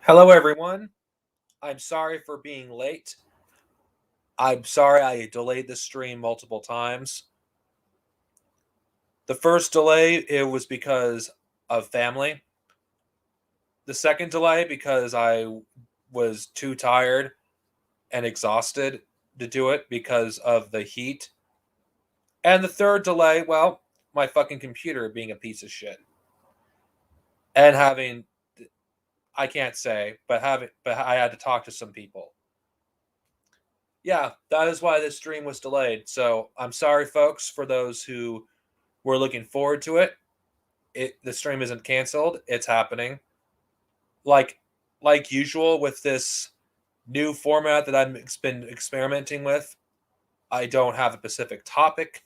Hello, everyone. I'm sorry for being late. I'm sorry I delayed the stream multiple times. The first delay, it was because of family. The second delay, because I was too tired and exhausted to do it because of the heat. And the third delay, well, my fucking computer being a piece of shit. And having, I can't say, but I had to talk to some people. Yeah, that is why this stream was delayed. So I'm sorry, folks, for those who were looking forward to it. The stream isn't canceled; it's happening. Like like usual with this new format that I've been experimenting with. I don't have a specific topic.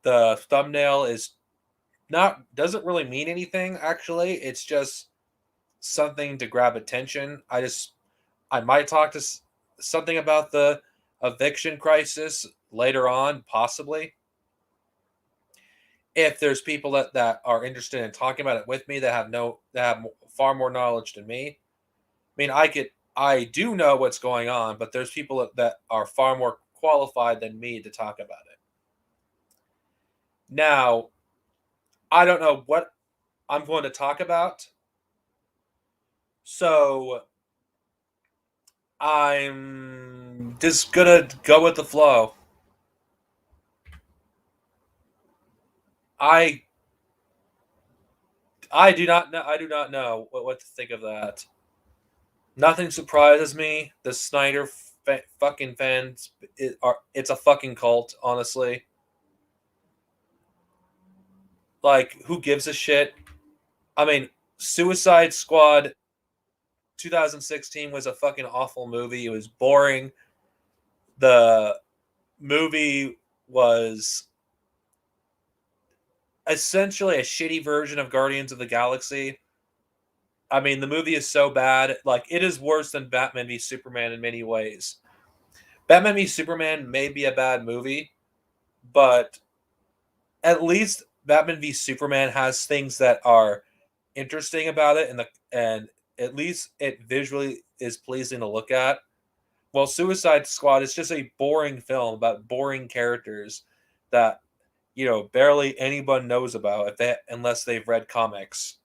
The thumbnail is not doesn't really mean anything. Actually, it's just something to grab attention. I might talk to something about the eviction crisis later on, possibly. If there's people that are interested in talking about it with me that have far more knowledge than me. I mean, I do know what's going on, but there's people that are far more qualified than me to talk about it. Now, I don't know what I'm going to talk about, so I'm just gonna go with the flow. I I do not know what to think of that. Nothing surprises me. The Snyder fucking fans it's a fucking cult, honestly. Like, who gives a shit? I mean, Suicide Squad 2016 was a fucking awful movie. It was boring. The movie was essentially a shitty version of Guardians of the Galaxy. I mean, the movie is so bad. Like, it is worse than Batman v Superman in many ways. Batman v Superman may be a bad movie, but at least Batman v Superman has things that are interesting about it, and at least it visually is pleasing to look at. Well, Suicide Squad is just a boring film about boring characters that barely anyone knows about unless they've read comics.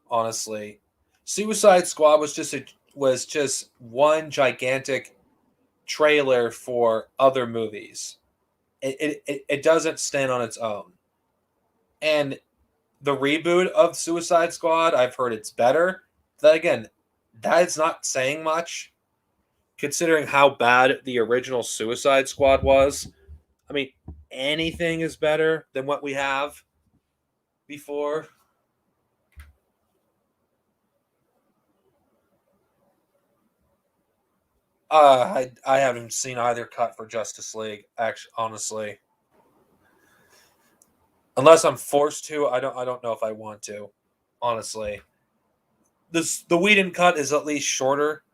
Honestly, Suicide Squad was just one gigantic trailer for other movies. It doesn't stand on its own. And the reboot of Suicide Squad, I've heard it's better. Then again, that is not saying much considering how bad the original Suicide Squad was. I mean, anything is better than what we have before. I haven't seen either cut for Justice League. Actually, honestly, unless I'm forced to, I don't know if I want to. Honestly, the Whedon cut is at least shorter.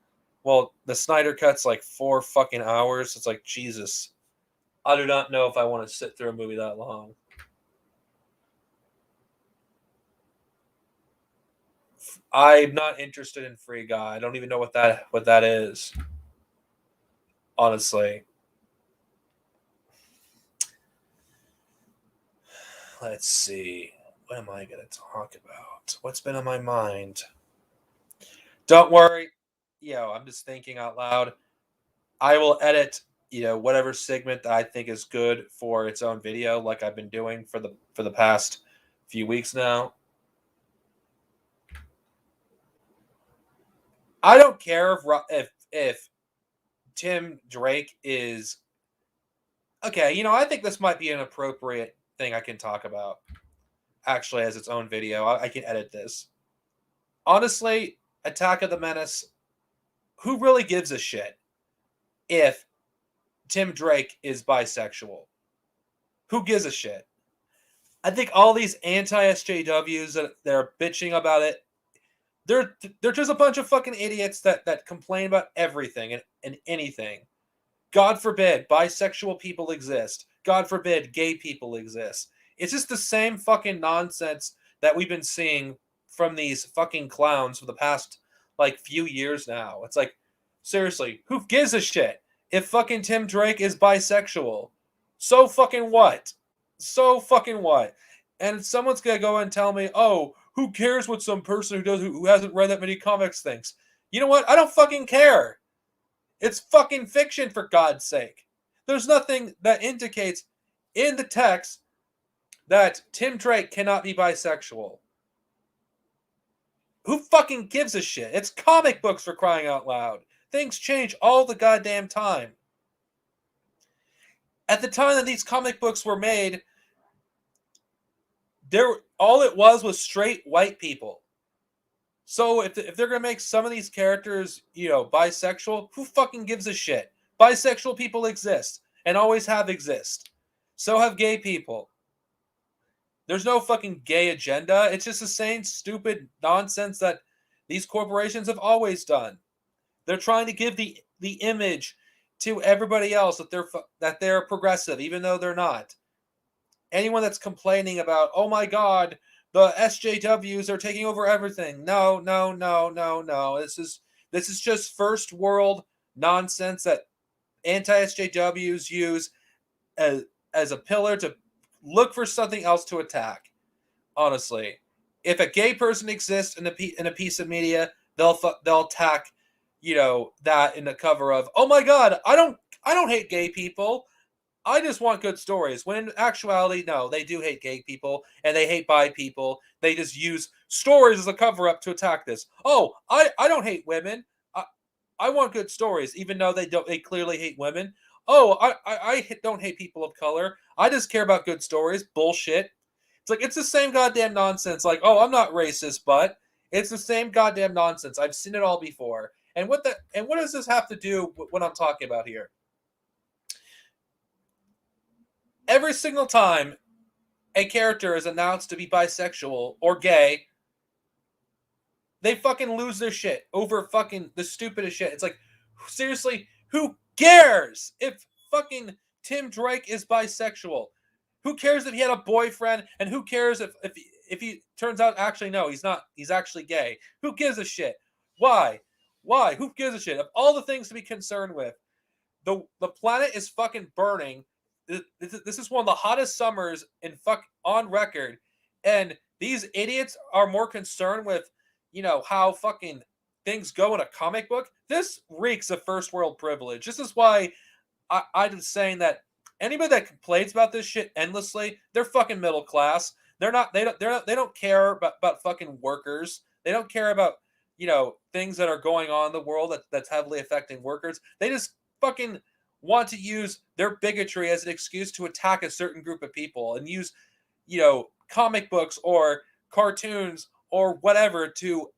Well, the Snyder cut's like 4 fucking hours. It's like Jesus. I do not know if I want to sit through a movie that long. I'm not interested in Free Guy. I don't even know what that is. Honestly, let's see. What am I going to talk about? What's been on my mind? Don't worry. I'm just thinking out loud. I will edit, whatever segment that I think is good for its own video, like I've been doing for the past few weeks now. I don't care if Tim Drake is okay. I think this might be an appropriate thing I can talk about. Actually, as its own video, I can edit this. Honestly, Attack of the Menace. Who really gives a shit if Tim Drake is bisexual? Who gives a shit? I think all these anti SJWs that they're bitching about it, they're just a bunch of fucking idiots that complain about everything and anything. God forbid bisexual people exist. God forbid gay people exist. It's just the same fucking nonsense that we've been seeing from these fucking clowns for the past like few years now. It's like, seriously, who gives a shit if fucking Tim Drake is bisexual? So fucking what? So fucking what? And someone's gonna go and tell me, oh, who cares what some person who hasn't read that many comics thinks? You know what? I don't fucking care. It's fucking fiction, for God's sake. There's nothing that indicates in the text that Tim Drake cannot be bisexual. Who fucking gives a shit? It's comic books, for crying out loud. Things change all the goddamn time. At the time that these comic books were made, all it was straight white people. So if they're going to make some of these characters, bisexual, who fucking gives a shit? Bisexual people exist and always have exist. So have gay people. There's no fucking gay agenda. It's just the same stupid nonsense that these corporations have always done. They're trying to give the image to everybody else that they're progressive, even though they're not. Anyone that's complaining about, oh my God, the SJWs are taking over everything. No. This is just first world nonsense that anti-SJWs use as a pillar to look for something else to attack. Honestly, if a gay person exists in a piece of media, they'll attack, that in the cover of, oh my God, I don't hate gay people. I just want good stories. When in actuality, no, they do hate gay people and they hate bi people. They just use stories as a cover up to attack this. Oh, I don't hate women. I want good stories, even though they clearly hate women. Oh, I don't hate people of color. I just care about good stories. Bullshit. It's like, it's the same goddamn nonsense. Like, oh, I'm not racist, but it's the same goddamn nonsense. I've seen it all before. And what does this have to do with what I'm talking about here? Every single time a character is announced to be bisexual or gay, they fucking lose their shit over fucking the stupidest shit. It's like, seriously, who cares if fucking Tim Drake is bisexual? Who cares if he had a boyfriend? And who cares if he turns out actually no, he's not. He's actually gay. Who gives a shit? Why? Who gives a shit? Of all the things to be concerned with, the planet is fucking burning. This is one of the hottest summers on record, and these idiots are more concerned with, how fucking things go in a comic book. This reeks of first world privilege. This is why I'm saying that anybody that complains about this shit endlessly, they're fucking middle class. They don't care about fucking workers. They don't care about, things that are going on in the world that's heavily affecting workers. They just fucking want to use their bigotry as an excuse to attack a certain group of people and use, comic books or cartoons or whatever to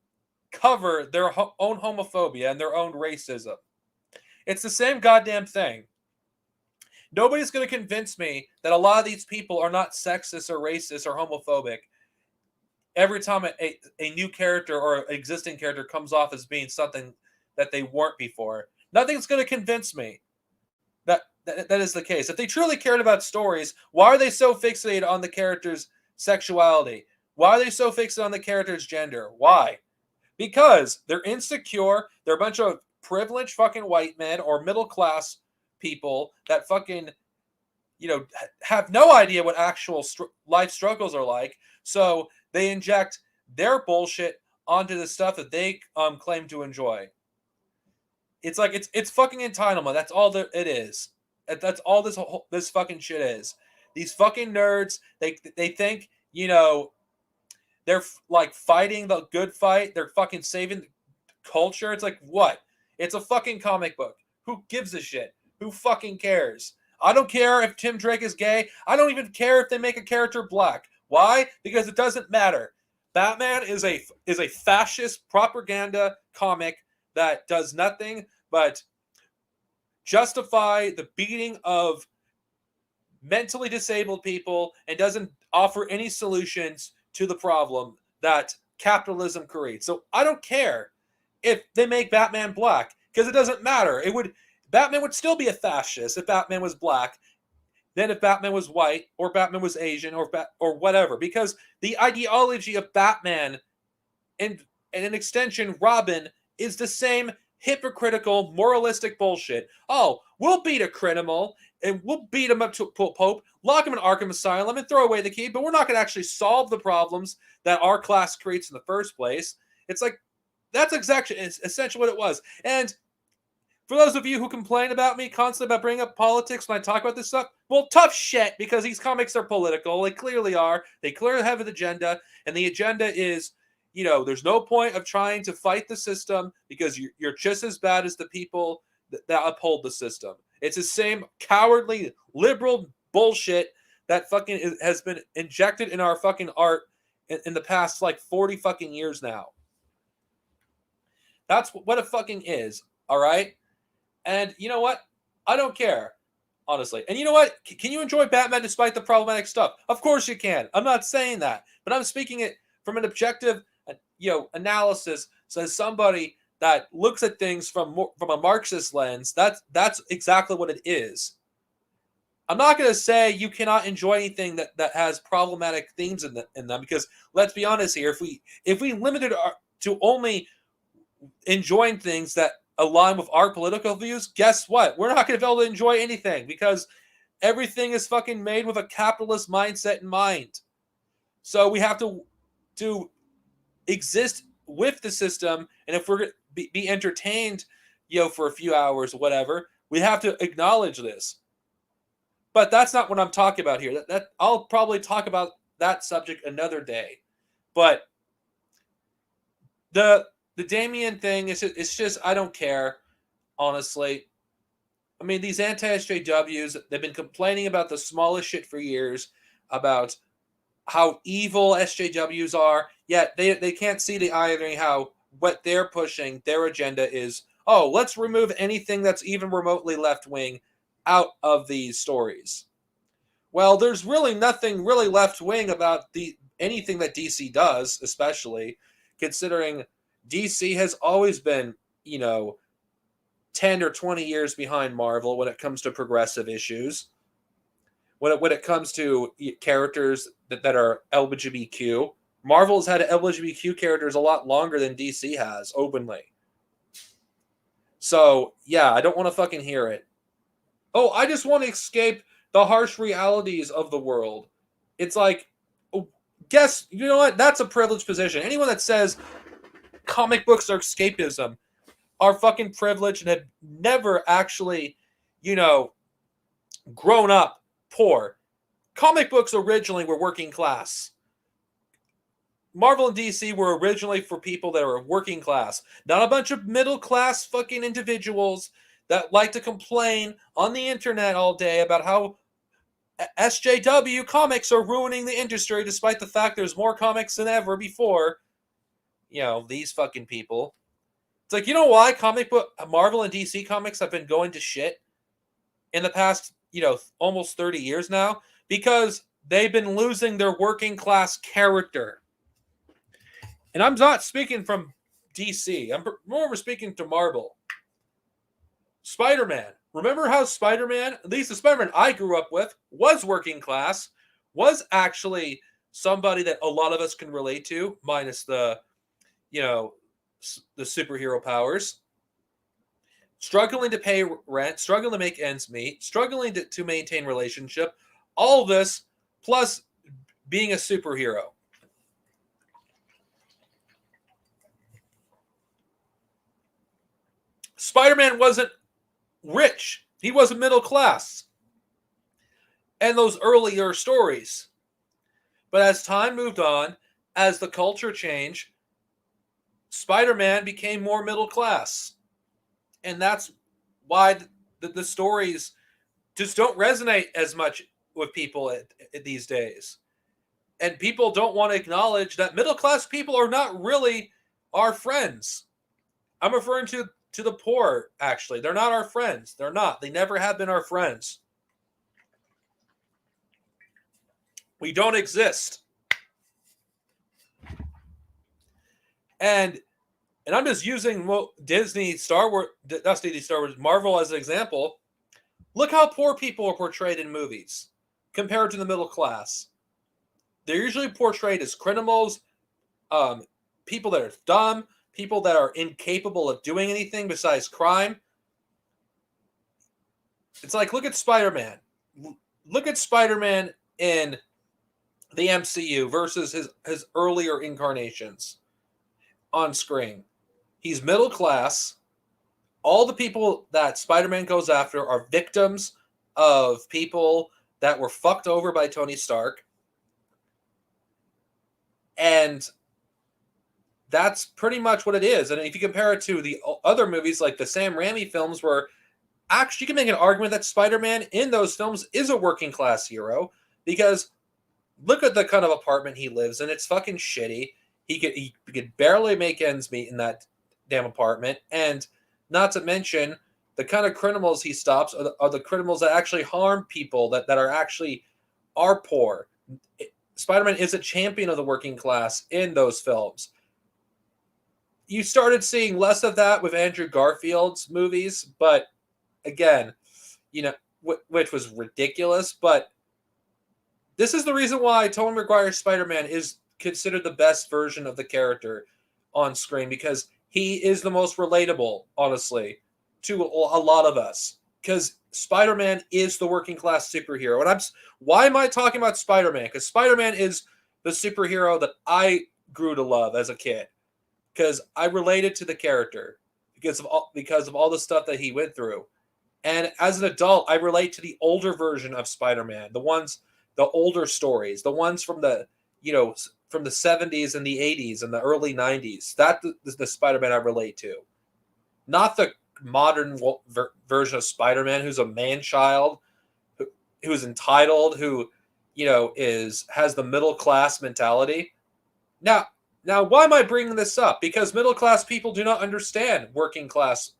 cover their own homophobia and their own racism. It's the same goddamn thing. Nobody's going to convince me that a lot of these people are not sexist or racist or homophobic every time a new character or an existing character comes off as being something that they weren't before. Nothing's going to convince me that is the case. If they truly cared about stories, why are they so fixated on the character's sexuality? Why are they so fixated on the character's gender? Why? Because they're insecure. They're a bunch of privileged fucking white men or middle class people that fucking, have no idea what actual life struggles are like. So they inject their bullshit onto the stuff that they claim to enjoy. It's like it's fucking entitlement. That's all that it is. That's all this fucking shit is. These fucking nerds, they think, they're like fighting the good fight. They're fucking saving culture. It's like, what? It's a fucking comic book. Who gives a shit? Who fucking cares? I don't care if Tim Drake is gay. I don't even care if they make a character black. Why? Because it doesn't matter. Batman is a fascist propaganda comic that does nothing but justify the beating of mentally disabled people and doesn't offer any solutions to the problem that capitalism creates. So I don't care if they make Batman black, because it doesn't matter. Batman would still be a fascist if Batman was black than if Batman was white or Batman was Asian or whatever, because the ideology of Batman and an extension, Robin, is the same hypocritical, moralistic bullshit. Oh, we'll beat a criminal and we'll beat him up to Pope, lock him in Arkham Asylum, and throw away the key, but we're not going to actually solve the problems that our class creates in the first place. It's like, that's exactly, it's essentially what it was. And for those of you who complain about me constantly about bringing up politics when I talk about this stuff, well, tough shit, because these comics are political. They clearly are. They clearly have an agenda, and the agenda is, there's no point of trying to fight the system because you're just as bad as the people that uphold the system. It's the same cowardly liberal bullshit that fucking has been injected in our fucking art in the past like 40 fucking years now. That's what it fucking is, all right? And you know what? I don't care, honestly. And you know what? Can you enjoy Batman despite the problematic stuff? Of course you can. I'm not saying that, but I'm speaking it from an objective, analysis. So as somebody that looks at things from a Marxist lens, that's exactly what it is. I'm not going to say you cannot enjoy anything that has problematic themes in them, because let's be honest here. If we limited to only enjoying things that align with our political views, guess what? We're not going to be able to enjoy anything, because everything is fucking made with a capitalist mindset in mind. So we have to exist with the system, and if we're going to be entertained, for a few hours or whatever, we have to acknowledge this. But that's not what I'm talking about here. That I'll probably talk about that subject another day. But the Damian thing it's just, I don't care, honestly. I mean, these anti-SJWs, they've been complaining about the smallest shit for years, about how evil SJWs are, yet they can't see the irony how what they're pushing, their agenda is, oh, let's remove anything that's even remotely left-wing out of these stories. Well, there's really nothing really left-wing about anything that DC does, especially considering DC has always been, 10 or 20 years behind Marvel when it comes to progressive issues. When it comes to characters that are LGBTQ, Marvel's had LGBTQ characters a lot longer than DC has, openly. So, yeah, I don't want to fucking hear it. Oh, I just want to escape the harsh realities of the world. It's like, guess, you know what? That's a privileged position. Anyone that says comic books are escapism are fucking privileged and have never actually, grown up poor. Comic books originally were working class. Marvel and DC were originally for people that are working class, not a bunch of middle class fucking individuals that like to complain on the internet all day about how SJW comics are ruining the industry, despite the fact there's more comics than ever before. These fucking people. It's like, you know why Marvel and DC comics have been going to shit in the past, almost 30 years now? Because they've been losing their working class character. And I'm not speaking from DC. I'm more speaking to Marvel. Spider-Man. Remember how Spider-Man, at least the Spider-Man I grew up with, was working class, was actually somebody that a lot of us can relate to, minus the superhero powers. Struggling to pay rent, struggling to make ends meet, struggling to maintain relationship. All this, plus being a superhero. Spider-Man wasn't rich. He wasn't middle class. And those earlier stories. But as time moved on, as the culture changed, Spider-Man became more middle class. And that's why the stories just don't resonate as much with people these days. And people don't want to acknowledge that middle class people are not really our friends. I'm referring to the poor, actually. They're not our friends. They're not. They never have been our friends. We don't exist. And I'm just using Disney, Star Wars, Marvel as an example. Look how poor people are portrayed in movies compared to the middle class. They're usually portrayed as criminals, people that are dumb, people that are incapable of doing anything besides crime. It's like, look at Spider-Man. Look at Spider-Man in the MCU versus his earlier incarnations on screen. He's middle class. All the people that Spider-Man goes after are victims of people that were fucked over by Tony Stark. And that's pretty much what it is. And if you compare it to the other movies, like the Sam Raimi films, where actually you can make an argument that Spider-Man in those films is a working class hero, because look at the kind of apartment he lives in. It's fucking shitty. He could barely make ends meet in that damn apartment. And not to mention, the kind of criminals he stops are the criminals that actually harm people, that are poor. Spider-Man is a champion of the working class in those films. You started seeing less of that with Andrew Garfield's movies, but again, which was ridiculous. But this is the reason why Tobey Maguire's Spider-Man is considered the best version of the character on screen, because he is the most relatable, honestly, to a lot of us. Because Spider-Man is the working class superhero. And why am I talking about Spider-Man? Because Spider-Man is the superhero that I grew to love as a kid. Because I related to the character because of all the stuff that he went through. And as an adult, I relate to the older version of Spider-Man, the older stories, the ones from the 70s and the 80s and the early 90s. That is the Spider-Man I relate to. Not the modern version of Spider-Man who's a man-child, who's entitled, who has the middle class mentality. Now, why am I bringing this up? Because middle class people do not understand working class,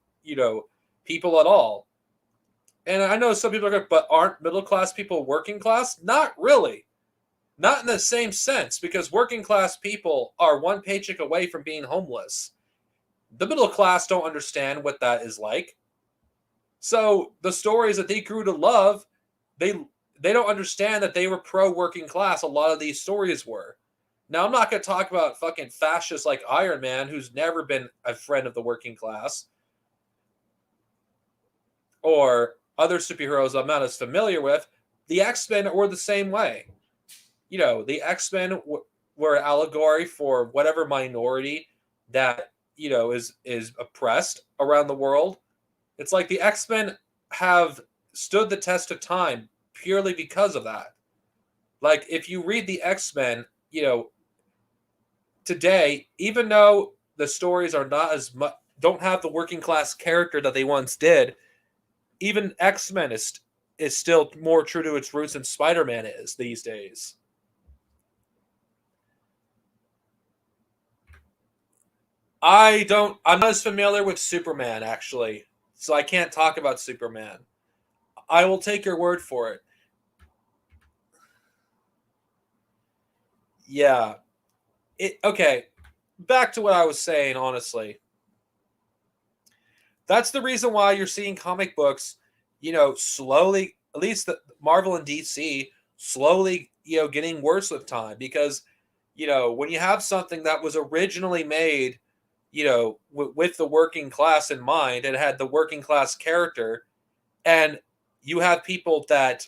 people at all. And I know some people are going, but aren't middle class people working class? Not really. Not in the same sense, because working class people are one paycheck away from being homeless. The middle class don't understand what that is like. So the stories that they grew to love, they don't understand that they were pro-working class. A lot of these stories were. Now, I'm not going to talk about fucking fascists like Iron Man, who's never been a friend of the working class, or other superheroes I'm not as familiar with. The X-Men were the same way. The X-Men were an allegory for whatever minority that, is oppressed around the world. It's like the X-Men have stood the test of time purely because of that. Like, if you read the X-Men, today, even though the stories are not as much, don't have the working class character that they once did, even X-Men is still more true to its roots than Spider-Man is these days. I'm not as familiar with Superman, actually, so I can't talk about Superman. I will take your word for it. Yeah. Okay. Back to what I was saying, honestly. That's the reason why you're seeing comic books, slowly, at least the Marvel and DC, slowly, getting worse with time. Because, when you have something that was originally made, with the working class in mind, and had the working class character, and you have people that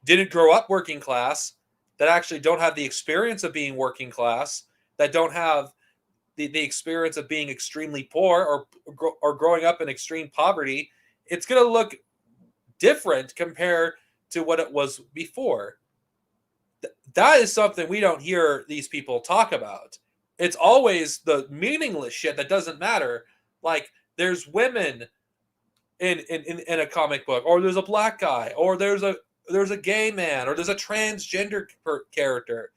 didn't grow up working class, that actually don't have the experience of being working class, that don't have the experience of being extremely poor, or growing up in extreme poverty, it's going to look different compared to what it was before. That is something we don't hear these people talk about. It's always the meaningless shit that doesn't matter. Like, there's women in a comic book, or there's a black guy, or there's a gay man, or there's a transgender character.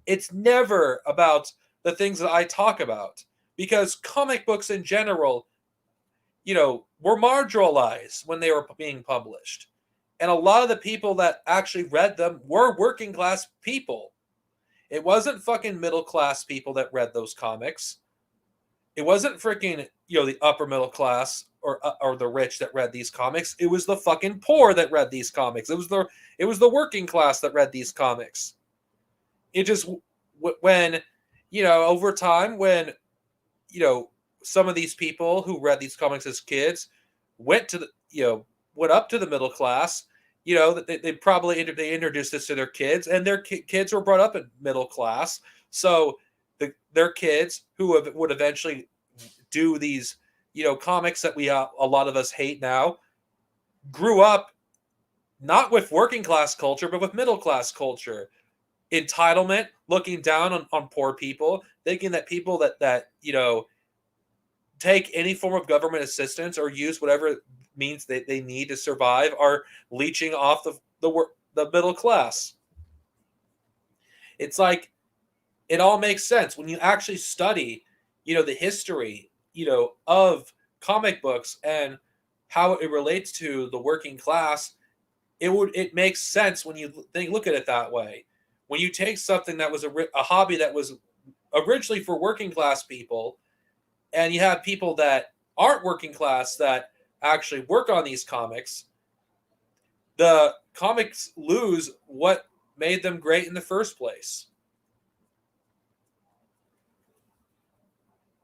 It's never about the things that I talk about, because comic books in general, were marginalized when they were being published. And a lot of the people that actually read them were working class people. It wasn't fucking middle class people that read those comics. It wasn't freaking, the upper middle class or the rich that read these comics. It was the fucking poor that read these comics. It was the working class that read these comics. It just, when, over time, when you know, some of these people who read these comics as kids went to the, went up to the middle class. That they probably they introduced this to their kids, and their kids were brought up in middle class. So their kids who would eventually do these, comics that a lot of us hate now, grew up not with working class culture, but with middle class culture. Entitlement, looking down on poor people, thinking that people that take any form of government assistance or use whatever means they need to survive are leeching off the middle class. It's like it all makes sense when you actually study, the history, of comic books and how it relates to the working class. It makes sense when you look at it that way. When you take something that was a hobby that was originally for working class people, and you have people that aren't working class that actually work on these comics, the comics lose what made them great in the first place.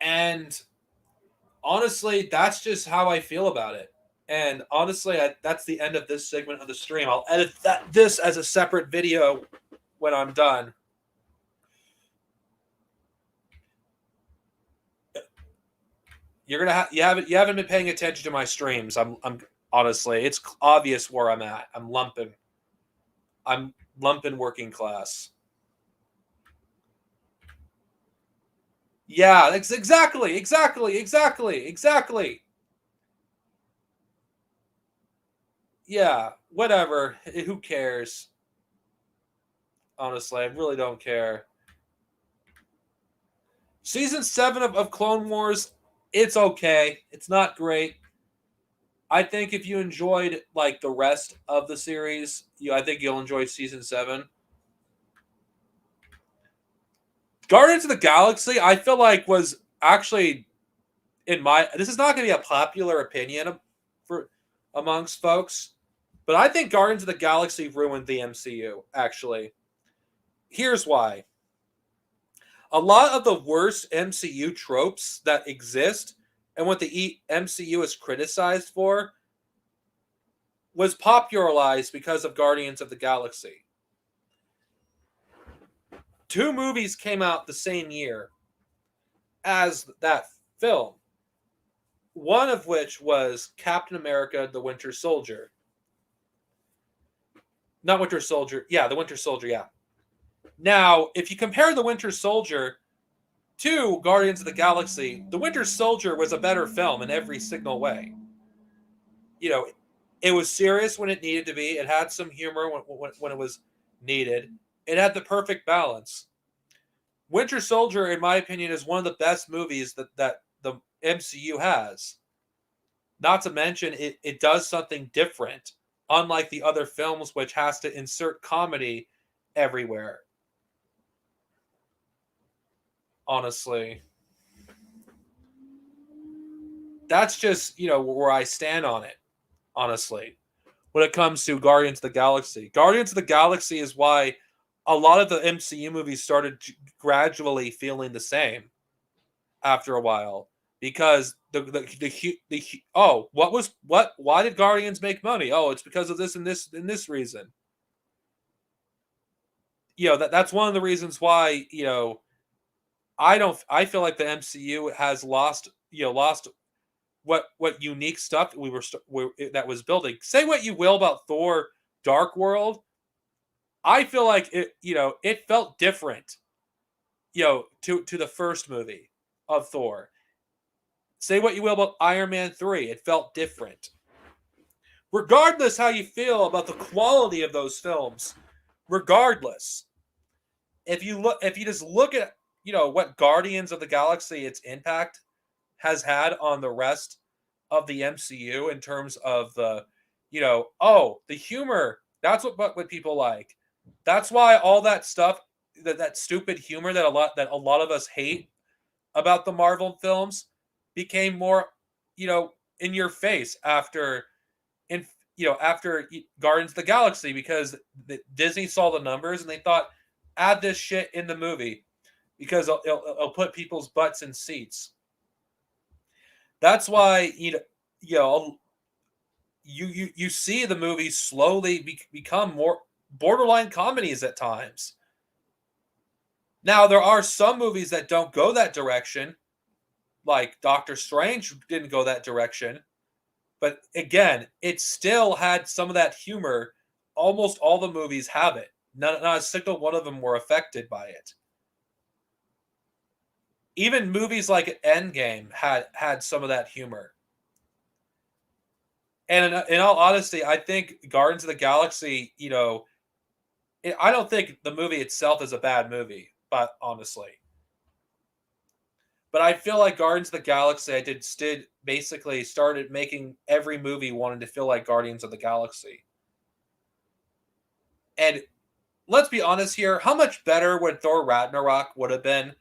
And honestly, that's just how I feel about it. And honestly, that's the end of this segment of the stream. I'll edit this as a separate video when I'm done. You haven't been paying attention to my streams. I'm honestly, it's obvious where I'm at. I'm lumping working class. Yeah, exactly. Yeah, whatever. Who cares? Honestly, I really don't care. Season 7 of Clone Wars, it's okay. It's not great. I think if you enjoyed like the rest of the series, I think you'll enjoy season 7. Guardians of the Galaxy, I feel like was actually this is not going to be a popular opinion for amongst folks, but I think Guardians of the Galaxy ruined the MCU, actually. Here's why. A lot of the worst MCU tropes that exist and what the MCU is criticized for was popularized because of Guardians of the Galaxy. 2 movies came out the same year as that film. One of which was Captain America: The Winter Soldier. Not Winter Soldier. Yeah, The Winter Soldier, yeah. Now, if you compare The Winter Soldier to Guardians of the Galaxy, The Winter Soldier was a better film in every single way. It was serious when it needed to be. It had some humor when it was needed. It had the perfect balance. Winter Soldier, in my opinion, is one of the best movies that the MCU has. Not to mention, it does something different, unlike the other films, which has to insert comedy everywhere. Honestly. That's just, where I stand on it, honestly. When it comes to Guardians of the Galaxy. Guardians of the Galaxy is why a lot of the MCU movies started gradually feeling the same after a while. Because why did Guardians make money? Oh, it's because of this and this reason. That's one of the reasons why, I feel like the MCU has lost what unique stuff that was building. Say what you will about Thor Dark World. I feel like it felt different, to the first movie of Thor. Say what you will about Iron Man 3, it felt different. Regardless how you feel about the quality of those films, regardless, if you just look at, what Guardians of the Galaxy, its impact has had on the rest of the MCU in terms of the, the humor. That's what people like. That's why all that stuff, that stupid humor that a lot of us hate about the Marvel films became more, in your face after Guardians of the Galaxy, because Disney saw the numbers and they thought, add this shit in the movie because it'll put people's butts in seats. That's why you know you see the movies slowly become more borderline comedies at times. Now there are some movies that don't go that direction, like Doctor Strange didn't go that direction, but again, it still had some of that humor. Almost all the movies have it. Not a single one of them were affected by it. Even movies like Endgame had some of that humor. And in all honesty, I think Guardians of the Galaxy, I don't think the movie itself is a bad movie, but honestly. But I feel like Guardians of the Galaxy, I did basically started making every movie wanted to feel like Guardians of the Galaxy. And let's be honest here, how much better would Thor Ragnarok would have been?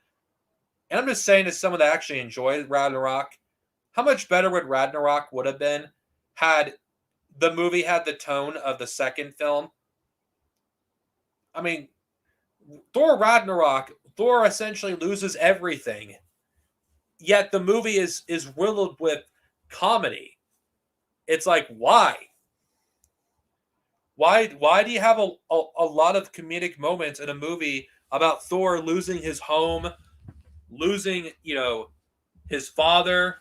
And I'm just saying to someone that actually enjoyed Ragnarok, how much better would Ragnarok would have been had the movie had the tone of the second film? I mean, Thor Ragnarok, Thor essentially loses everything. Yet the movie is riddled with comedy. It's like, why? Why do you have a lot of comedic moments in a movie about Thor losing his home, losing, his father,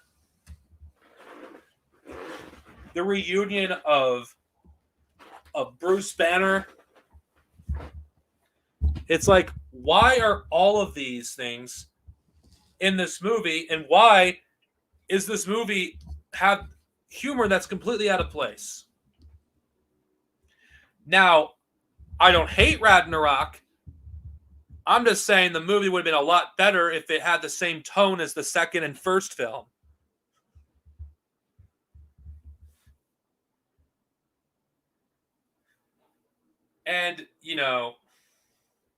the reunion of Bruce Banner? It's like, why are all of these things in this movie, and why is this movie have humor that's completely out of place? Now, I don't hate Ragnarok. I'm just saying the movie would have been a lot better if it had the same tone as the second and first film. And,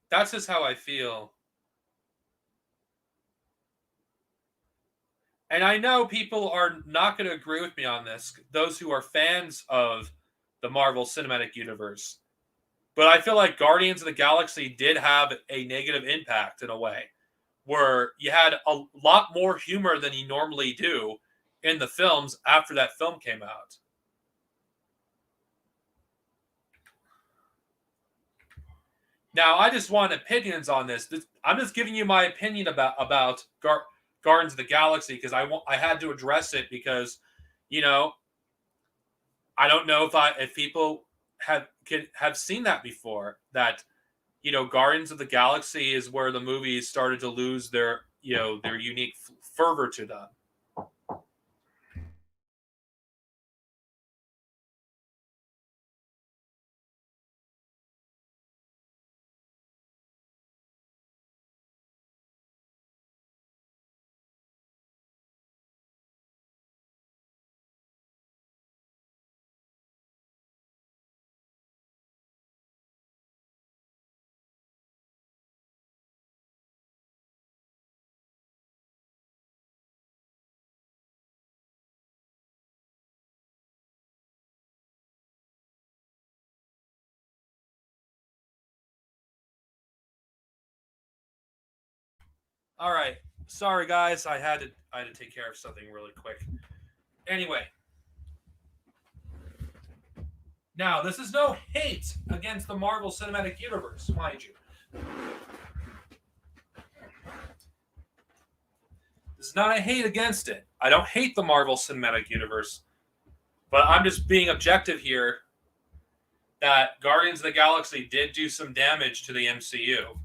that's just how I feel. And I know people are not going to agree with me on this, those who are fans of the Marvel Cinematic Universe. But I feel like Guardians of the Galaxy did have a negative impact in a way, where you had a lot more humor than you normally do in the films after that film came out. Now, I just want opinions on this. I'm just giving you my opinion about Guardians of the Galaxy because I had to address it because, you know, I don't know if people have seen that before, that Guardians of the Galaxy is where the movies started to lose their unique fervor to them. All right, sorry guys, I had to take care of something really quick. Anyway, now this is no hate against the Marvel Cinematic Universe, mind you. This is not a hate against it. I don't hate the Marvel Cinematic Universe, but I'm just being objective here that Guardians of the Galaxy did do some damage to the MCU.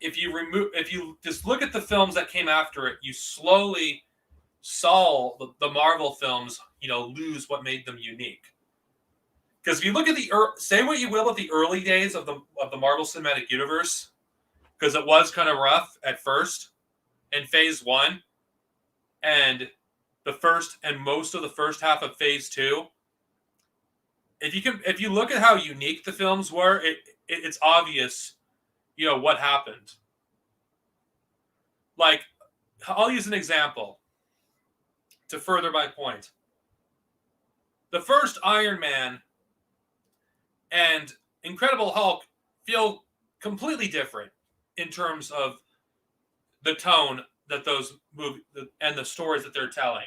If you just look at the films that came after it, you slowly saw the Marvel films, lose what made them unique. Because if you look at say what you will of the early days of the Marvel Cinematic Universe, because it was kind of rough at first in Phase 1, and the first and most of the first half of Phase 2. If you look at how unique the films were, it's obvious, what happened. Like, I'll use an example to further my point. The first Iron Man and Incredible Hulk feel completely different in terms of the tone that those movies and the stories that they're telling.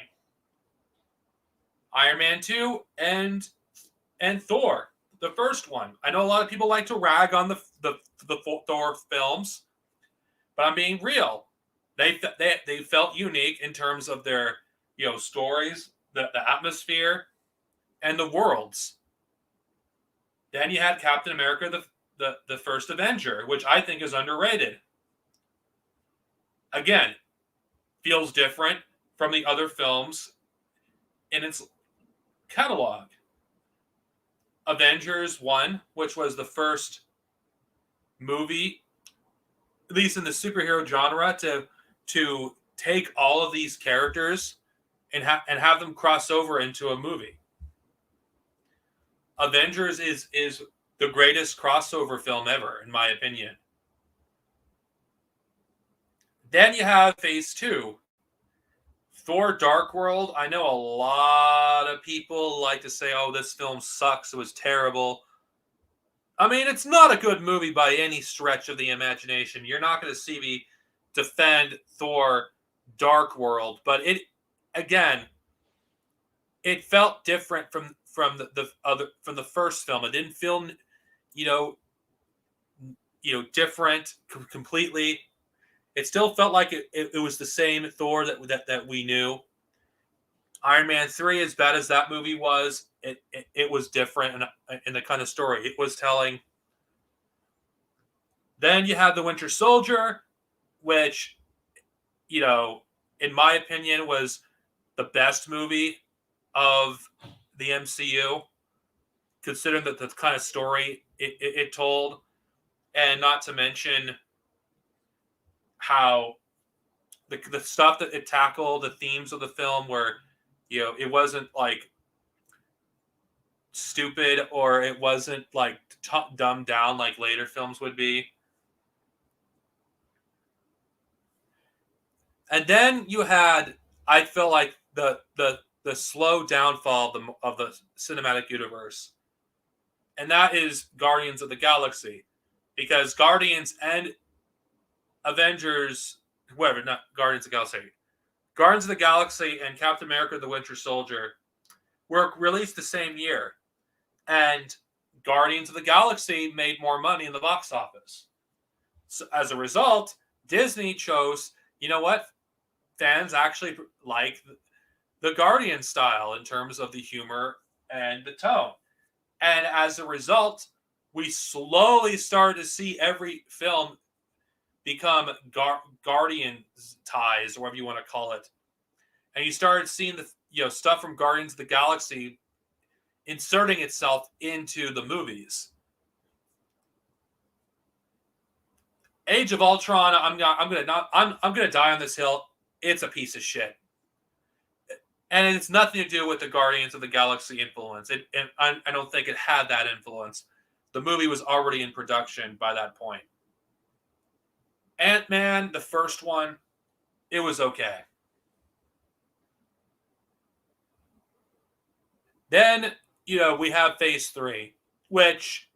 Iron Man 2 and Thor, the first one. I know a lot of people like to rag on the Thor films, but I'm being real. They felt unique in terms of their stories, the atmosphere, and the worlds. Then you had Captain America, the first Avenger, which I think is underrated. Again, feels different from the other films in its catalog. Avengers 1, which was the first movie, at least in the superhero genre, to take all of these characters and have them cross over into a movie. Avengers is the greatest crossover film ever, in my opinion. Then you have Phase 2. Thor Dark World. I know a lot of people like to say, oh, this film sucks. It was terrible. I mean, it's not a good movie by any stretch of the imagination. You're not going to see me defend Thor Dark World, but it felt different from the first film. It didn't feel different completely. It still felt like it was the same Thor that we knew. Iron Man 3, as bad as that movie was, it was different in the kind of story it was telling. Then you have The Winter Soldier, which, in my opinion, was the best movie of the MCU, considering the kind of story it told, and not to mention how the stuff that it tackled, the themes of the film were, it wasn't like stupid, or it wasn't like dumbed down like later films would be. And then you had, I feel like the slow downfall of the cinematic universe, and that is Guardians of the Galaxy, because Guardians and Avengers, whatever, not Guardians of the Galaxy, Guardians of the Galaxy and Captain America: The Winter Soldier were released the same year, and Guardians of the Galaxy made more money in the box office. So as a result, Disney chose, you know what? Fans actually like the Guardian style in terms of the humor and the tone. And as a result, we slowly started to see every film become Guardian ties, or whatever you want to call it. And you started seeing the stuff from Guardians of the Galaxy inserting itself into the movies. Age of Ultron, I'm gonna die on this hill. It's a piece of shit, and it's nothing to do with the Guardians of the Galaxy influence. I don't think it had that influence. The movie was already in production by that point. Ant-Man, the first one, it was okay. Then, we have Phase 3, which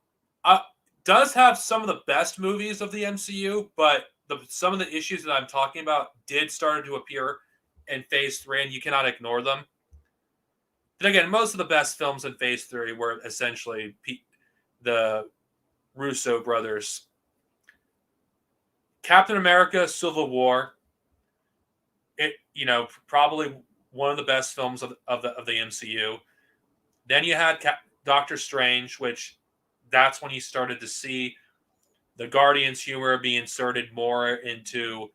does have some of the best movies of the MCU, but some of the issues that I'm talking about did start to appear in Phase 3, and you cannot ignore them. Then again, most of the best films in Phase 3 were essentially the Russo brothers. Captain America: Civil War, probably one of the best films of the MCU. Then you had Doctor Strange, which that's when you started to see the Guardians humor be inserted more into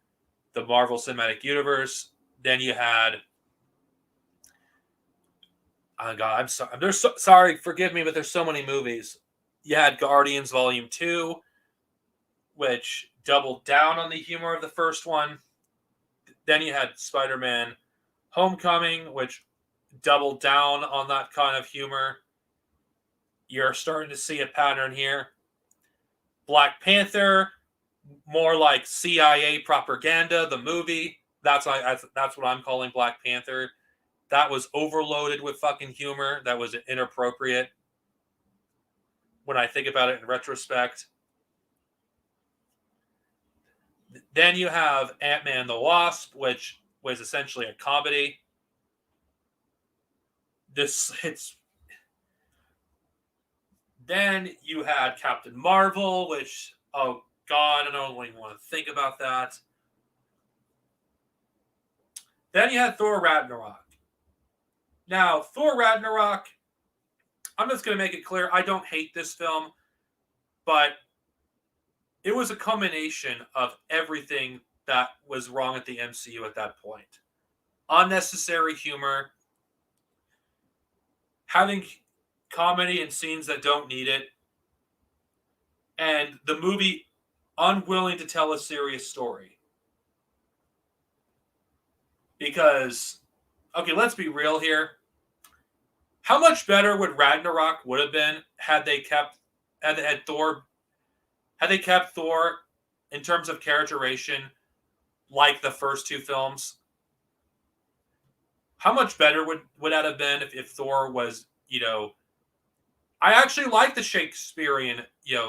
the Marvel Cinematic Universe. Then you had, oh God, I'm sorry. Sorry, forgive me, but there's so many movies. You had Guardians Volume 2, which doubled down on the humor of the first one. Then you had Spider-Man Homecoming, which doubled down on that kind of humor. You're starting to see a pattern here. Black Panther, more like CIA propaganda, the movie. That's what I'm calling Black Panther. That was overloaded with fucking humor. That was inappropriate when I think about it in retrospect. Then you have Ant-Man and the Wasp, which was essentially a comedy. Then you had Captain Marvel, which, oh God, I don't even want to think about that. Then you had Thor Ragnarok. Now, Thor Ragnarok, I'm just going to make it clear, I don't hate this film, but it was a combination of everything that was wrong at the MCU at that point. Unnecessary humor, having comedy in scenes that don't need it, and the movie unwilling to tell a serious story. Because, okay, let's be real here. How much better would Ragnarok would have been had they kept Thor in terms of characterization like the first two films? How much better would that have been if Thor was, I actually like the Shakespearean,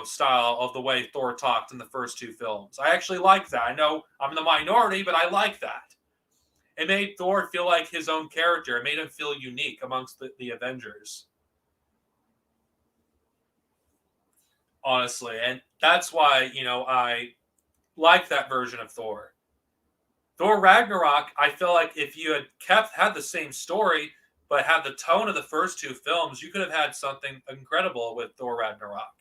style of the way Thor talked in the first two films. I actually like that. I know I'm in the minority, but I like that. It made Thor feel like his own character. It made him feel unique amongst the Avengers. Honestly. And that's why, I like that version of Thor. Thor Ragnarok, I feel like if you had the same story, but had the tone of the first two films, you could have had something incredible with Thor Ragnarok.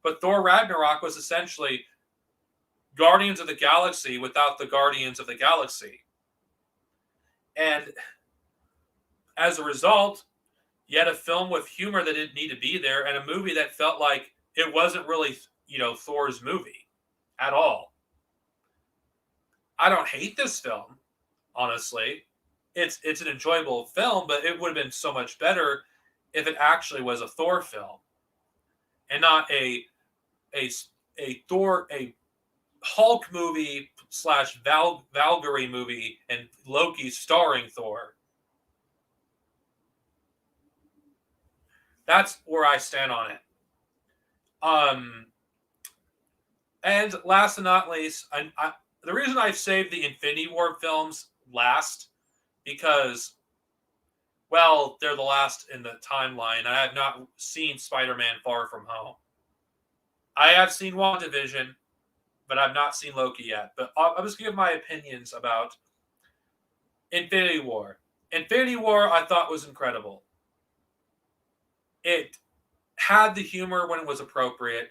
But Thor Ragnarok was essentially Guardians of the Galaxy without the Guardians of the Galaxy. And as a result, you had a film with humor that didn't need to be there and a movie that felt like it wasn't really, Thor's movie at all. I don't hate this film, honestly. It's an enjoyable film, but it would have been so much better if it actually was a Thor film and not a Hulk movie / Valkyrie movie and Loki starring Thor. That's where I stand on it. And last and not least, the reason I've saved the Infinity War films last, because, well, they're the last in the timeline. I have not seen Spider-Man Far From Home. I have seen WandaVision, but I've not seen Loki yet. But I'll just give my opinions about Infinity War. Infinity War, I thought, was incredible. It had the humor when it was appropriate.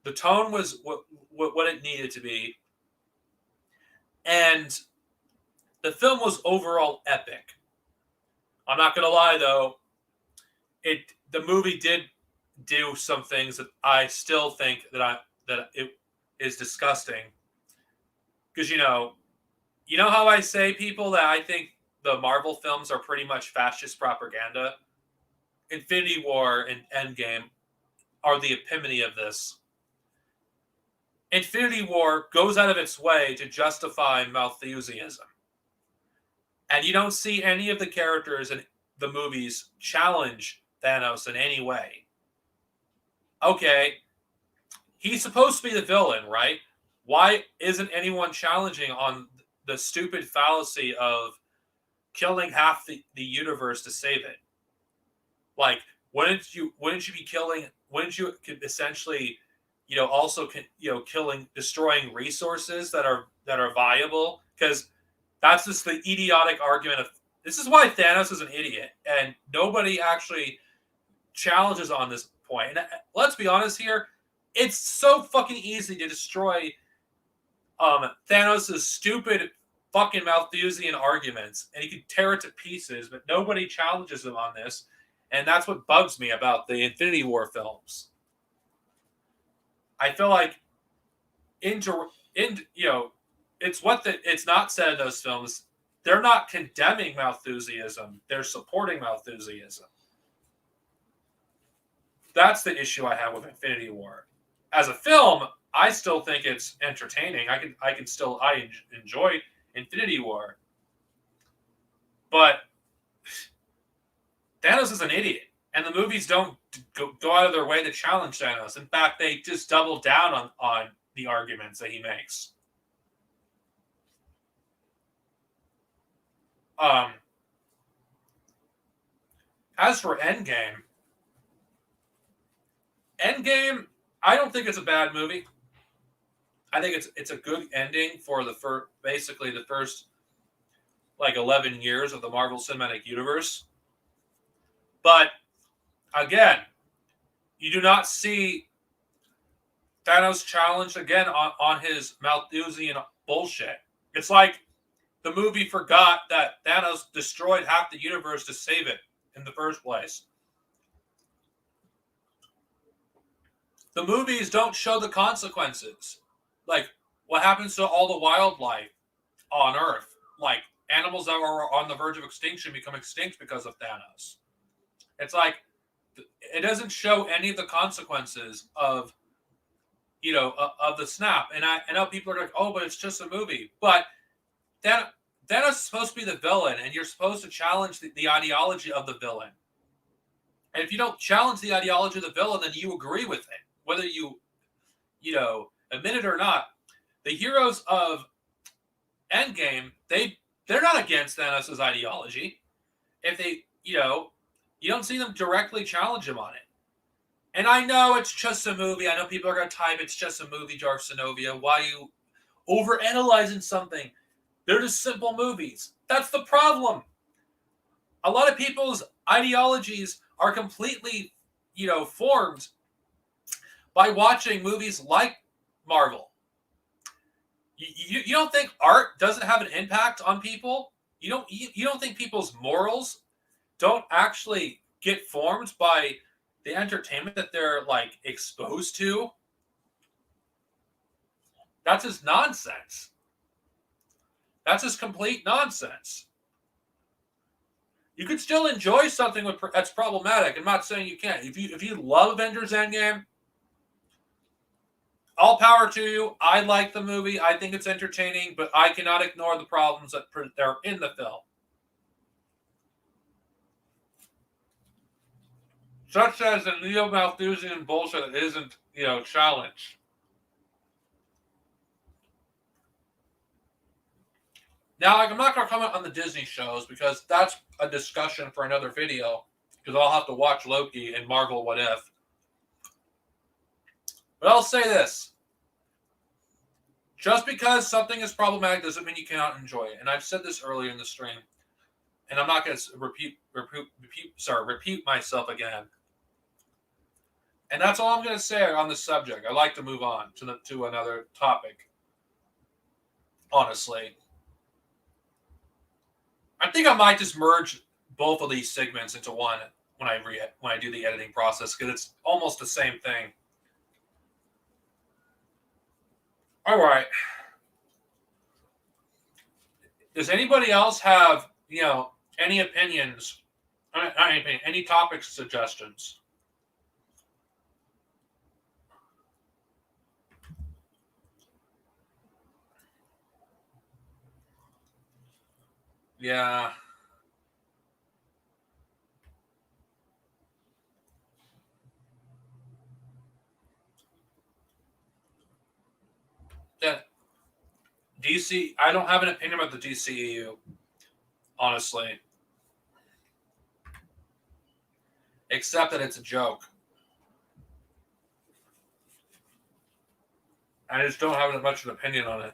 The tone was what it needed to be. And the film was overall epic. I'm not going to lie, though. The movie did do some things that I still think that it is disgusting. Because, you know how I say, people, that I think the Marvel films are pretty much fascist propaganda? Infinity War and Endgame are the epitome of this. Infinity War goes out of its way to justify Malthusianism. And you don't see any of the characters in the movies challenge Thanos in any way. Okay, he's supposed to be the villain, right? Why isn't anyone challenging on the stupid fallacy of killing half the universe to save it? Like, wouldn't you essentially, also, destroying resources that are viable? Because that's just the idiotic argument of, this is why Thanos is an idiot, and nobody actually challenges on this point. And let's be honest here, it's so fucking easy to destroy Thanos' stupid fucking Malthusian arguments, and he can tear it to pieces, but nobody challenges him on this. And that's what bugs me about the Infinity War films. I feel like it's not said in those films. They're not condemning Malthusianism. They're supporting Malthusianism. That's the issue I have with Infinity War. As a film, I still think it's entertaining. I enjoy Infinity War. But Thanos is an idiot, and the movies don't go out of their way to challenge Thanos. In fact, they just double down on the arguments that he makes. Um, as for Endgame, I don't think it's a bad movie. I think it's a good ending for basically the first like 11 years of the Marvel Cinematic Universe. But again, you do not see Thanos challenged again on his Malthusian bullshit. It's like the movie forgot that Thanos destroyed half the universe to save it in the first place. The movies don't show the consequences. Like what happens to all the wildlife on Earth. Like animals that were on the verge of extinction become extinct because of Thanos. It's like it doesn't show any of the consequences of of the snap. And I know people are like, oh, but it's just a movie. But Thanos is supposed to be the villain, and you're supposed to challenge the ideology of the villain. And if you don't challenge the ideology of the villain, then you agree with it, whether you admit it or not. The heroes of Endgame, they're not against Thanos' ideology. If they, you don't see them directly challenge him on it. And I know it's just a movie. I know people are going to type, it's just a movie, Dark Sinovia. Why are you overanalyzing something? They're just simple movies. That's the problem. A lot of people's ideologies are completely, formed by watching movies like Marvel. You don't think art doesn't have an impact on people? You don't think people's morals don't actually get formed by the entertainment that they're like exposed to? That's just nonsense. That's just complete nonsense. You could still enjoy something that's problematic. I'm not saying you can't. If you love Avengers Endgame, all power to you. I like the movie. I think it's entertaining, but I cannot ignore the problems that are in the film. Such as the neo-Malthusian bullshit that isn't, challenged. Now, I'm not going to comment on the Disney shows because that's a discussion for another video because I'll have to watch Loki and Marvel What If. But I'll say this. Just because something is problematic doesn't mean you cannot enjoy it. And I've said this earlier in the stream. And I'm not going to repeat myself again. And that's all I'm going to say on this subject. I'd like to move on to another topic. Honestly. I think I might just merge both of these segments into one when I do the editing process because it's almost the same thing. All right. Does anybody else have, any opinions? Any topic suggestions? Yeah. That DC, I don't have an opinion about the DCEU, honestly. Except that it's a joke. I just don't have much of an opinion on it.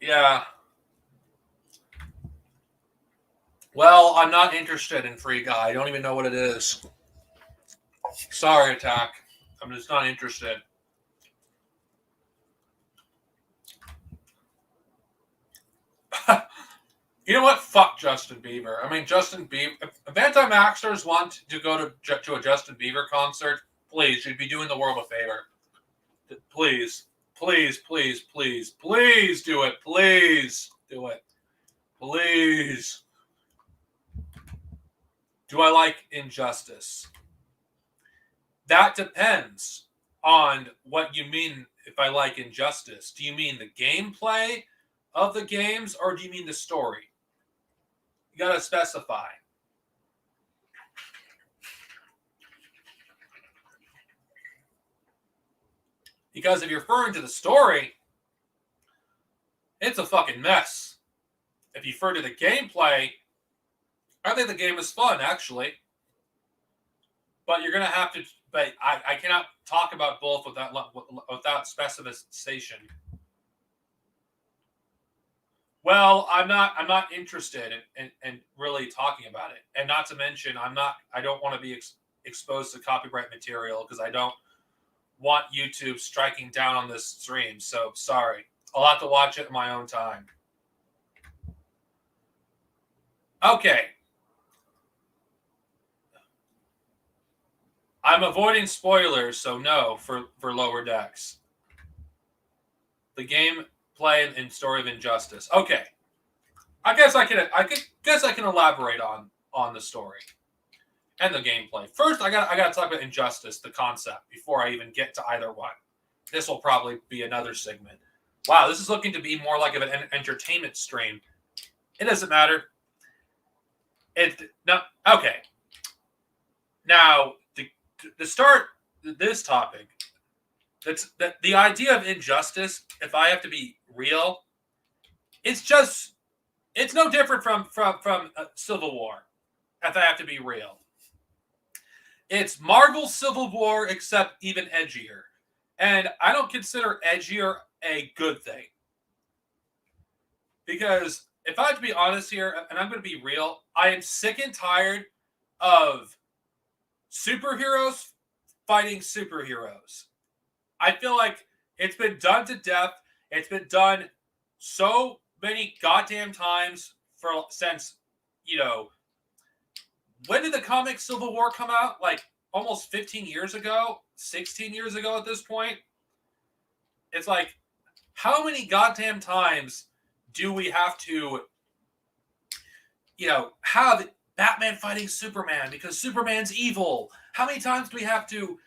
Yeah. Well, I'm not interested in Free Guy. I don't even know what it is. Sorry, Attack. I'm just not interested. You know what? Fuck Justin Bieber. I mean, Justin Bieber. If anti-maxers want to go to a Justin Bieber concert, please, you'd be doing the world a favor. Please, please, please, please, please do it. Please do it. Please. Do I like Injustice? That depends on what you mean if I like Injustice. Do you mean the gameplay of the games or do you mean the story? You got to specify. Because if you're referring to the story, it's a fucking mess. If you refer to the gameplay, I think the game is fun, actually. But you're going to have to... But I cannot talk about both without specification. Well, I'm not interested in really talking about it. And not to mention, I don't want to be exposed to copyright material because I don't want YouTube striking down on this stream. So, sorry. I'll have to watch it in my own time. Okay. I'm avoiding spoilers, so no for Lower Decks. The gameplay and story of Injustice. Okay. I guess I can elaborate on the story and the gameplay. First, I got to talk about Injustice, the concept, before I even get to either one. This will probably be another segment. Wow, this is looking to be more like an entertainment stream. It doesn't matter. Okay. Now, to start this topic, the idea of injustice, if I have to be real, it's no different from Civil War, if I have to be real. It's Marvel Civil War, except even edgier. And I don't consider edgier a good thing. Because if I have to be honest here, and I'm going to be real, I am sick and tired of superheroes fighting superheroes. I feel like it's been done to death. It's been done so many goddamn times since, when did the comic Civil War come out? Like almost 15 years ago, 16 years ago at this point. It's like, how many goddamn times do we have to, have Batman fighting Superman because Superman's evil? How many times do we have to,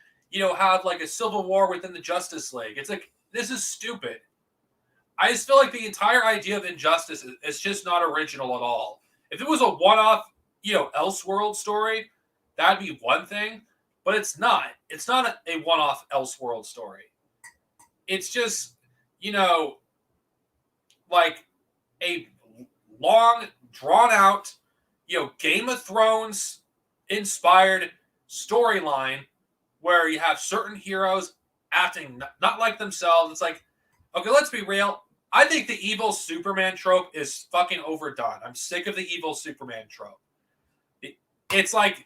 have like a civil war within the Justice League? It's like, this is stupid. I just feel like the entire idea of Injustice is just not original at all. If it was a one-off, Elseworld story, that'd be one thing, but it's not. It's not a one-off Elseworld story. It's just, like a long, drawn-out, Game of Thrones inspired storyline where you have certain heroes acting not like themselves. It's like, okay, let's be real. I think the evil Superman trope is fucking overdone. I'm sick of the evil Superman trope. It's like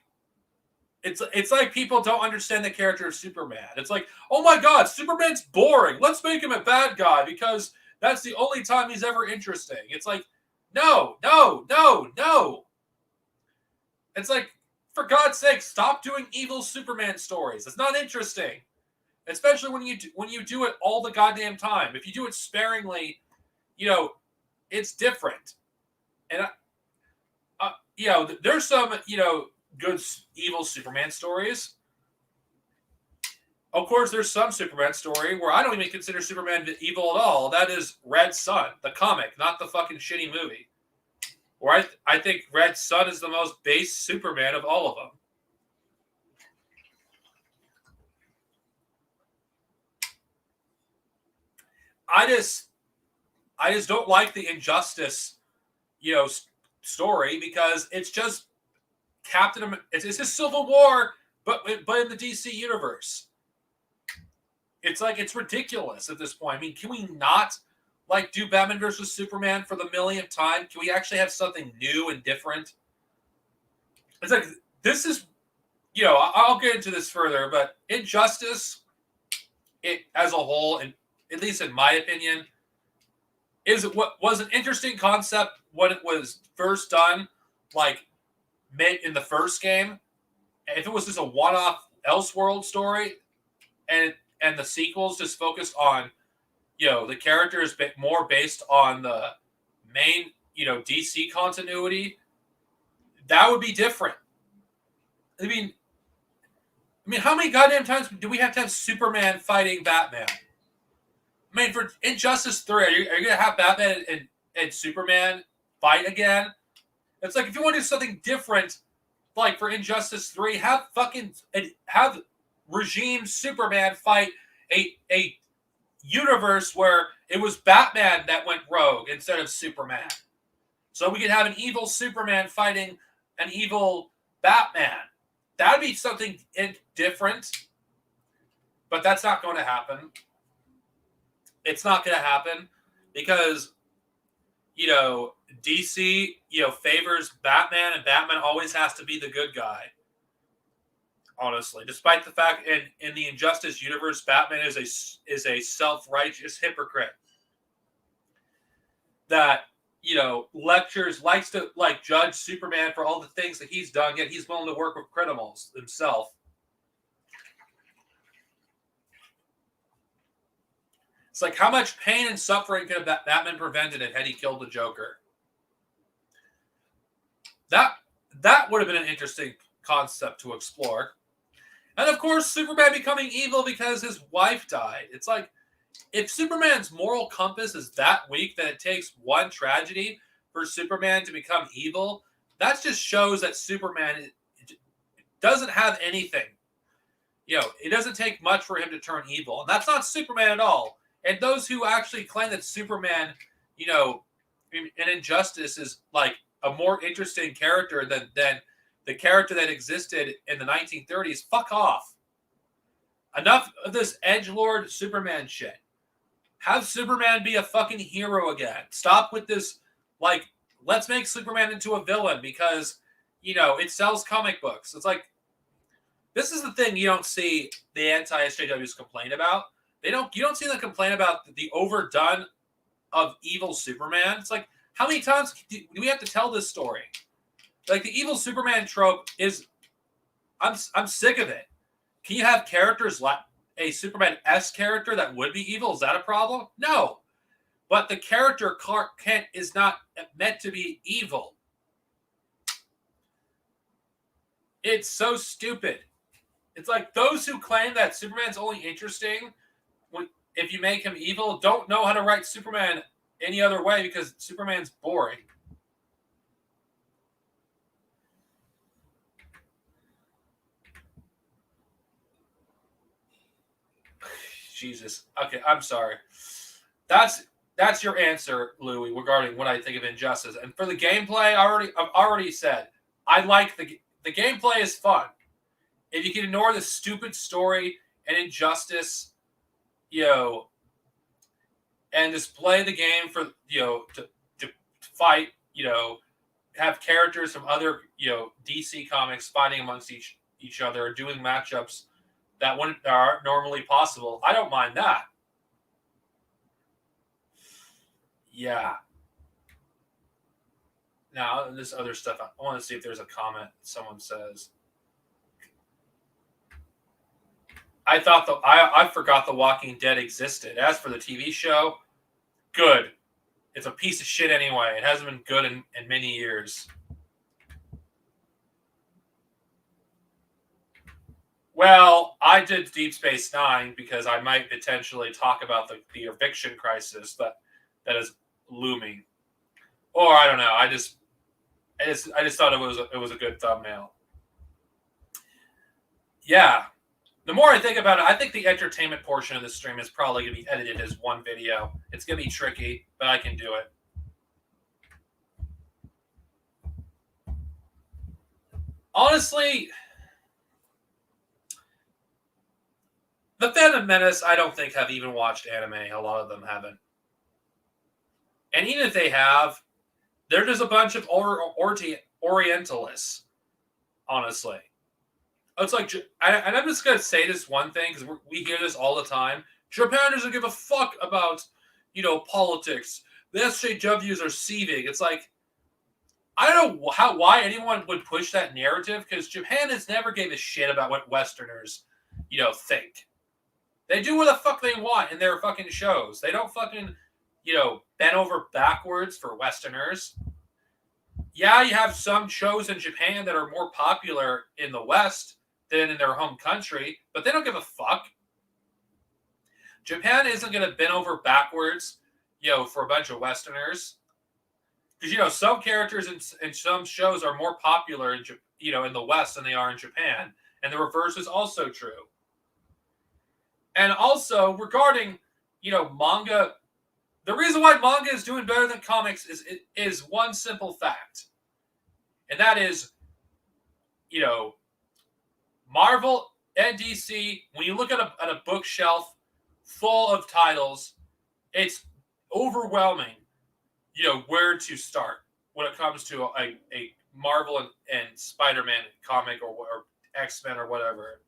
people don't understand the character of Superman. It's like, oh my God, Superman's boring. Let's make him a bad guy because that's the only time he's ever interesting. It's like, no. It's like, for God's sake, stop doing evil Superman stories. It's not interesting, especially when you do it all the goddamn time. If you do it sparingly, it's different. And there's some good evil Superman stories. Of course, there's some Superman story where I don't even consider Superman evil at all. That is Red Sun, the comic, not the fucking shitty movie. Where I think Red Sun is the most base Superman of all of them. I just don't like the Injustice, story because it's just it's just Civil War, but in the DC universe. It's like, it's ridiculous at this point. I mean, can we not do Batman versus Superman for the millionth time? Can we actually have something new and different? It's like, this is, I'll get into this further, but Injustice, it as a whole, and at least in my opinion, what was an interesting concept when it was first done, in the first game. If it was just a one-off Elseworld story, and the sequels just focused on, the characters more based on the main, DC continuity, that would be different. I mean, how many goddamn times do we have to have Superman fighting Batman? I mean, for Injustice 3, are you going to have Batman and Superman fight again? It's like, if you want to do something different, like for Injustice 3, have Regime Superman fight a universe where It was Batman that went rogue instead of Superman. So we could have an evil Superman fighting an evil Batman. That would be something different. But that's not going to happen. It's not going to happen because, DC, favors Batman, and Batman always has to be the good guy. Honestly, despite the fact in the Injustice universe, Batman is a self-righteous hypocrite that likes to judge Superman for all the things that he's done, yet he's willing to work with criminals himself. It's like, how much pain and suffering could have Batman prevented it had he killed the Joker? That would have been an interesting concept to explore. And of course, Superman becoming evil because his wife died. It's like, if Superman's moral compass is that weak that it takes one tragedy for Superman to become evil, that just shows that Superman doesn't have anything. It doesn't take much for him to turn evil. And that's not Superman at all. And those who actually claim that Superman, in Injustice is like a more interesting character than the character that existed in the 1930s, fuck off. Enough of this edgelord Superman shit. Have Superman be a fucking hero again. Stop with this, let's make Superman into a villain because, it sells comic books. It's like, this is the thing you don't see the anti-SJWs complain about. You don't see them complain about the overdone of evil Superman. It's like, how many times do we have to tell this story? Like, the evil Superman trope is, I'm sick of it. Can you have characters like a Superman-esque character that would be evil? Is that a problem? No. But the character Clark Kent is not meant to be evil. It's so stupid. It's like those who claim that Superman's only interesting if you make him evil don't know how to write Superman any other way because Superman's boring. Jesus. Okay, I'm sorry. That's your answer, Louis, regarding what I think of Injustice. And for the gameplay, I've already said I like the gameplay is fun. If you can ignore the stupid story and Injustice, and just play the game for to fight, have characters from other DC comics fighting amongst each other, doing matchups that aren't normally possible. I don't mind that. Yeah. Now, this other stuff, I want to see if there's a comment someone says. I forgot The Walking Dead existed. As for the TV show, good. It's a piece of shit anyway. It hasn't been good in many years. Well, I did Deep Space Nine because I might potentially talk about the eviction crisis that is looming. Or I don't know. I just thought it was a good thumbnail. Yeah. The more I think about it, I think the entertainment portion of the stream is probably going to be edited as one video. It's going to be tricky, but I can do it. Honestly, the Phantom Menace, I don't think have even watched anime. A lot of them haven't. And even if they have, they're just a bunch of Orientalists, honestly. It's like, and I'm just going to say this one thing, because we hear this all the time. Japan doesn't give a fuck about, politics. The SJWs are seething. It's like, I don't know why anyone would push that narrative, because Japan has never gave a shit about what Westerners, think. They do what the fuck they want in their fucking shows. They don't fucking, bend over backwards for Westerners. Yeah, you have some shows in Japan that are more popular in the West than in their home country, but they don't give a fuck. Japan isn't going to bend over backwards, for a bunch of Westerners. Because, some characters in some shows are more popular, in the West than they are in Japan. And the reverse is also true. And also, regarding, manga The reason why manga is doing better than comics is one simple fact, and that is, Marvel and DC. When you look at a bookshelf full of titles, it's overwhelming. Where to start when it comes to a Marvel and Spider-Man comic or X-Men or whatever.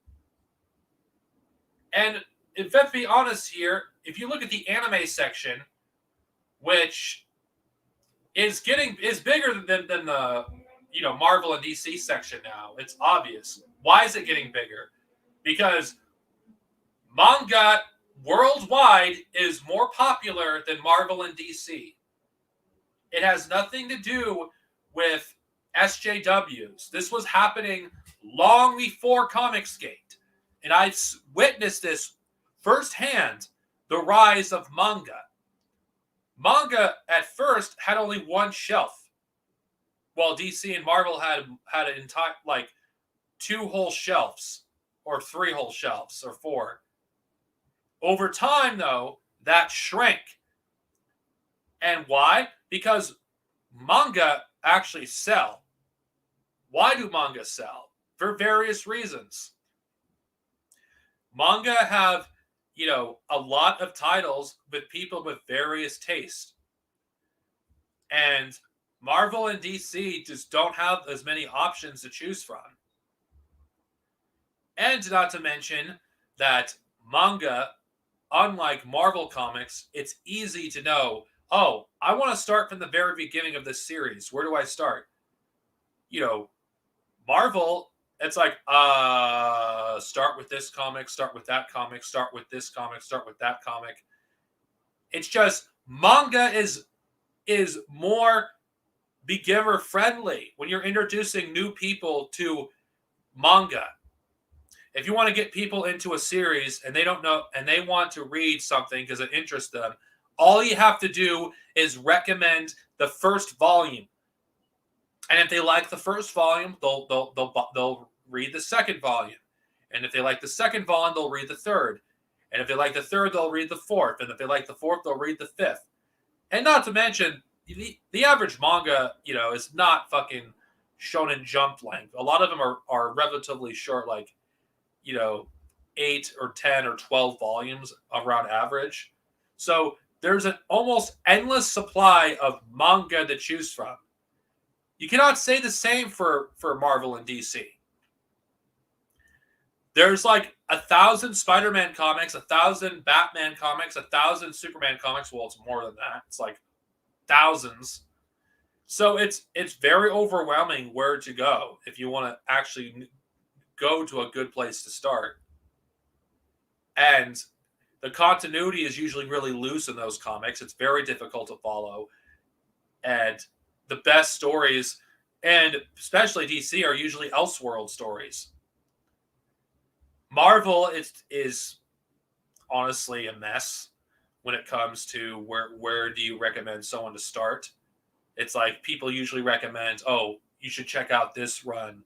And if let's be honest here, if you look at the anime section, which is bigger than the Marvel and DC section now. It's obvious. Why is it getting bigger? Because manga worldwide is more popular than Marvel and DC. It has nothing to do with SJWs. This was happening long before Comicsgate. And I've witnessed this firsthand, the rise of manga. Manga at first had only one shelf, while DC and Marvel had an entire, like, 2 whole shelves, or 3 whole shelves, or 4. Over time, though, that shrank. And why? Because manga actually sell. Why do manga sell? For various reasons. Manga have, a lot of titles with people with various tastes. And Marvel and DC just don't have as many options to choose from. And not to mention that manga, unlike Marvel comics, it's easy to know, oh, I want to start from the very beginning of this series. Where do I start? Marvel, it's like, start with this comic, start with that comic, start with this comic, start with that comic. It's just manga is more beginner friendly when you're introducing new people to manga. If you want to get people into a series and they don't know and they want to read something because it interests them, all you have to do is recommend the first volume. And if they like the first volume, they'll read the second volume. And if they like the second volume, they'll read the third. And if they like the third, they'll read the fourth. And if they like the fourth, they'll read the fifth. And not to mention, the average manga, is not fucking Shonen Jump length. A lot of them are relatively short, like, 8 or 10 or 12 volumes around average. So there's an almost endless supply of manga to choose from. You cannot say the same for Marvel and DC. There's like 1,000 Spider-Man comics, 1,000 Batman comics, 1,000 Superman comics. Well, it's more than that. It's like thousands. So it's very overwhelming where to go if you want to actually go to a good place to start. And the continuity is usually really loose in those comics. It's very difficult to follow. And the best stories, and especially DC, are usually Elseworld stories. Marvel is honestly a mess when it comes to where do you recommend someone to start. It's like people usually recommend, oh, you should check out this run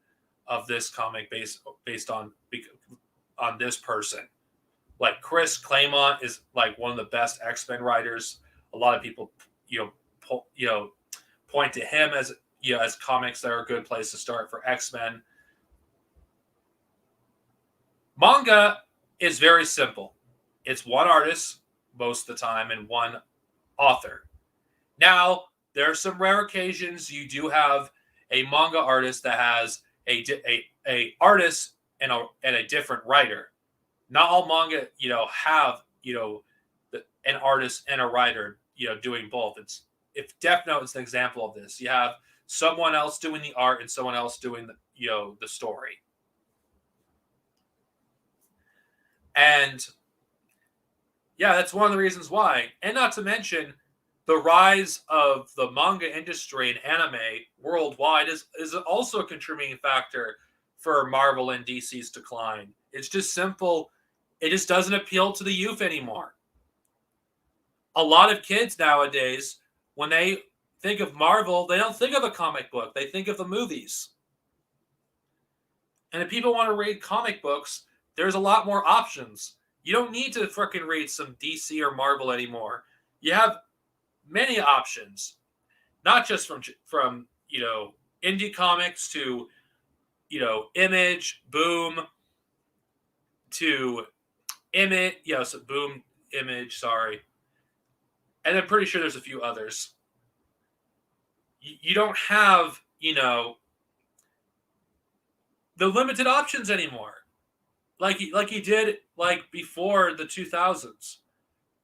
of this comic based on this person. Like Chris Claremont is like one of the best X-Men writers. A lot of people, point to him as as comics that are a good place to start for X-Men. Manga is very simple. It's one artist most of the time and one author. Now, there are some rare occasions you do have a manga artist that has a artist and a different writer. Not all manga, have an artist and a writer, doing both. If Death Note is an example of this, you have someone else doing the art and someone else doing the story. And yeah, that's one of the reasons why. And not to mention, the rise of the manga industry and anime worldwide is also a contributing factor for Marvel and DC's decline. It's just simple. It just doesn't appeal to the youth anymore. A lot of kids nowadays, when they think of Marvel, they don't think of a comic book. They think of the movies. And if people want to read comic books, there's a lot more options. You don't need to freaking read some DC or Marvel anymore. You have many options, not just from indie comics to Image, Boom to Image, so Boom, Image, sorry, and I'm pretty sure there's a few others. You don't have the limited options anymore, like you did like before the 2000s,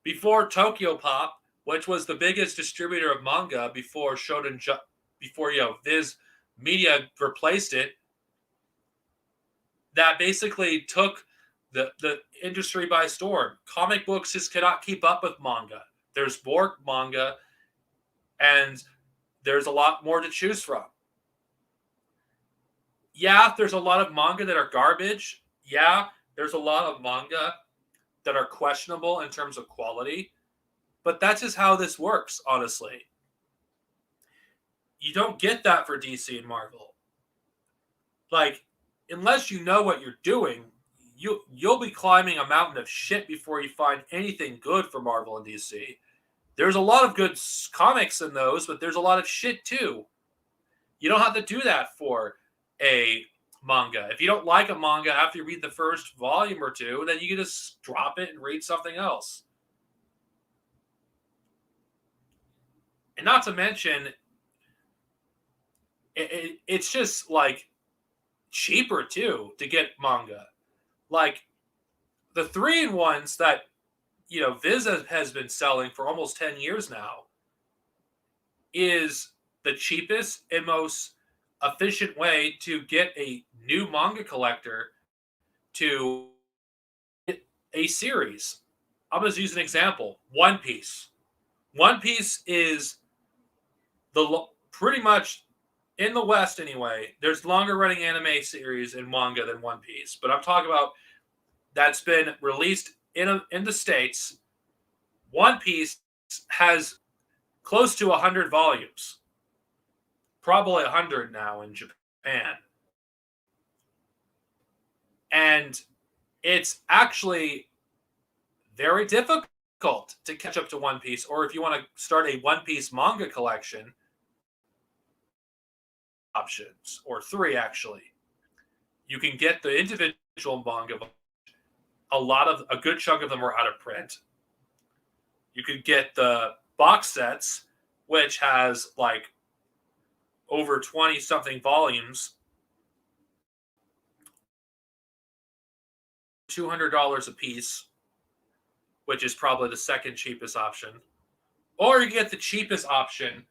before Tokyo Pop, which was the biggest distributor of manga before before Viz Media replaced it. That basically took the industry by storm. Comic books just cannot keep up with manga. There's more manga, and there's a lot more to choose from. Yeah, there's a lot of manga that are garbage. Yeah, there's a lot of manga that are questionable in terms of quality. But that's just how this works, honestly. You don't get that for DC and Marvel. Like, unless you know what you're doing, you'll be climbing a mountain of shit before you find anything good for Marvel and DC. There's a lot of good comics in those, but there's a lot of shit too. You don't have to do that for a manga. If you don't like a manga after you read the first volume or two, then you can just drop it and read something else. And not to mention, it's just like cheaper too to get manga. Like the 3-in-1s that Viz has been selling for almost 10 years now is the cheapest and most efficient way to get a new manga collector to a series. I'm going to use an example. One Piece. One Piece is pretty much in the West anyway. There's longer running anime series and manga than One Piece, but I'm talking about that's been released in the States. One Piece has close to 100 volumes, probably 100 now in Japan, and it's actually very difficult to catch up to One Piece. Or if you want to start a One Piece manga collection, options, or 3 actually. You can get the individual manga. A good chunk of them are out of print. You could get the box sets, which has like over 20 something volumes, $200 a piece, which is probably the second cheapest option. Or you get the cheapest option,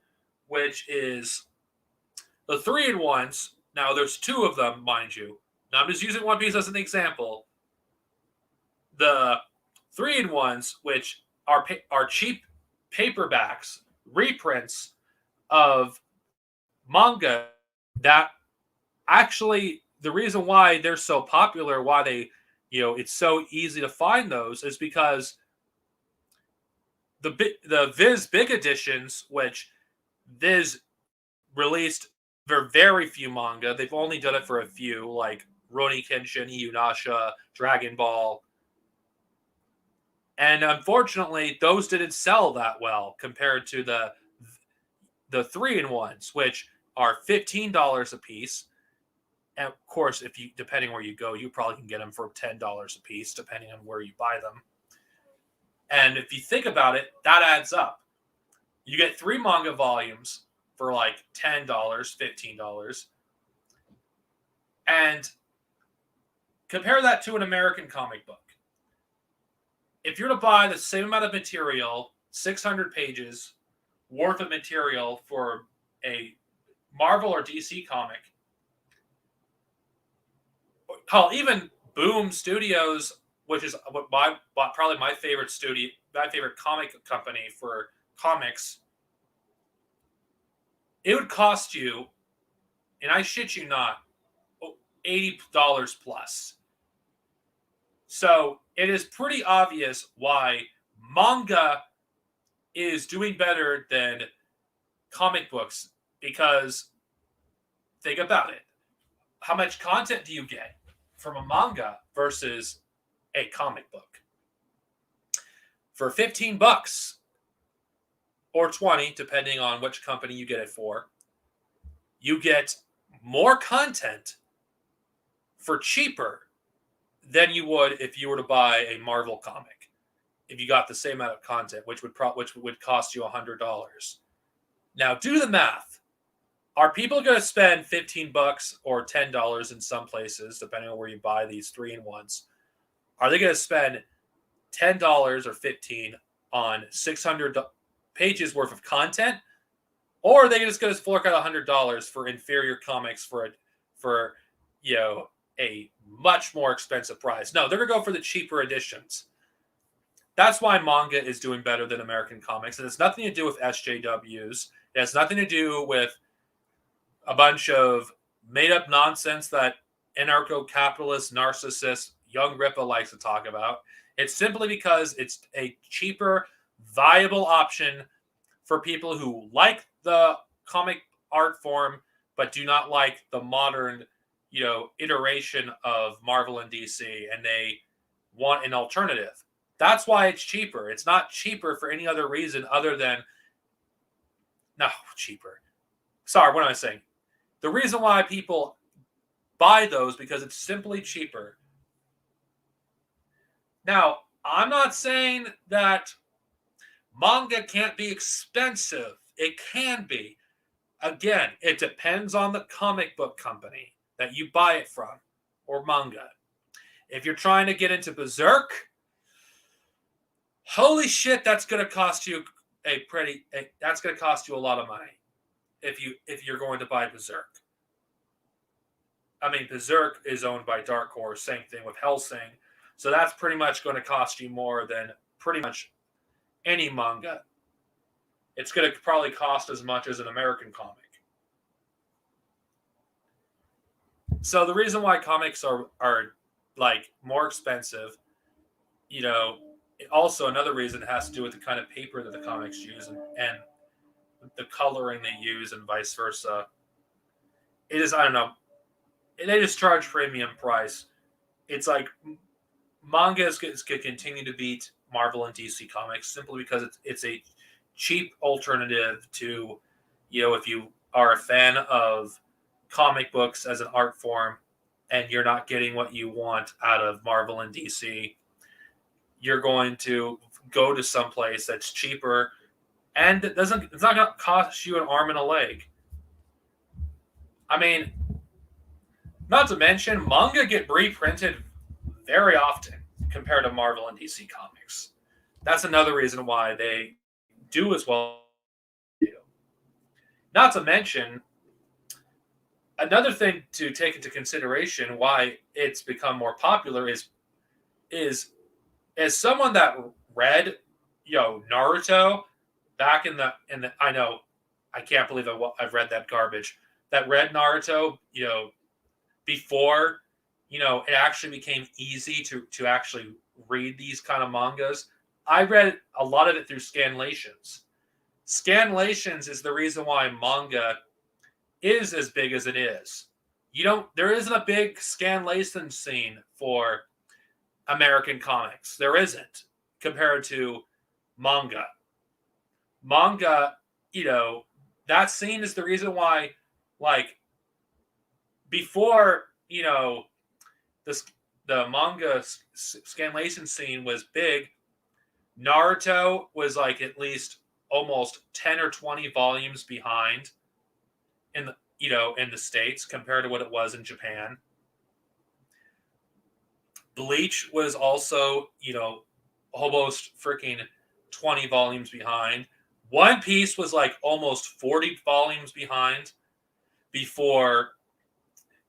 which is the 3-in-1s. Now, there's 2 of them, mind you. Now, I'm just using One Piece as an example. The 3-in-1s, which are cheap paperbacks, reprints of manga that actually, the reason why they're so popular, why they, it's so easy to find those, is because the Viz Big Editions, which Viz released for very few manga. They've only done it for a few, like Rurouni Kenshin, Inuyasha, Dragon Ball. And unfortunately, those didn't sell that well compared to the 3-in-1s, which are $15 a piece. And of course, depending where you go, you probably can get them for $10 a piece, depending on where you buy them. And if you think about it, that adds up. You get 3 manga volumes for like $10, $15. And compare that to an American comic book. If you're to buy the same amount of material, 600 pages worth of material for a Marvel or DC comic, hell, even Boom Studios, which is probably my favorite studio, my favorite comic company for comics, it would cost you, and I shit you not, $80 plus. So it is pretty obvious why manga is doing better than comic books, because think about it. How much content do you get from a manga versus a comic book? For $15, or 20, depending on which company you get it for, you get more content for cheaper than you would if you were to buy a Marvel comic. If you got the same amount of content, which would cost you $100. Now, do the math. Are people going to spend $15 or $10 in some places, depending on where you buy these 3-in-1s? Are they going to spend $10 or $15 on 600 pages worth of content, or are they just going to fork out $100 for inferior comics for a much more expensive price? No, they're going to go for the cheaper editions. That's why manga is doing better than American comics, and it's nothing to do with SJWs. It has nothing to do with a bunch of made-up nonsense that anarcho-capitalist narcissist Young Ripa likes to talk about. It's simply because it's a cheaper, viable option for people who like the comic art form but do not like the modern, iteration of Marvel and DC, and they want an alternative. That's why it's cheaper. It's not cheaper for any other reason other than cheaper. Sorry, what am I saying? The reason why people buy those because it's simply cheaper. Now, I'm not saying that manga can't be expensive. It can be. Again, it depends on the comic book company that you buy it from, or manga. If you're trying to get into Berserk, holy shit, that's going to cost you that's going to cost you a lot of money if you're going to buy Berserk. I mean, Berserk is owned by Dark Horse, same thing with Hellsing. So that's pretty much going to cost you more than pretty much any manga. It's going to probably cost as much as an American comic. So the reason why comics are like more expensive, also another reason has to do with the kind of paper that the comics use and the coloring they use and vice versa. It is, I don't know, they just charge premium price. It's like manga could continue to beat Marvel and DC comics simply because it's a cheap alternative to, if you are a fan of comic books as an art form and you're not getting what you want out of Marvel and DC, you're going to go to some place that's cheaper and it's not going to cost you an arm and a leg. I mean, not to mention, manga get reprinted very often compared to Marvel and DC comics. That's another reason why they do as well. Not to mention, another thing to take into consideration why it's become more popular is as someone that read, Naruto back in the I know, I can't believe I've read that garbage. That read Naruto, before, it actually became easy to actually read these kind of mangas. I read a lot of it through Scanlations. Scanlations is the reason why manga is as big as it is. There isn't a big Scanlation scene for American comics. There isn't, compared to manga. Manga, that scene is the reason why, like, before, the manga Scanlation scene was big, Naruto was like at least almost 10 or 20 volumes behind in the States compared to what it was in Japan. Bleach was also, almost freaking 20 volumes behind. One Piece was like almost 40 volumes behind before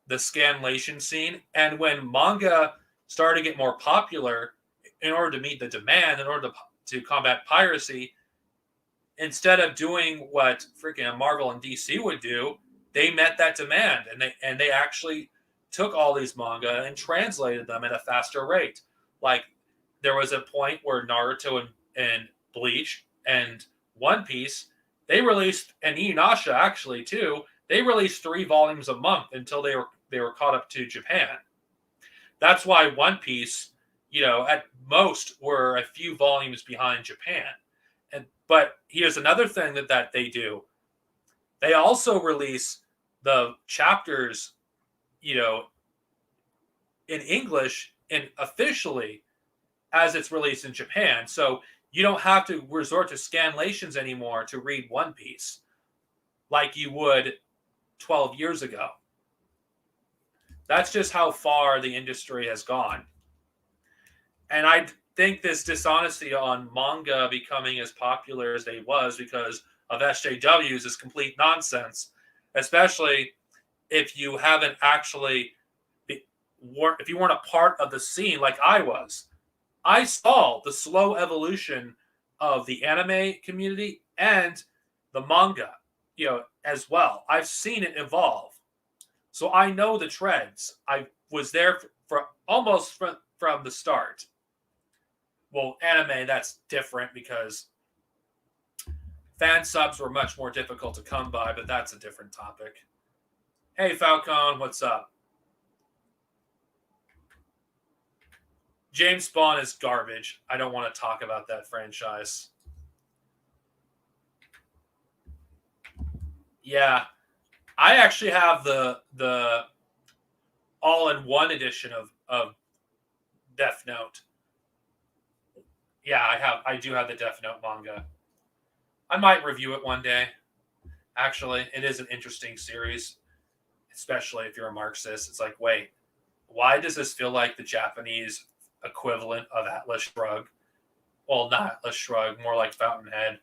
the Scanlation scene. And when manga started to get more popular, in order to meet the demand, in order to combat piracy, instead of doing what freaking Marvel and DC would do, they met that demand and they actually took all these manga and translated them at a faster rate. Like, there was a point where Naruto and Bleach and One Piece, they released, and Inuyasha actually too, they released 3 volumes a month until they were caught up to Japan. That's why One Piece, at most, were a few volumes behind Japan. But here's another thing that they do. They also release the chapters, you know, in English and officially as it's released in Japan. So you don't have to resort to scanlations anymore to read One Piece like you would 12 years ago. That's just how far the industry has gone. And I think this dishonesty on manga becoming as popular as they was because of SJWs is complete nonsense, especially if you haven't actually, if you weren't a part of the scene like I was. I saw the slow evolution of the anime community and the manga, as well. I've seen it evolve. So I know the trends. I was there for almost from the start. Well, anime, that's different because fan subs were much more difficult to come by, but that's a different topic. Hey, Falcon, what's up? James Bond is garbage. I don't want to talk about that franchise. Yeah, I actually have the all-in-one edition of Death Note. Yeah, I do have the Death Note manga. I might review it one day. Actually, it is an interesting series, especially if you're a Marxist. It's like, wait, why does this feel like the Japanese equivalent of Atlas Shrugged? Well, not Atlas Shrugged, more like Fountainhead.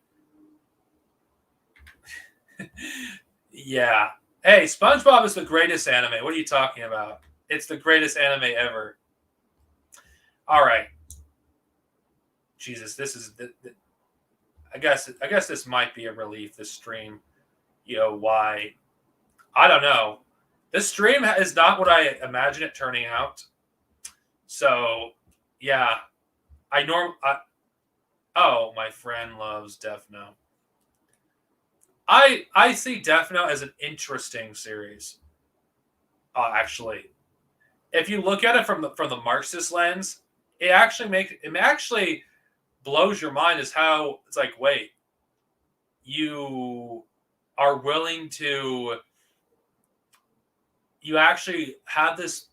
Yeah. Hey, SpongeBob is the greatest anime. What are you talking about? It's the greatest anime ever. All right. Jesus, this is I guess this might be a relief. This stream, why? I don't know. This stream is not what I imagine it turning out. So, yeah, oh, my friend loves Death Note. I see Death Note as an interesting series. Actually, if you look at it from the Marxist lens, it actually blows your mind as how it's like, wait, you are willing to, you actually have this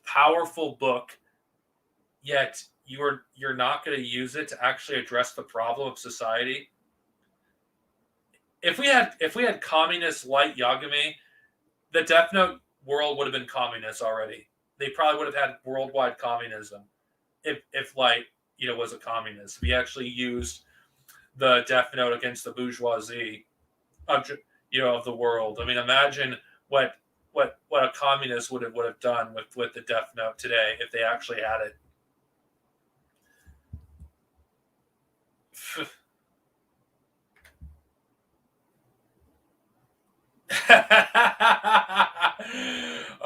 powerful book, yet you're not going to use it to actually address the problem of society. If we had communist light Yagami, the Death Note world would have been communist already. They probably would have had worldwide communism if Light was a communist. If he actually used the Death Note against the bourgeoisie of the world. I mean, imagine what a communist would have done with the Death Note today if they actually had it.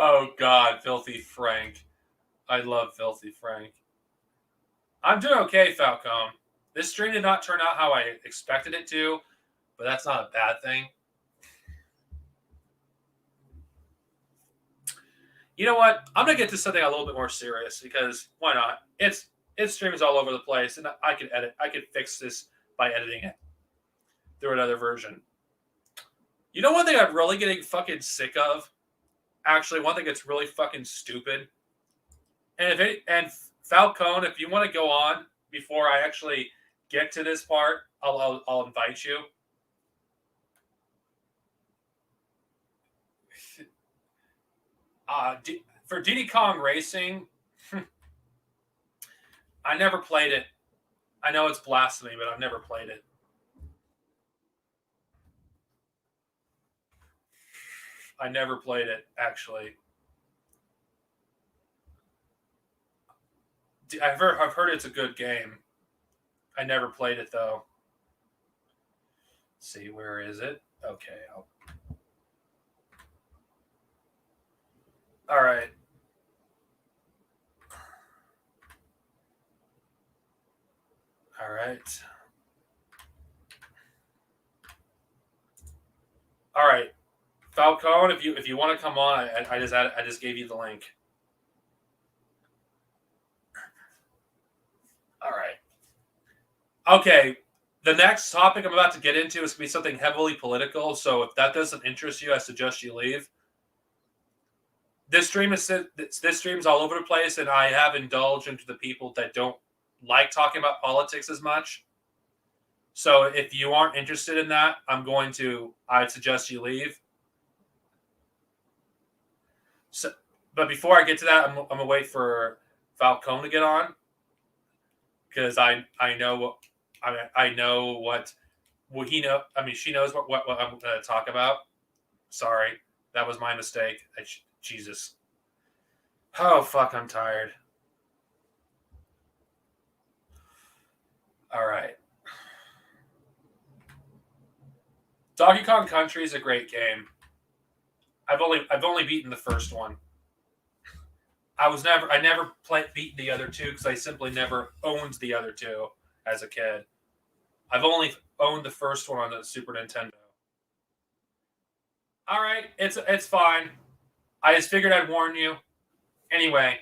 Oh God, Filthy Frank. I love Filthy Frank. I'm doing okay, Falcon. This stream did not turn out how I expected it to, but that's not a bad thing. You know what? I'm gonna get to something a little bit more serious because why not? It's streams all over the place, and I could edit. I could fix this by editing it through another version. You know one thing I'm really getting fucking sick of? Actually, one thing that's really fucking stupid. And Falcone, if you want to go on before I actually get to this part, I'll invite you. For Diddy Kong Racing, I never played it. I know it's blasphemy, but I've never played it. I never played it, actually. I've heard it's a good game. I never played it, though. Let's see, where is it? Okay. All right. All right. All right. Falcone, if you want to come on, I just gave you the link. All right. Okay. The next topic I'm about to get into is going to be something heavily political. So if that doesn't interest you, I suggest you leave. This stream's all over the place, and I have indulged into the people that don't like talking about politics as much. So if you aren't interested in that, I'd suggest you leave. So, but before I get to that, I'm gonna wait for Falcone to get on because I know what I know what he know. I mean, she knows what I'm going to talk about. Sorry, that was my mistake. Jesus. Oh fuck, I'm tired. All right. Donkey Kong Country is a great game. I've only beaten the first one. I never beat the other two because I simply never owned the other two as a kid. I've only owned the first one on the Super Nintendo. All right, it's fine. I just figured I'd warn you. Anyway,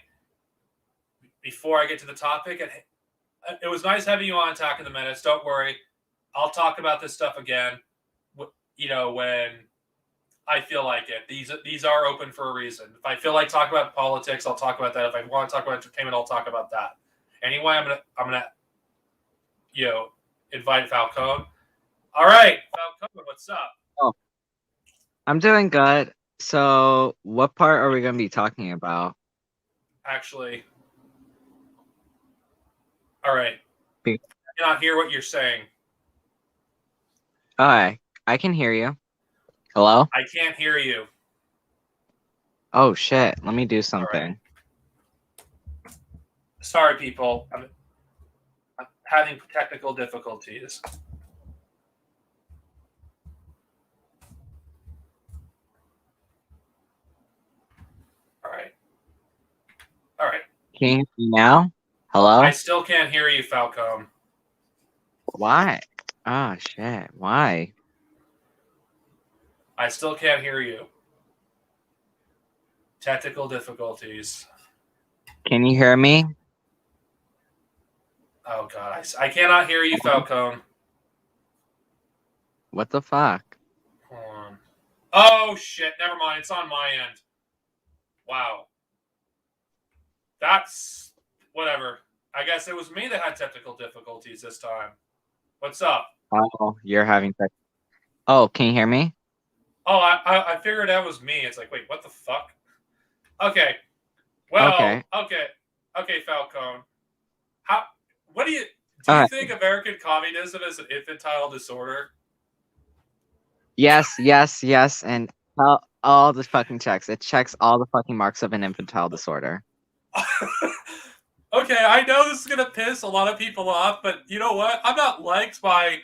before I get to the topic, it was nice having you on Attack of the Menace. Don't worry, I'll talk about this stuff again. When I feel like it. These are open for a reason. If I feel like talking about politics, I'll talk about that. If I want to talk about entertainment, I'll talk about that. Anyway, I'm gonna invite Falcone. All right, Falcone, what's up? Oh, I'm doing good. So, what part are we going to be talking about? Actually, all right. Be- I cannot hear what you're saying. Hi, I can hear you. Hello? I can't hear you. Oh shit, let me do All something. right. Sorry, people. I'm having technical difficulties. All right. All right. Can you hear me now? Hello? I still can't hear you, Falcone. Why? Oh shit, why? I still can't hear you. Technical difficulties. Can you hear me? Oh god, I cannot hear you, Falcone. What the fuck? Hold on. Oh shit, never mind. It's on my end. Wow. That's whatever. I guess it was me that had technical difficulties this time. What's up? Oh, you're having tech. Oh, can you hear me? Oh, I figured that was me. It's like, wait, what the fuck? Okay. Well, Okay. okay, Falcone. How? What do you Alright. think American communism is an infantile disorder? Yes, and all the fucking checks. It checks all the fucking marks of an infantile disorder. Okay, I know this is gonna piss a lot of people off, but you know what? I'm not liked by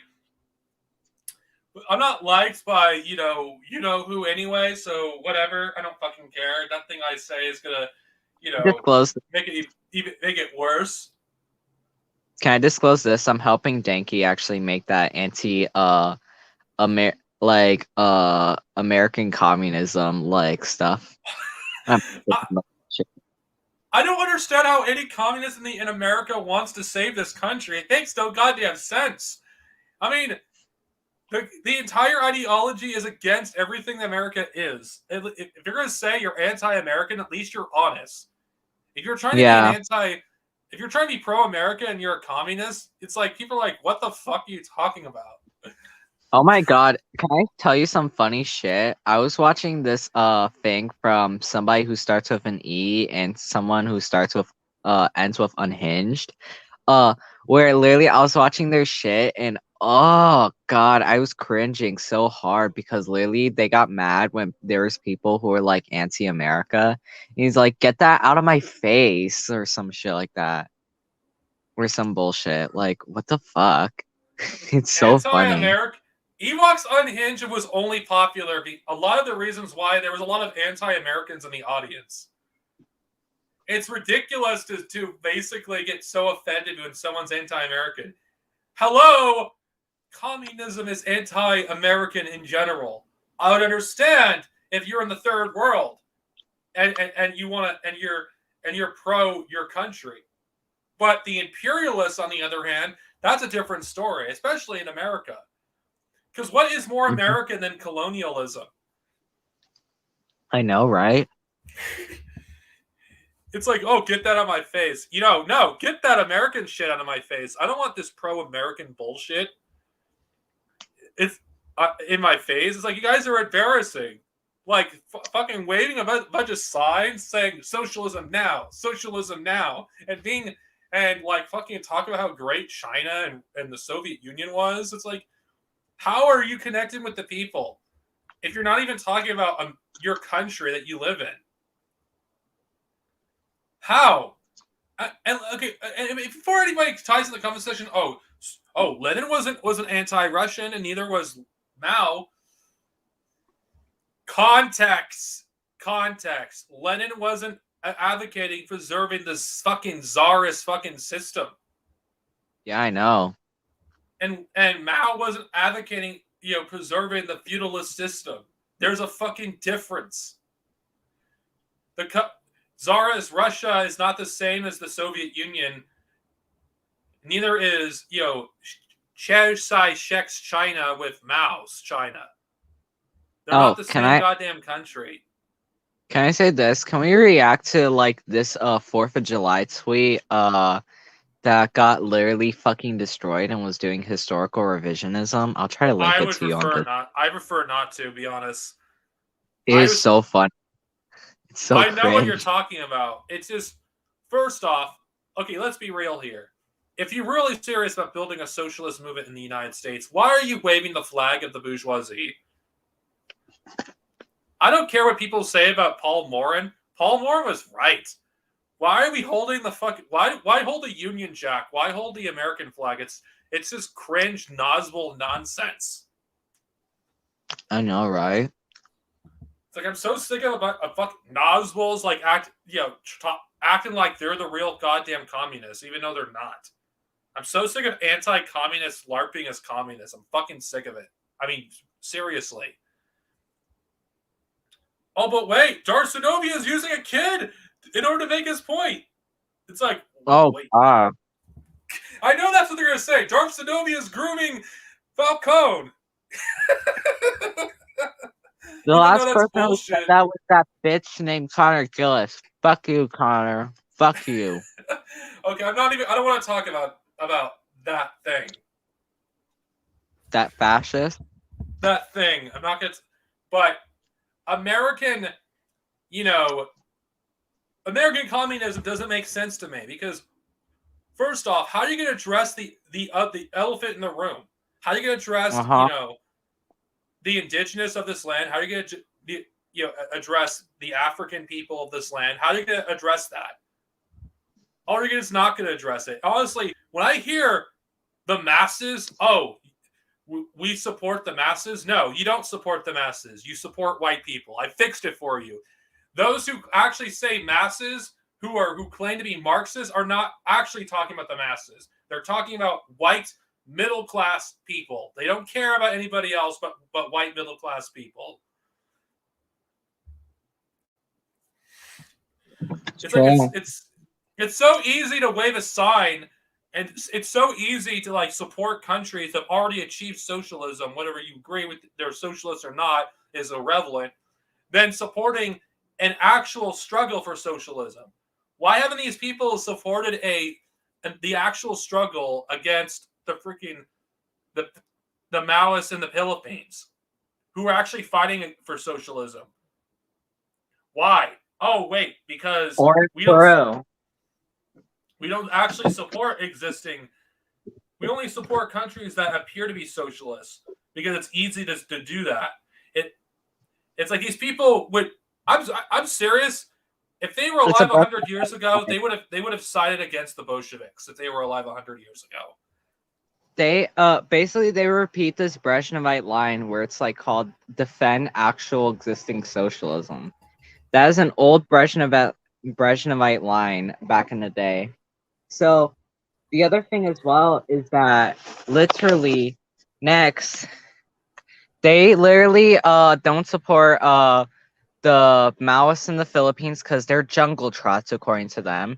you know who anyway. So whatever. I don't fucking care. Nothing I say is gonna Disclose. make it even make it worse. Can I disclose this? I'm helping Danky actually make that American communism like stuff. I'm I don't understand how any communist in America wants to save this country. It makes no goddamn sense. I mean, the entire ideology is against everything that America is. If you're going to say you're anti-American, at least you're honest. If you're trying to be if you're trying to be pro-America and you're a communist, it's like people are like, "What the fuck are you talking about?" Oh my god, can I tell you some funny shit? I was watching this thing from somebody who starts with an E and someone who starts with ends with unhinged. Where literally I was watching their shit and oh god, I was cringing so hard because literally they got mad when there was people who were like anti-America. He's like, get that out of my face or some shit like that. Or some bullshit. Like, what the fuck? It's so funny. Anti-American. Ewoks Unhinged was only popular. A lot of the reasons why there was a lot of anti-Americans in the audience. It's ridiculous to basically get so offended when someone's anti-American. Hello, communism is anti-American in general. I would understand if you're in the third world and you want to and you're pro your country. But the imperialists, on the other hand, That's a different story, especially in America. Because what is more Mhm. American than colonialism? I know, right? It's like, oh, get that out of my face. No, get that American shit out of my face. I don't want this pro-American bullshit. It's in my face. It's like, you guys are embarrassing. Like, fucking waving a bunch of signs saying socialism now, and like fucking talking about how great China and the Soviet Union was. It's like, how are you connecting with the people if you're not even talking about your country that you live in? How? And okay, and before anybody ties in the conversation, Lenin wasn't anti-Russian, and neither was Mao. Context. Lenin wasn't advocating preserving this fucking czarist fucking system, Yeah, I know. and Mao wasn't advocating preserving the feudalist system. There's a fucking difference. The czarist Russia is not the same as the Soviet Union. Neither is Chiang Kai-shek's China with Mao's China. They're not the same goddamn country. Can I say this? Can we react to like this 4th of July tweet that got literally fucking destroyed and was doing historical revisionism? I'll try to link it to you on this. I prefer not to, be honest. It is so fun. It's so I know what you're talking about. It's just, first off, okay, let's be real here. If you're really serious about building a socialist movement in the United States, why are you waving the flag of the bourgeoisie? I don't care what people say about Paul Morin. Paul Morin was right. Why are we holding the why hold the Union Jack? Why hold the American flag? It's just cringe, nosble nonsense. I know, right? It's like, I'm so sick of fucking nosbles like acting like they're the real goddamn communists, even though they're not. I'm so sick of anti-communists LARPing as communists. I'm fucking sick of it. I mean, seriously. Oh, but wait, Darth Zenobia is using a kid in order to make his point. It's like, wait. I know that's what they're going to say. Darth Zenobia is grooming Falcone. The last person who said that was that bitch named Connor Gillis. Fuck you, Connor. Fuck you. Okay, I don't want to talk about that thing. That fascist? That thing. I'm not going to... But American communism doesn't make sense to me, because first off, how are you going to address the elephant in the room? How are you going to address the indigenous of this land? How are you going to address the African people of this land? How are you going to address that? Oregon's not going to address it. Honestly, when I hear the masses, we support the masses. No, you don't support the masses. You support white people. I fixed it for you. Those who actually say masses, who claim to be Marxists, are not actually talking about the masses. They're talking about white middle-class people. They don't care about anybody else but white middle-class people. It's so easy to wave a sign, and it's so easy to like support countries that have already achieved socialism, whether you agree with they're socialists or not is irrelevant, than supporting an actual struggle for socialism. Why haven't these people supported the actual struggle against the freaking the Maoists in the Philippines, who are actually fighting for socialism? Why? Oh, wait, because we don't actually support existing. We only support countries that appear to be socialists because it's easy to do that. It's like these people would. I'm serious. If they were alive 100 years ago, they would have sided against the Bolsheviks if they were alive 100 years ago. They basically they repeat this Brezhnevite line where it's like called defend actual existing socialism. That is an old Brezhnevite line back in the day. So the other thing as well is that literally next they literally don't support the Maoists in the Philippines because they're jungle trots according to them.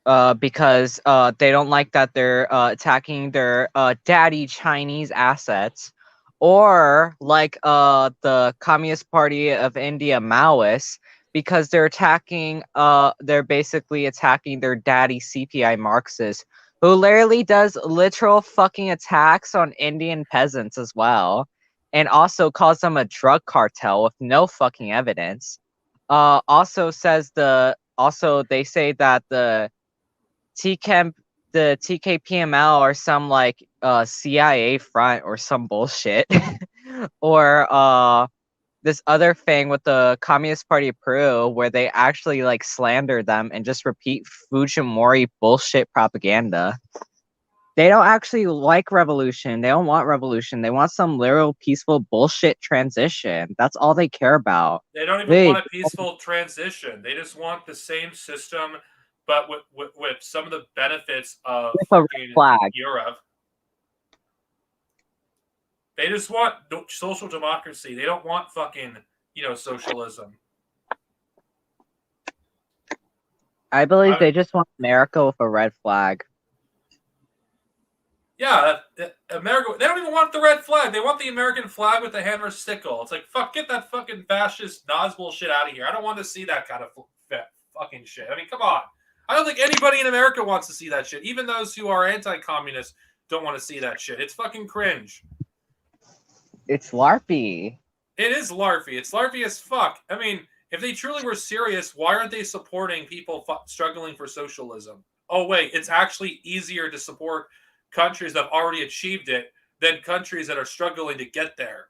because they don't like that they're attacking their daddy Chinese assets, or like the Communist Party of India Maoists, because they're basically attacking their daddy CPI Marxists, who literally does literal fucking attacks on Indian peasants as well, and also calls them a drug cartel with no fucking evidence. Also they say that TCAM the TKPML or some like CIA front or some bullshit. Or this other thing with the Communist Party of Peru where they actually like slander them and just repeat Fujimori bullshit propaganda. They don't actually like revolution. They don't want revolution. They want some literal peaceful bullshit transition. That's all they care about. They don't even They want a peaceful transition. They just want the same system, but with some of the benefits of with a red fucking flag. Europe. They just want social democracy. They don't want fucking, socialism. I believe they just want America with a red flag. Yeah, America. They don't even want the red flag. They want the American flag with the hammer sickle. It's like, fuck, get that fucking fascist Nazgul shit out of here. I don't want to see that kind of fucking shit. I mean, come on. I don't think anybody in America wants to see that shit. Even those who are anti-communist don't want to see that shit. It's fucking cringe. It's LARPy. It is LARPy. It's LARPy as fuck. I mean, if they truly were serious, why aren't they supporting people struggling for socialism? Oh, wait, it's actually easier to support countries that have already achieved it than countries that are struggling to get there.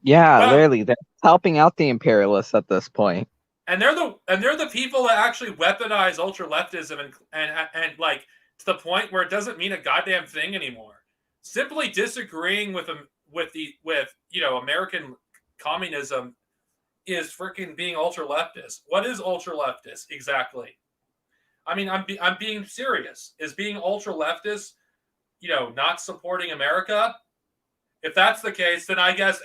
Yeah, literally, they're helping out the imperialists at this point. And they're the people that actually weaponize ultra leftism and like to the point where it doesn't mean a goddamn thing anymore. Simply disagreeing with American communism is freaking being ultra leftist. What is ultra leftist exactly? I mean, I'm being serious. Is being ultra leftist, not supporting America? If that's the case, then I guess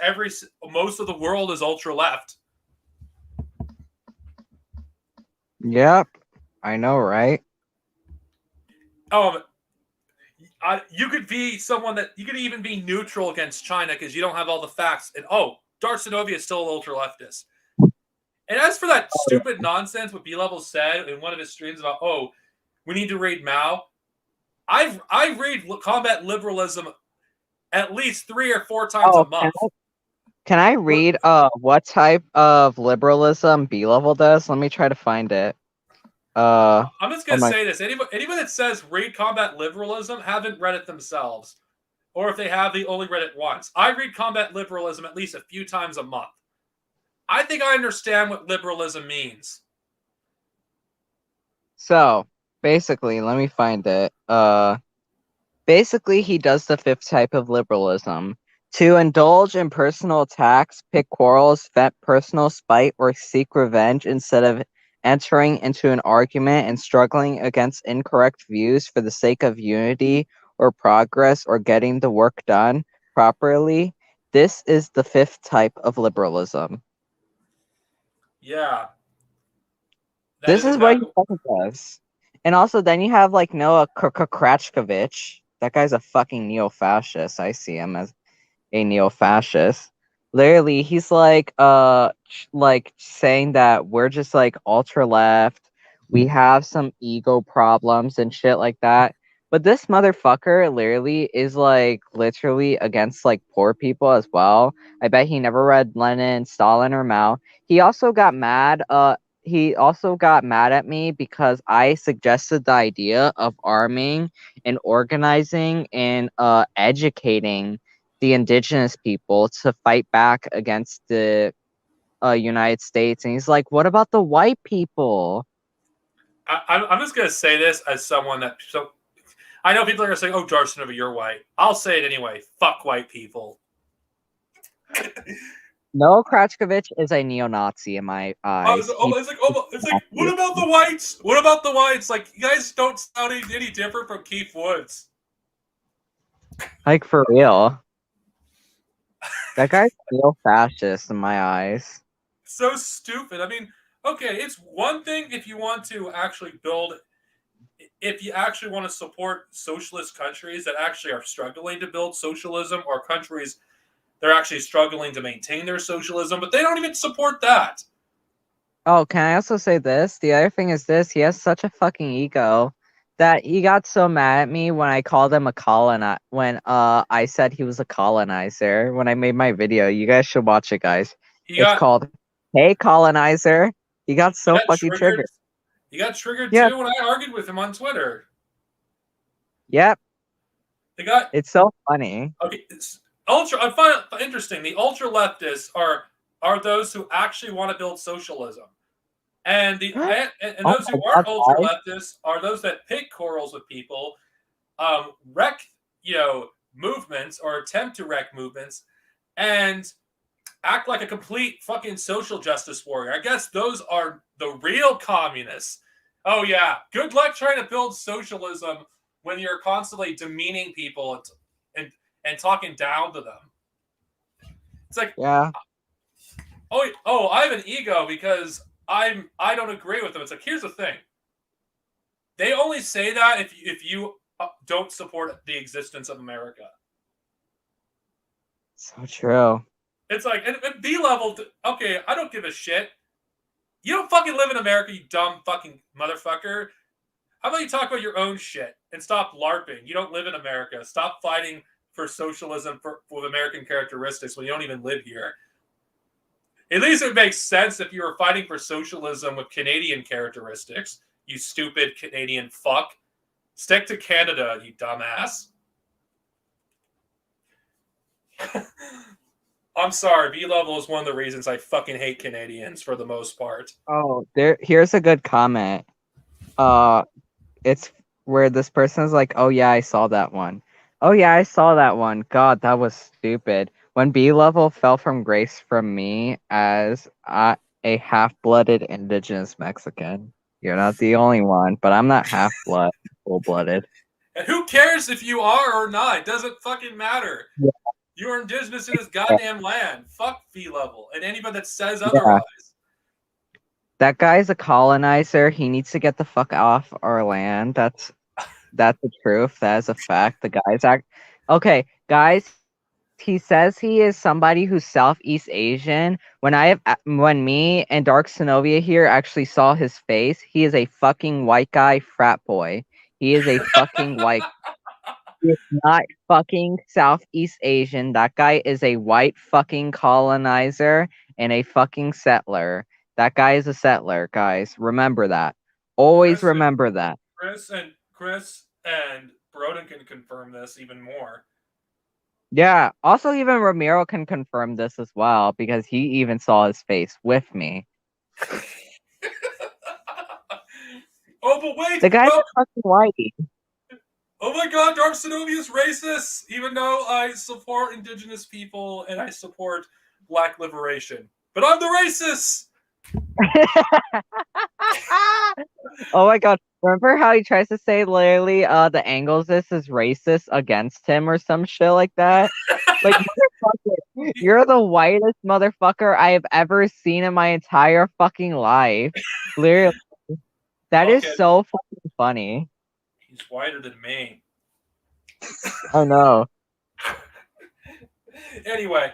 most of the world is ultra left. Yep, I know, right? You could be someone that you could even be neutral against China because you don't have all the facts. And Darth Sinovia is still ultra leftist. And as for that stupid nonsense what B-Level said in one of his streams about, we need to raid Mao. I read combat liberalism at least 3 or 4 times a month. Can I read what type of liberalism B-Level does? Let me try to find it. I'm just gonna say this: anyone that says read combat liberalism haven't read it themselves, or if they have, they only read it once. I read combat liberalism at least a few times a month. I think I understand what liberalism means. So basically, let me find it. Basically, he does the 5th type of liberalism. To indulge in personal attacks, pick quarrels, vent personal spite, or seek revenge instead of entering into an argument and struggling against incorrect views for the sake of unity or progress or getting the work done properly. This is the 5th type of liberalism. Yeah. This is what he fucking does. And also, then you have like Noah Kratchkovich. That guy's a fucking neo-fascist. I see him as a neo-fascist. Literally, he's like saying that we're just like ultra left. We have some ego problems and shit like that. But this motherfucker literally is like literally against like poor people as well. I bet he never read Lenin, Stalin, or Mao. He also got mad at me because I suggested the idea of arming and organizing and educating the indigenous people to fight back against the United States. And he's like, what about the white people? I'm just going to say this as someone that... So I know people are going to say, oh, Darcinova, you're white. I'll say it anyway. Fuck white people. No, Kratchkovich is a neo-Nazi in my eyes. It's like, what about the whites? What about the whites? Like, you guys don't sound any different from Keith Woods. Like, for real. That guy's neo-fascist in my eyes. So stupid. I mean, okay, it's one thing if you want to actually build, if you actually want to support socialist countries that actually are struggling to build socialism, or countries that are actually struggling to maintain their socialism, but they don't even support that. Oh, can I also say this? The other thing is this: he has such a fucking ego that he got so mad at me when I called him a when I said he was a colonizer when I made my video. You guys should watch it, guys. He It's got called "Hey Colonizer." He got he so got fucking triggered. triggered. He got triggered Yeah, too when I argued with him on Twitter. yep. They got It's so funny. okay. It's ultra. I find it interesting. The ultra leftists are those who actually want to build socialism, and Oh those my who god, aren't ultra guys. leftists are those that pick quarrels with people, wreck movements, or attempt to wreck movements, and act like a complete fucking social justice warrior. I guess those are the real communists. Oh yeah, good luck trying to build socialism when you're constantly demeaning people and and talking down to them. It's like, Yeah. oh, I have an ego because I don't agree with them. It's like, here's the thing. They only say that if you don't support the existence of America. So true. It's like, and B level. Okay, I don't give a shit. You don't fucking live in America, you dumb fucking motherfucker. How about you talk about your own shit and stop LARPing? You don't live in America. Stop fighting for socialism with American characteristics when you don't even live here. At least it makes sense if you were fighting for socialism with Canadian characteristics, you stupid Canadian fuck. Stick to Canada, you dumbass. I'm sorry, B level is one of the reasons I fucking hate Canadians for the most part. Oh, here's a good comment. Uh it's where this person's like, "Oh yeah, I saw that one. Oh yeah, I saw that one. God, that was stupid." When B level fell from grace from me as a half-blooded indigenous Mexican. You're not the only one, but I'm not half-blood, full-blooded. And who cares if you are or not? It doesn't fucking matter. Yeah. You're indigenous in this goddamn land. Fuck fee level and anybody that says Yeah. otherwise. That guy's a colonizer. He needs to get the fuck off our land. That's the truth. That is a fact. The guy's okay, guys. He says he is somebody who's Southeast Asian. When me and Dark Synovia here actually saw his face, he is a fucking white guy frat boy. He is a fucking white. He is not fucking Southeast Asian. That guy is a white fucking colonizer and a fucking settler. That guy is a settler, guys. Remember that. Always Chris and remember that. Chris and Broden can confirm this even more. Yeah. Also, even Ramiro can confirm this as well because he even saw his face with me. Oh, but wait, The guy's no. a fucking whitey. Oh my god, Dark Zenobia is racist, even though I support indigenous people and I support black liberation. But I'm the racist! Oh my god. Remember how he tries to say literally the angles this is racist against him or some shit like that? Like motherfucker, you're the whitest motherfucker I have ever seen in my entire fucking life. Literally. That is Okay, so fucking funny. he's whiter than me. I know. Anyway,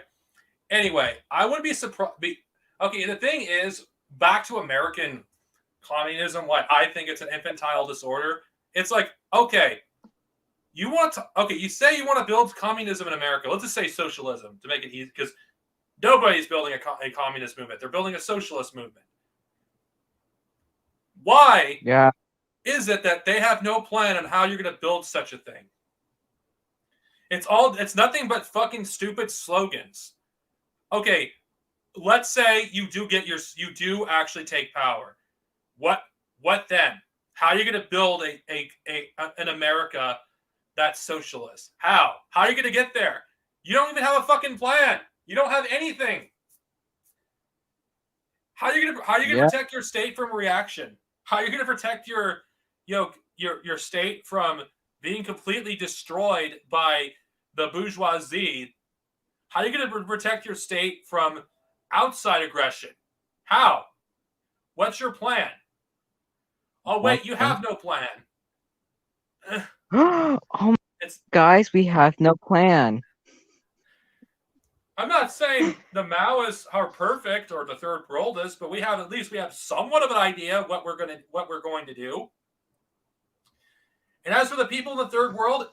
I wouldn't be surprised. Okay, the thing is, back to American communism, why I think it's an infantile disorder. It's like, okay, you say you want to build communism in America. Let's just say socialism to make it easy, because nobody's building a communist movement. They're building a socialist movement. Why Yeah. is it that they have no plan on how you're going to build such a thing? It's nothing but fucking stupid slogans. Okay, let's say you do actually take power. What then? How are you going to build an America that's socialist? How are you going to get there? You don't even have a fucking plan. You don't have anything. How are you going to protect your state from reaction? How are you going to protect your state from being completely destroyed by the bourgeoisie? How are you going to protect your state from outside aggression? How? What's your plan? Oh wait, you have no plan. Oh, It's guys, we have no plan. I'm not saying the Maoists are perfect or the third world is, but we have at least we have somewhat of an idea what we're going to do. And as for the people in the third world,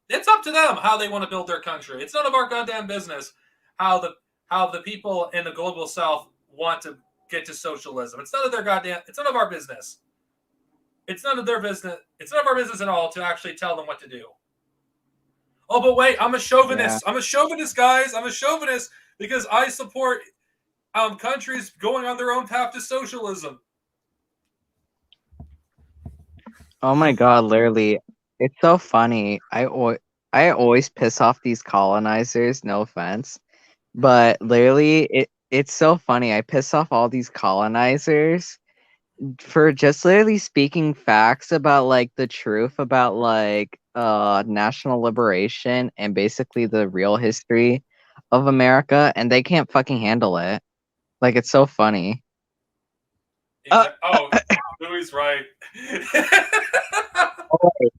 it's up to them how they want to build their country. It's none of our goddamn business how the people in the global south want to get to socialism. It's none of their goddamn it's none of our business. It's none of their business. It's none of our business at all to actually tell them what to do. Oh, but wait, I'm a chauvinist. Yeah. I'm a chauvinist, guys. I'm a chauvinist because I support countries going on their own path to socialism. Oh my god, literally, it's so funny. I always piss off these colonizers, no offense. But literally it's so funny. I piss off all these colonizers for just literally speaking facts about like the truth about like national liberation and basically the real history of America, and they can't fucking handle it. Like, it's so funny. Oh, Louis right. Oh, wait.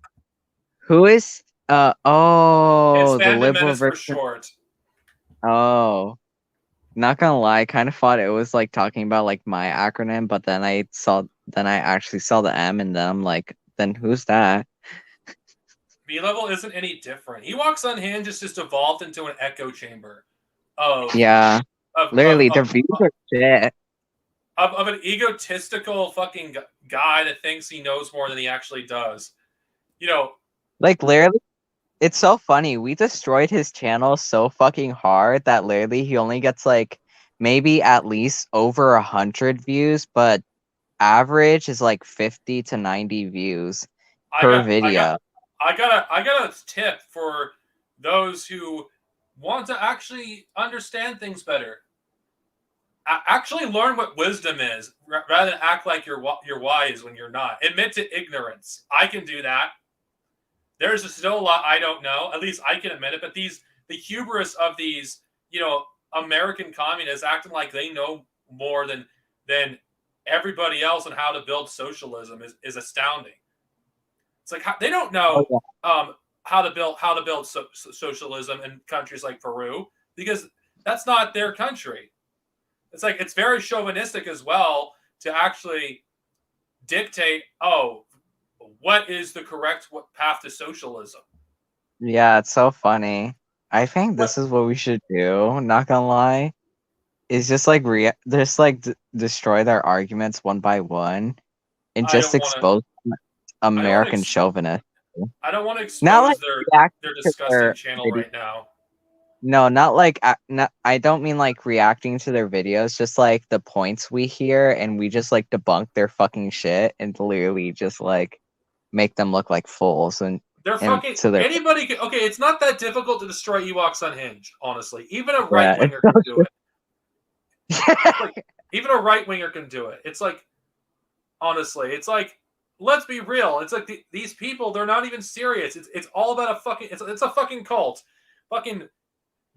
Who is It's the Phantom liberal Menace for version? short. Oh, not gonna lie, I kind of thought it was like talking about like my acronym, but then I actually saw the M, and then I'm like, then who's that? B-level isn't any different. Ewoks Unhinged is just evolved into an echo chamber of Yeah, of of, literally, of, their views are shit. of an egotistical fucking guy that thinks he knows more than he actually does. You know, Like, literally, it's so funny. We destroyed his channel so fucking hard that literally he only gets like maybe at least over 100 views, but average is like 50 to 90 views I per got I got video. I got a tip for those who want to actually understand things better. Actually learn what wisdom is rather than act like you're wise when you're not. Admit to ignorance. I can do that. There's still a lot I don't know. At least I can admit it. But the hubris of these, American communists acting like they know more than everybody else on how to build socialism is astounding. It's like they don't Oh, know yeah. how to build socialism in countries like Peru because that's not their country. It's like it's very chauvinistic as well to actually dictate, what is the correct path to socialism? Yeah, it's so funny. I think What this is what we should do, not gonna lie. Is just like just like destroy their arguments one by one and I just don't want to. expose I don't want to. American chauvinists. I don't want to Not like expose reacting their to disgusting their channel video. right now. No, not like not, I don't mean like reacting to their videos, just like the points we hear and we just like debunk their fucking shit and literally just like make them look like fools They're and fucking to their anybody. Okay, it's not that difficult to destroy Ewoks Unhinged. Honestly, even a right yeah. winger can do it. It's like even a right winger can do it. It's like honestly, it's like let's be real. It's like these people they're not even serious. It's all about a fucking it's a fucking cult. Fucking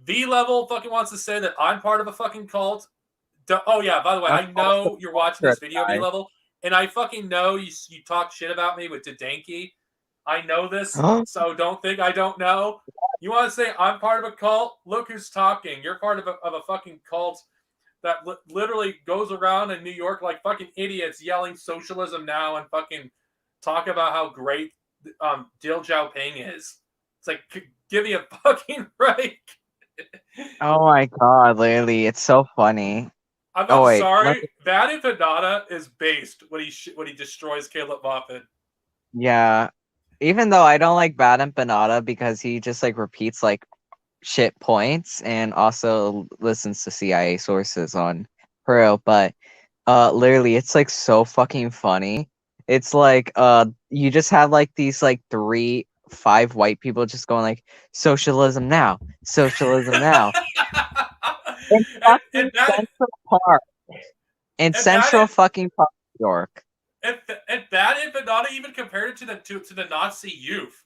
V-level fucking wants to say that I'm part of a fucking cult. Oh yeah, by the way, I'm I know you're watching sure, this video, guy. V-level, and I fucking know you talk shit about me with Dadanky. I know this, so don't think I don't know. You want to say I'm part of a cult? Look who's talking. You're part of a fucking cult that literally goes around in New York like fucking idiots yelling socialism now and fucking talk about how great Dil Xiaoping is. It's like, give me a fucking break. Oh my god, literally, it's so funny. Oh I'm wait, sorry. Vadim Panada is based when he destroys Caleb Moffat. yeah. Even though I don't like Bad Empanada because he just like repeats like shit points and also listens to CIA sources on Pearl, but literally it's like so fucking funny. It's like you just have like these like 5 white people just going like socialism now, socialism now. In fucking and that Central Park. In and that Central fucking Park, New York. and Vadim Panada even compared it to the Nazi youth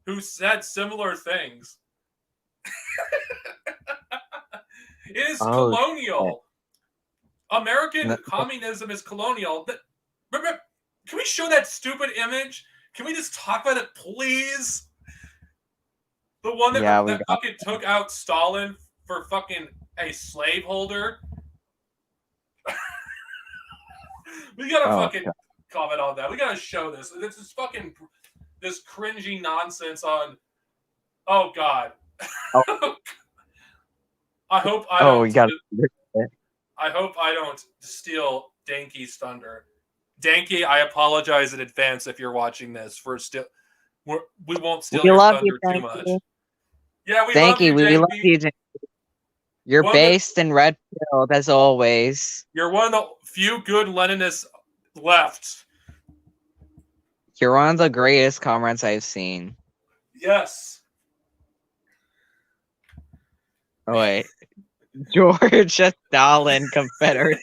who said similar things. It is Oh shit. colonial. American No. communism is colonial. Remember, can we show that stupid image? Can we just talk about it, please? The one that Yeah, we that got. fucking took out Stalin for fucking a slaveholder. We gotta Oh fucking god. comment on that. We gotta show this. This is fucking this cringy nonsense on. Oh god. Oh, I hope I oh, we don't. got. I hope I don't steal Danky's thunder. Danky, I apologize in advance if you're watching this. We won't steal We your love you, thunder too thank much. you. Yeah, we Thank love you, you. We love Danky. you. You're One of the, based in red pilled as always. you're one of the few good Leninists left. You're one of the greatest comrades I've seen. Yes. Oh wait. George Stalin Confederate.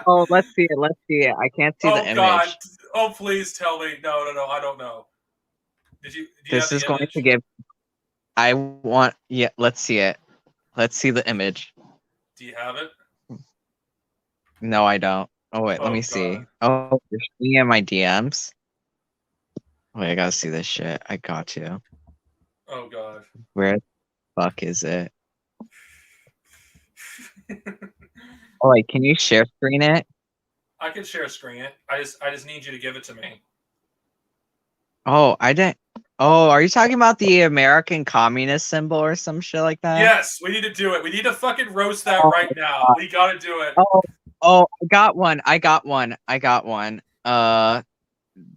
Oh, let's see it. Let's see it. I can't see the Oh God. image. Oh please tell me. No, I don't know. Do you This have is the going image? to give. I want. Yeah, let's see it. Let's see the image. Do you have it? No, I don't. Oh wait, let Oh me God. see. Oh, you're seeing in my DMs. Wait, I gotta see this shit. I got to. Oh God. Where the fuck is it? Oh wait, can you share screen it? I can share screen it. I just need you to give it to me. Oh, I didn't. Oh, are you talking about the American communist symbol or some shit like that? Yes, we need to do it. We need to fucking roast that Oh, right now. We gotta do it. Oh, I got one. I got one.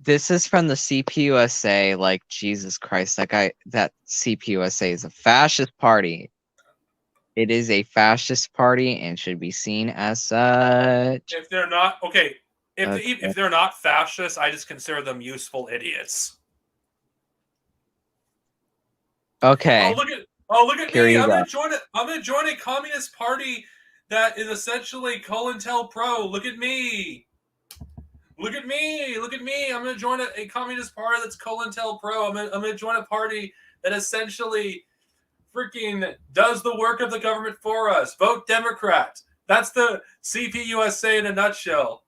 This is from the CPUSA. Like, Jesus Christ, that CPUSA is a fascist party. It is a fascist party and should be seen as such. If they're not okay, Okay. if they're not fascists, I just consider them useful idiots. Okay. Oh look at Here me. you I'm go. gonna join a communist party that is essentially COINTELPRO. Look at me. Look at me. Look at me. I'm gonna join a communist party that's COINTELPRO. I'm gonna join a party that essentially freaking does the work of the government for us. Vote Democrat. That's the CPUSA in a nutshell.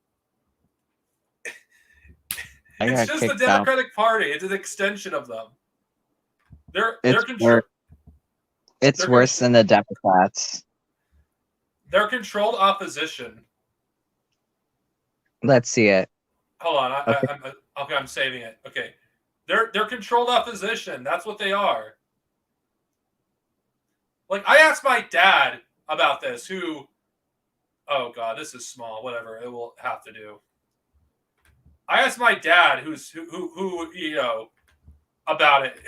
It's just the Democratic Party. It's an extension of them. It's worse than the Democrats. They're controlled opposition. Let's see it. Hold on. I'm saving it. Okay. They're controlled opposition. That's what they are. Like, I asked my dad about this, who, oh God, this is small. Whatever, it will have to do. I asked my dad, who you know, about it,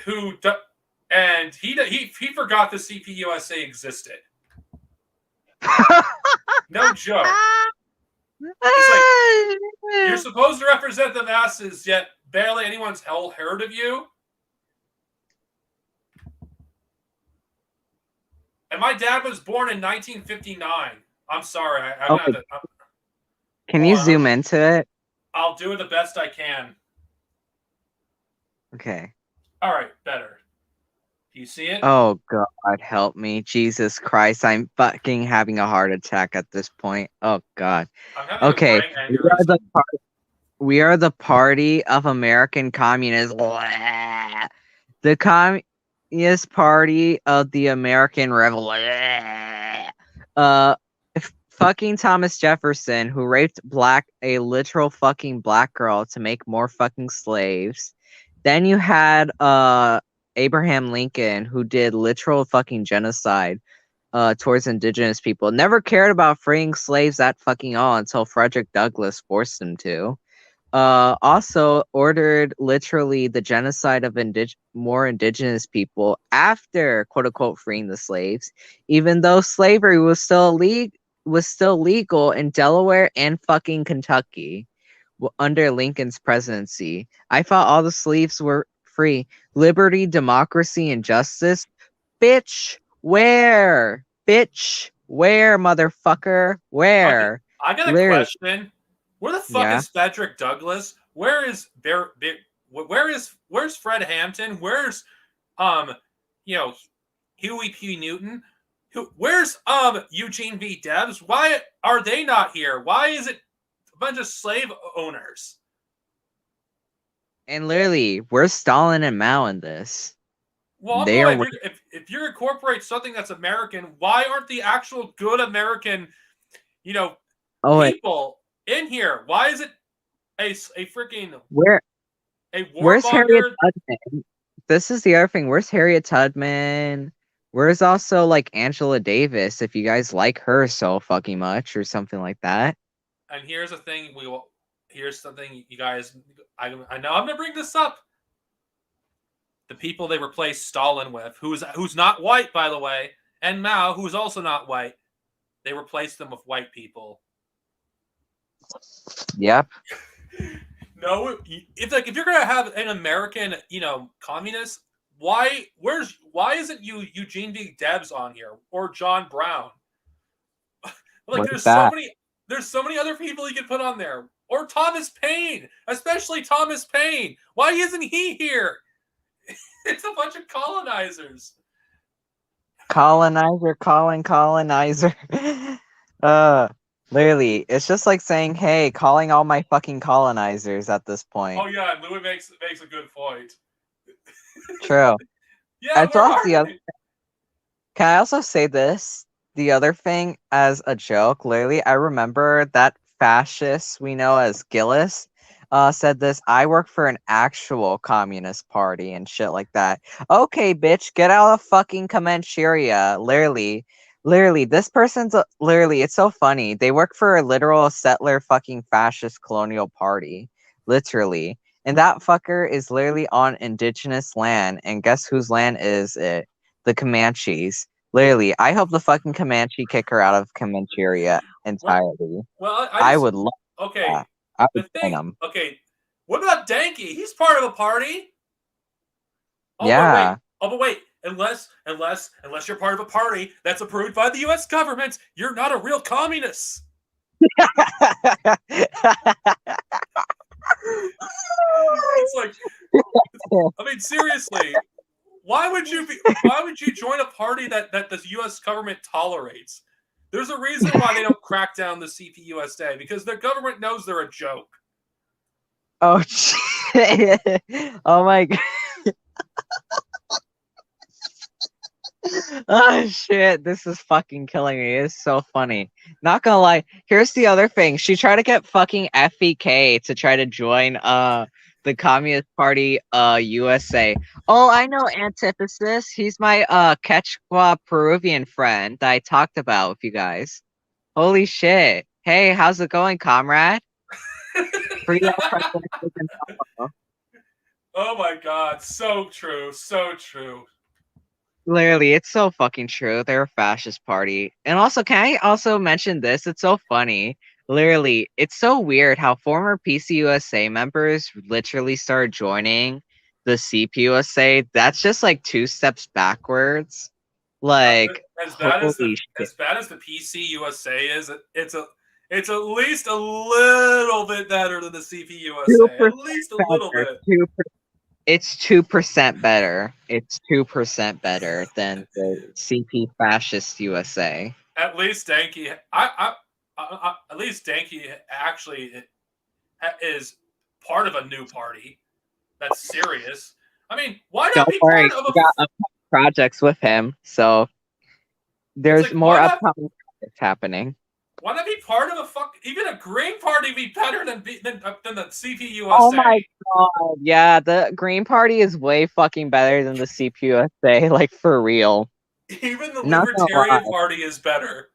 and he forgot the CPUSA existed. No joke. It's like, you're supposed to represent the masses, yet barely anyone's heard of you. And my dad was born in 1959. I'm sorry. Can you zoom into it? I'll do it the best I can. Okay. All right, better. Do you see it? Oh God, help me, Jesus Christ! I'm fucking having a heart attack at this point. Oh God. Okay, we are the party of American communists. The Communist Party of the American Revolution. Fucking Thomas Jefferson, who raped a literal fucking black girl to make more fucking slaves. Then you had Abraham Lincoln, who did literal fucking genocide towards indigenous people. Never cared about freeing slaves at fucking all until Frederick Douglass forced him to. Also ordered literally the genocide of more indigenous people after quote unquote freeing the slaves, even though slavery was still legal in Delaware and fucking Kentucky under Lincoln's presidency. I thought all the slaves were free. Liberty, democracy, and justice. Bitch, where? Bitch, where, motherfucker? Where? I got a question. Where the fuck is Frederick Douglass? Where's Fred Hampton? Where's Huey P. Newton? Where's Eugene V. Debs? Why are they not here? Why is it a bunch of slave owners? And literally, where's Stalin and Mao in this? Well, They are. if you incorporate something that's American, why aren't the actual good American, you know, Oh wait, people in here? Why is it a freaking where? a Where's Harriet warmonger? Tubman? This is the other thing. Where's Harriet Tubman? Where's also like Angela Davis? If you guys like her so fucking much, or something like that. And here's the thing: here's something you guys. I know I'm gonna bring this up. The people they replaced Stalin with, who's not white, by the way, and Mao, who's also not white, they replaced them with white people. Yep. No, if you're gonna have an American, communist, why isn't Eugene V. Debs on here or John Brown? Like What's that? there's so many other people you could put on there, or Thomas Paine, especially Thomas Paine. Why isn't he here? It's a bunch of colonizers. Colonizer, colonizer. uh, literally, it's just like saying, "Hey, calling all my fucking colonizers" at this point. Oh yeah, Louis makes a good point. True. Yeah, It's also the other. Can I also say this? The other thing, as a joke, literally, I remember that fascist we know as Gillis said this. I work for an actual communist party and shit like that. Okay, bitch, get out of fucking Comancheria. Literally, this person's literally. It's so funny. They work for a literal settler fucking fascist colonial party, literally, and that fucker is literally on indigenous land. And guess whose land is it? The Comanches. Literally, I hope the fucking Comanche kick her out of Comancheria well, entirely. I I just would love okay. that. I The would join thing, them. okay. What about Danky? He's part of a party. Oh, but wait. Yeah. Oh, but wait. Unless you're part of a party that's approved by the U.S. government, you're not a real communist. It's like, I mean, seriously, why would you join a party that the U.S. government tolerates? There's a reason why they don't crack down the CPUSA, because the government knows they're a joke. Oh shit. Oh my god. Oh shit, this is fucking killing me. It's so funny. Not gonna lie. Here's the other thing. She tried to get fucking FEK to try to join the Communist Party USA. Oh, I know Antithesis. He's my Quechua Peruvian friend that I talked about with you guys. Holy shit. Hey, how's it going, comrade? Free Oh my god, so true, so true. Literally, it's so fucking true. They're a fascist party. And also, can I also mention this? It's so funny. Literally, it's so weird how former PCUSA members literally started joining the CPUSA. That's just like two steps backwards. Like, As bad as holy shit. the PC USA is, it's at least a little bit better than the CPUSA. At least a little bit. It's 2% better. It's 2% better than the CP fascist USA. At least Danky, at least Danky actually is part of a new party that's serious. I mean, why not Don't be worry, part of we got upcoming projects with him, so there's like, more upcoming projects happening. Why not be part of even a Green Party be better than the CPUSA? Oh my god, yeah, the Green Party is way fucking better than the CPUSA, like for real. Even the Not gonna lie. Libertarian Party is better.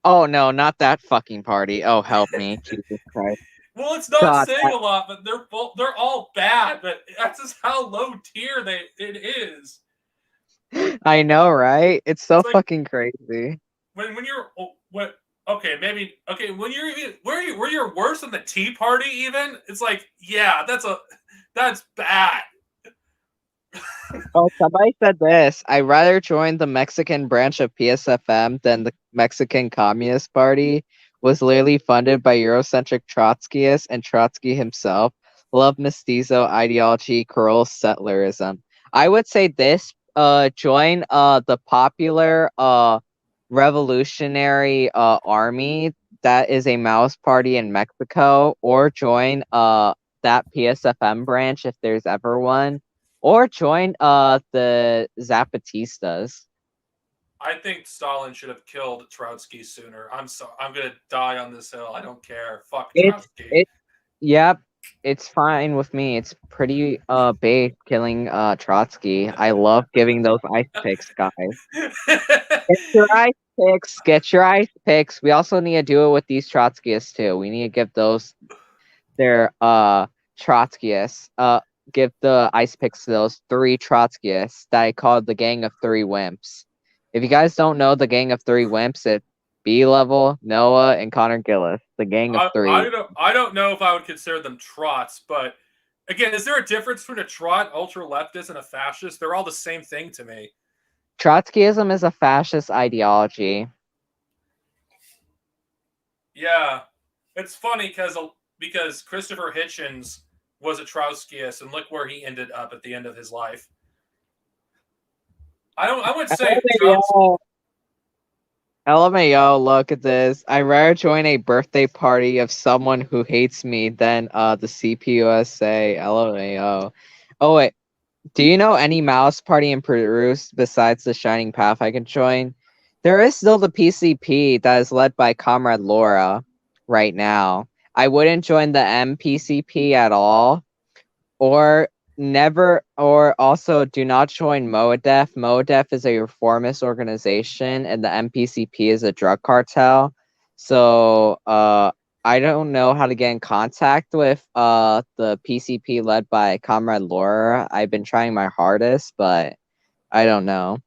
Oh no, not that fucking party. Oh help me, Jesus Christ. Well, it's not God, saying a lot, but they're all bad. But that's just how low tier it is. I know, right? It's so It's like, fucking crazy. when you're what okay maybe okay when you're even where you're worse than the Tea Party even, it's like, yeah, that's bad. Oh, somebody said this. I'd rather join the Mexican branch of PSFM than the Mexican Communist Party. Was literally funded by Eurocentric Trotskyists and Trotsky himself. Love mestizo ideology, cruel settlerism. I would say this. Join the popular revolutionary army that is a Maoist party in Mexico, or join that PSFM branch if there's ever one, or join the Zapatistas. I think Stalin should have killed Trotsky sooner. I'm gonna die on this hill. I don't care. Fuck It's Trotsky. it Yep, it's fine with me. It's pretty big killing Trotsky. I love giving those ice picks, guys. Get your ice picks. Get your ice picks. We also need to do it with these Trotskyists too. We need to give those their Trotskyists. Give the ice picks to those 3 Trotskyists that I called the Gang of 3 Wimps. If you guys don't know the Gang of 3 Wimps, it's B Level, Noah, and Connor Gillis. The Gang of 3. I don't know if I would consider them trots, but again, is there a difference between a trot, ultra leftist, and a fascist? They're all the same thing to me. Trotskyism is a fascist ideology. Yeah, it's funny because Christopher Hitchens was a Trotskyist, and look where he ended up at the end of his life. I would say LMAO, look at this. I'd rather join a birthday party of someone who hates me than the CPUSA. LMAO. Oh wait, do you know any mouse party in Peru besides the Shining Path I can join? There is still the PCP that is led by Comrade Laura right now. I wouldn't join the MPCP at all, or never, or also do not join MOADEF. MOADEF is a reformist organization, and the MPCP is a drug cartel. So I don't know how to get in contact with the PCP led by Comrade Laura. I've been trying my hardest, but I don't know.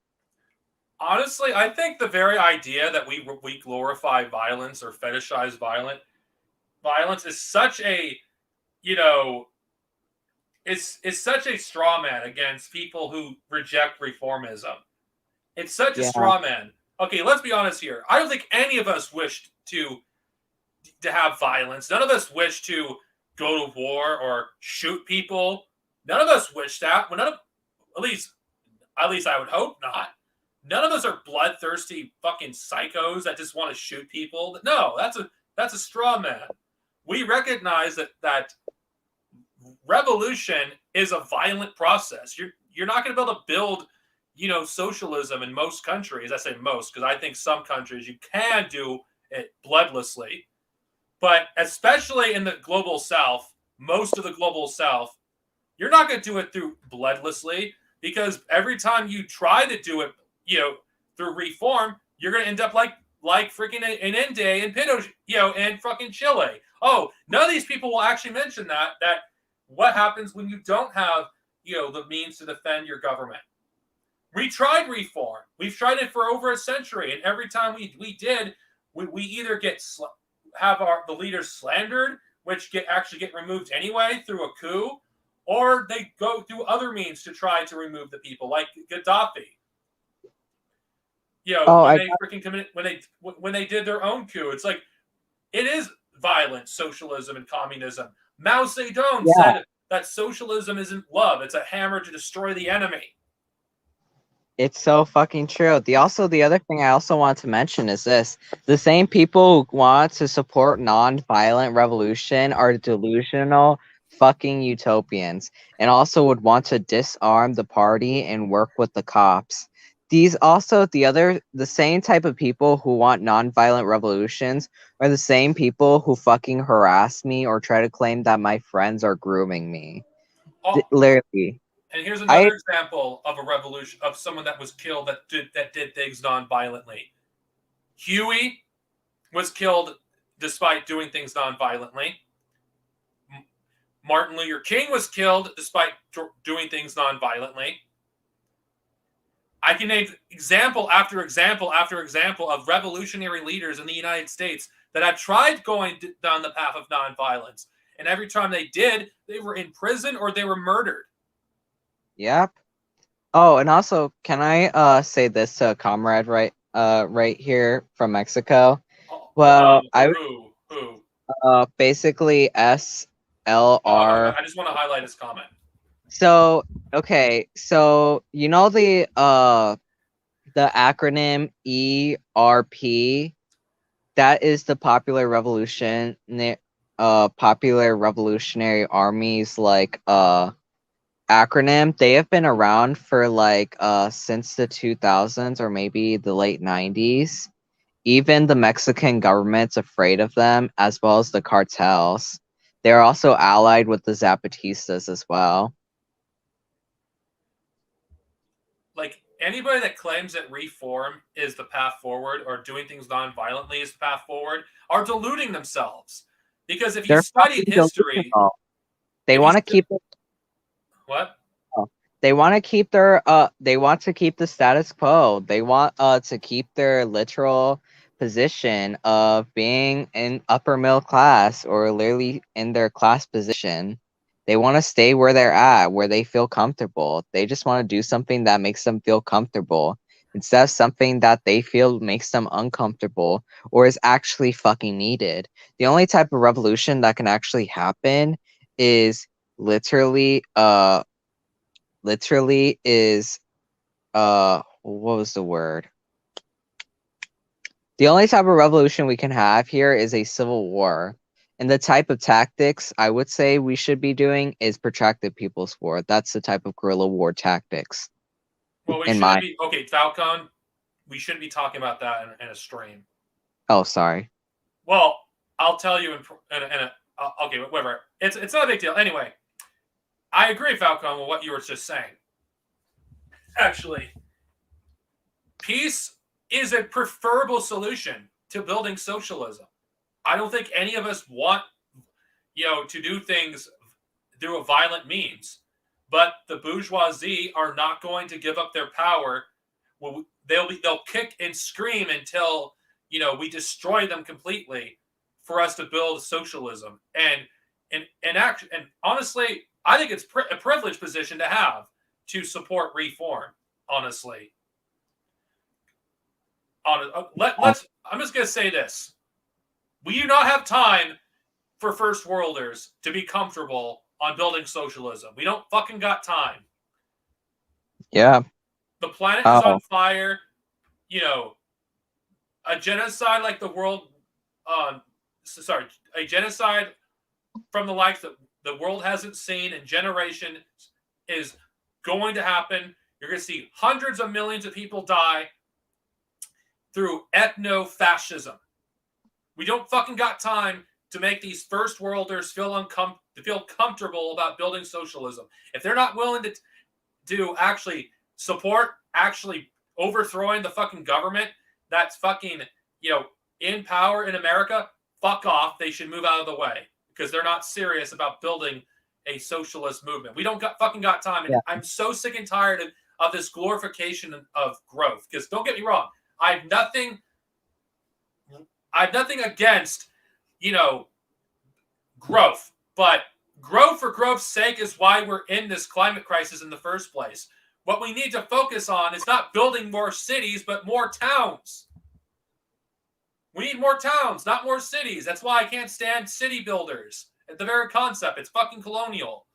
Honestly, I think the very idea that we glorify violence or fetishize violence is such a, you know, it's such a straw man against people who reject reformism. It's such a straw man. Okay, let's be honest here. I don't think any of us wished to have violence. None of us wish to go to war or shoot people. None of us wish that. Well, at least I would hope not. None of us are bloodthirsty fucking psychos that just want to shoot people. No, that's a straw man. We recognize that revolution is a violent process. You're not going to be able to build, socialism in most countries. I say most because I think some countries you can do it bloodlessly, but especially in the global south, most of the global south, you're not going to do it through bloodlessly, because every time you try to do it, through reform, you're going to end up like freaking an Ende and Pinochet, and fucking Chile. Oh, none of these people will actually mention that what happens when you don't have, the means to defend your government. We tried reform. We've tried it for over a century, and every time we did, we either have the leaders slandered, which get removed anyway through a coup, or they go through other means to try to remove the people, like Gaddafi. When they did their own coup, it's like it is violent socialism and communism. Mao Zedong said that socialism isn't love; it's a hammer to destroy the enemy. It's so fucking true. The other thing I also want to mention is this: the same people who want to support non-violent revolution are delusional fucking utopians, and also would want to disarm the party and work with the cops. These also the same type of people who want non-violent revolutions are the same people who fucking harass me or try to claim that my friends are grooming me. Literally. And here's another example of a revolution, of someone that was killed that did things non-violently. Huey was killed despite doing things non-violently. Martin Luther King was killed despite doing things non-violently. I can name example after example after example of revolutionary leaders in the United States that have tried going down the path of nonviolence. And every time they did, they were in prison or they were murdered. Yep. Oh, and also, can I say this to a comrade right here from Mexico? Well, who? Basically SLR. I just want to highlight his comment. So, okay, so you know the the acronym ERP, that is the Popular Revolutionary Army's like acronym. They have been around for like since the 2000s or maybe the late 90s. Even the Mexican government's afraid of them, as well as the cartels. They're also allied with the Zapatistas as well. Like anybody that claims that reform is the path forward or doing things non-violently is the path forward are deluding themselves. Because if you They're studied fucking history, delusional. They if you want to keep what? they want to keep the status quo. They want to keep their literal position of being in upper middle class or literally in their class position. They want to stay where they're at, where they feel comfortable. They just want to do something that makes them feel comfortable instead of something that they feel makes them uncomfortable or is actually fucking needed. The only type of revolution that can actually happen is literally is what was the word? The only type of revolution we can have here is a civil war. And the type of tactics I would say we should be doing is protracted people's war. That's the type of guerrilla war tactics. Well, we In shouldn't my be okay, Falcon. We shouldn't be talking about that in a stream. Oh, sorry. Well, I'll tell you okay, whatever. It's not a big deal. Anyway, I agree, Falcon, with what you were just saying. Actually, peace is a preferable solution to building socialism. I don't think any of us want, to do things through a violent means. But the bourgeoisie are not going to give up their power. Well, they'll kick and scream until we destroy them completely for us to build socialism. And honestly, I think it's a privileged position to have to support reform. Honestly, I'm just gonna say this: we do not have time for first worlders to be comfortable on building socialism. We don't fucking got time. Yeah. The planet is on Oh. fire. A genocide like the world, a genocide from the likes that the world hasn't seen in generations is going to happen. You're going to see hundreds of millions of people die through ethno-fascism. We don't fucking got time to make these first worlders feel comfortable about building socialism. If they're not willing to actually support actually overthrowing the fucking government that's fucking in power in America, fuck off. They should move out of the way because they're not serious about building a socialist movement. We don't fucking got time. And Yeah. I'm so sick and tired of this glorification of growth. Because don't get me wrong, I have nothing against growth, but growth for growth's sake is why we're in this climate crisis in the first place. What we need to focus on is not building more cities, but more towns. We need more towns, not more cities. That's why I can't stand city builders. At the very concept, it's fucking colonial.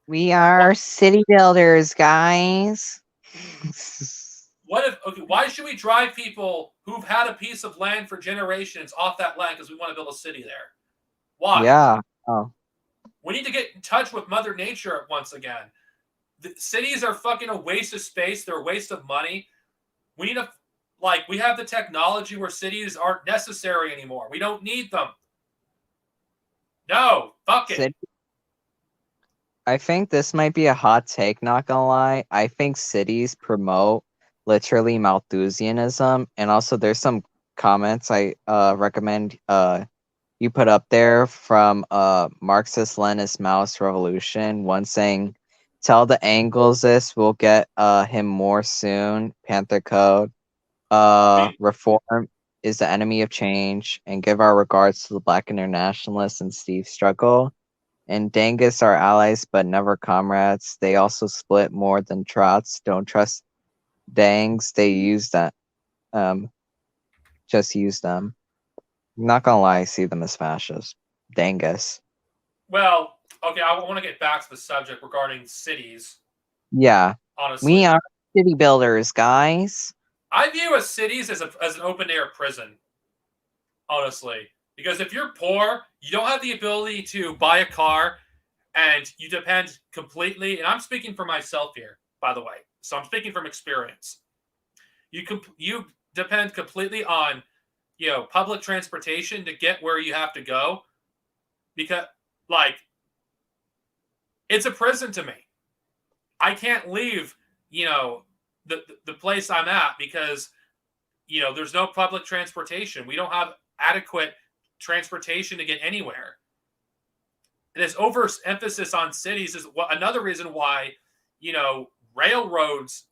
We are city builders, guys. Why should we drive people who've had a piece of land for generations off that land because we want to build a city there? Why? Yeah. Oh. We need to get in touch with Mother Nature once again. The cities are fucking a waste of space. They're a waste of money. We need we have the technology where cities aren't necessary anymore. We don't need them. No, fuck it. I think this might be a hot take, not gonna lie. I think cities promote literally Malthusianism, and also there's some comments I recommend you put up there from Marxist Leninist Maoist Revolution. One saying, "Tell the Angles this, we'll get him more soon." Panther Code. Reform is the enemy of change, and give our regards to the Black Internationalists and Steve Struggle. And Dangus are allies but never comrades. They also split more than trots. Don't trust Dangs. They use that. Just use them. Not gonna lie, I see them as fascists. Dangus. Well, okay, I want to get back to the subject regarding cities. Yeah. Honestly, We are city builders, guys. I view cities as an open air prison, honestly. Because if you're poor, you don't have the ability to buy a car, and you depend completely. And I'm speaking for myself here, by the way. So I'm speaking from experience. You depend completely on public transportation to get where you have to go, because like it's a prison to me. I can't leave the place I'm at because there's no public transportation. We don't have adequate transportation to get anywhere. And this overemphasis on cities is another reason why railroads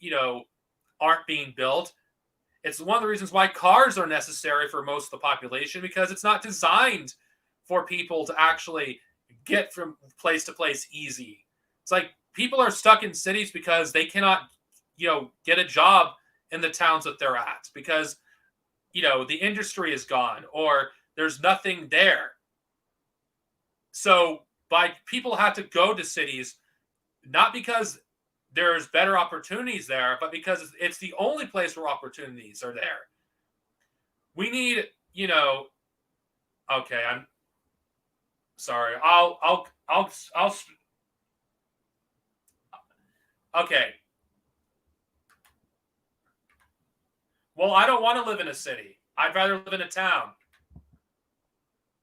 aren't being built. It's one of the reasons why cars are necessary for most of the population, because it's not designed for people to actually get from place to place easy. It's like people are stuck in cities because they cannot get a job in the towns that they're at, because the industry is gone or there's nothing there. So people have to go to cities, not because there's better opportunities there, but because it's the only place where opportunities are there. We need, okay, I'm sorry. Okay. Well, I don't want to live in a city. I'd rather live in a town.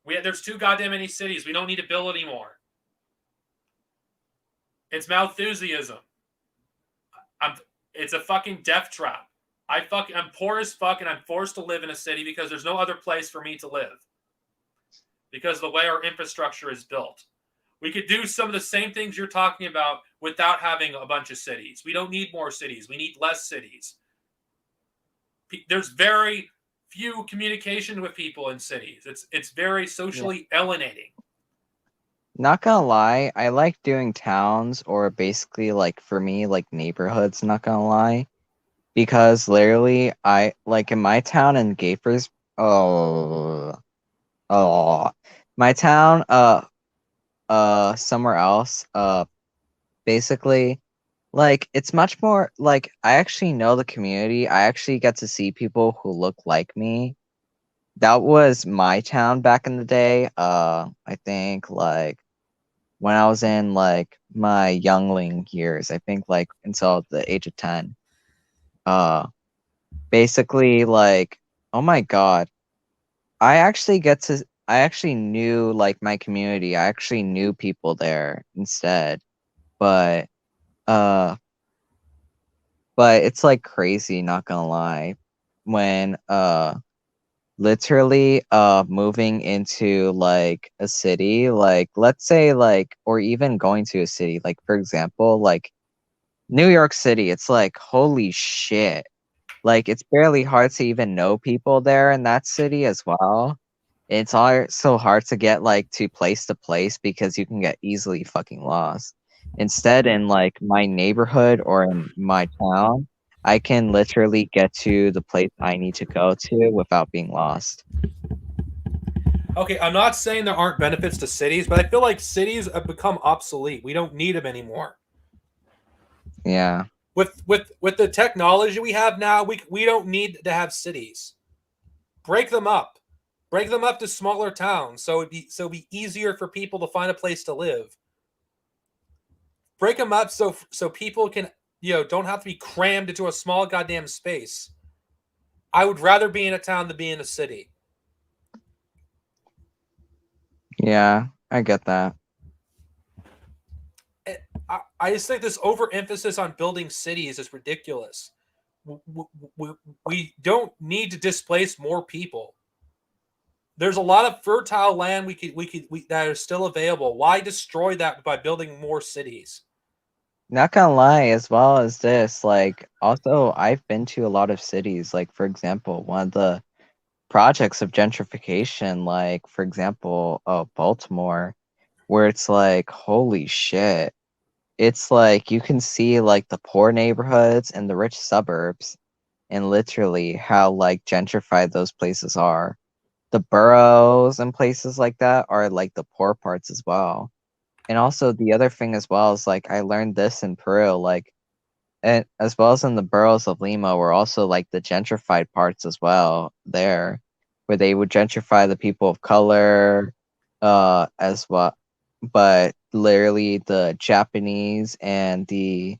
There's too goddamn many cities. We don't need to build anymore. It's Malthusianism. It's a fucking death trap. I'm poor as fuck, and I'm forced to live in a city because there's no other place for me to live, because of the way our infrastructure is built. We could do some of the same things you're talking about without having a bunch of cities. We don't need more cities. We need less cities. There's very few communication with people in cities. It's very socially alienating. Not gonna lie, I like doing towns, or basically like for me, like neighborhoods, not gonna lie. Because literally I like in my town in Gafers my town somewhere else, basically like it's much more like I actually know the community. I actually get to see people who look like me. That was my town back in the day. I think like when I was in like my youngling years, I think like until the age of 10. Basically like, oh my god. I actually knew like my community. I actually knew people there instead. But uh but it's like crazy, not gonna lie. When literally moving into like a city, like let's say like, or even going to a city, like for example, like New York City, it's like holy shit. Like it's barely hard to even know people there in that city as well. It's so hard to get like to place because you can get easily fucking lost. Instead, in like my neighborhood or in my town, I can literally get to the place I need to go to without being lost. Okay, I'm not saying there aren't benefits to cities, but I feel like cities have become obsolete. We don't need them anymore. Yeah. With the technology we have now, we don't need to have cities. Break them up. Break them up to smaller towns so it'd be easier for people to find a place to live. Break them up so people can don't have to be crammed into a small goddamn space. I would rather be in a town than be in a city. Yeah, I get that. I just think this overemphasis on building cities is ridiculous. We don't need to displace more people. There's a lot of fertile land that are still available. Why destroy that by building more cities? Not gonna lie, as well as this, like also I've been to a lot of cities. Like for example, one of the projects of gentrification, like for example, Baltimore, where it's like, holy shit. It's like you can see like the poor neighborhoods and the rich suburbs, and literally how like gentrified those places are. The boroughs and places like that are like the poor parts as well. And also the other thing as well is like I learned this in Peru, like and as well as in the boroughs of Lima were also like the gentrified parts as well there, where they would gentrify the people of color, as well. But literally, the Japanese and the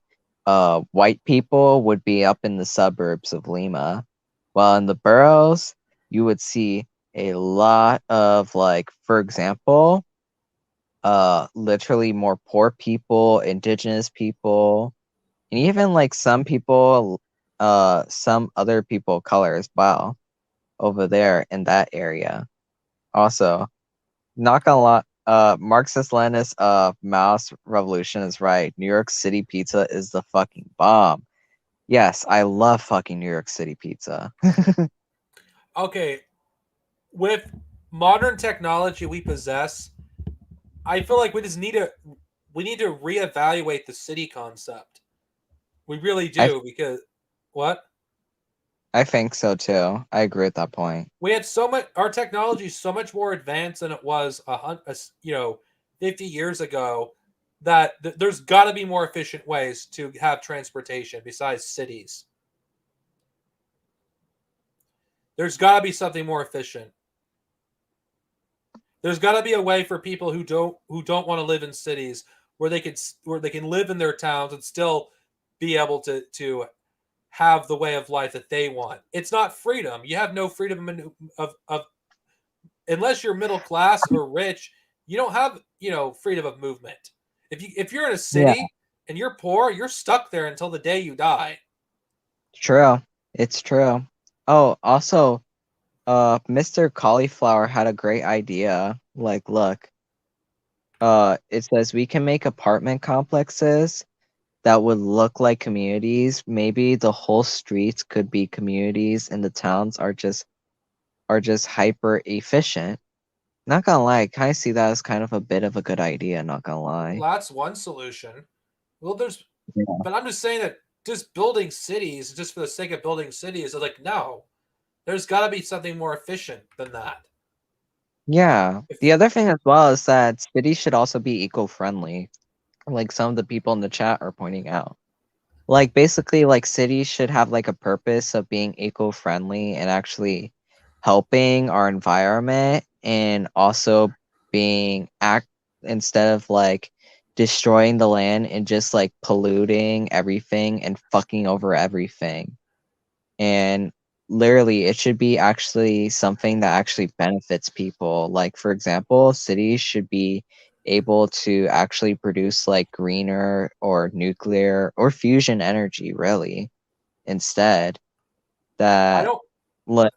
white people would be up in the suburbs of Lima, while in the boroughs you would see a lot of, like, for example, literally more poor people, indigenous people, and even like some people, some other people of color as well over there in that area. Also, not gonna lie, Marxist Leninist Maoist Revolution is right. New York City pizza is the fucking bomb. Yes, I love fucking New York City pizza. Okay, with modern technology we possess, I feel like we need to reevaluate the city concept. We really I do because what? I think so too. I agree with that point. We had so much our technology is so much more advanced than it was 50 years ago that there's got to be more efficient ways to have transportation besides cities. There's got to be something more efficient. There's got to be a way for people who don't want to live in cities where they can live in their towns and still be able to have the way of life that they want. It's not freedom. You have no freedom of unless you're middle class or rich. You don't have freedom of movement. If you're in a Yeah, city and you're poor, you're stuck there until the day you die. true. It's true. Oh, also, Mr. Cauliflower had a great idea. Like, look, it says we can make apartment complexes that would look like communities. Maybe the whole streets could be communities, and the towns are just hyper efficient. Not gonna lie, I kind of see that as kind of a bit of a good idea. Not gonna lie. Well, that's one solution. Well, Yeah. but I'm just saying that just building cities just for the sake of building cities is like no. There's got to be something more efficient than that. Yeah. If The other thing as well is that cities should also be eco-friendly, like some of the people in the chat are pointing out. Like basically, like cities should have like a purpose of being eco-friendly and actually helping our environment, and also being act instead of like destroying the land and just like polluting everything and fucking over everything. And literally it should be actually something that actually benefits people. Like, for example, cities should be able to actually produce like greener or nuclear or fusion energy, really, instead. I That don't like,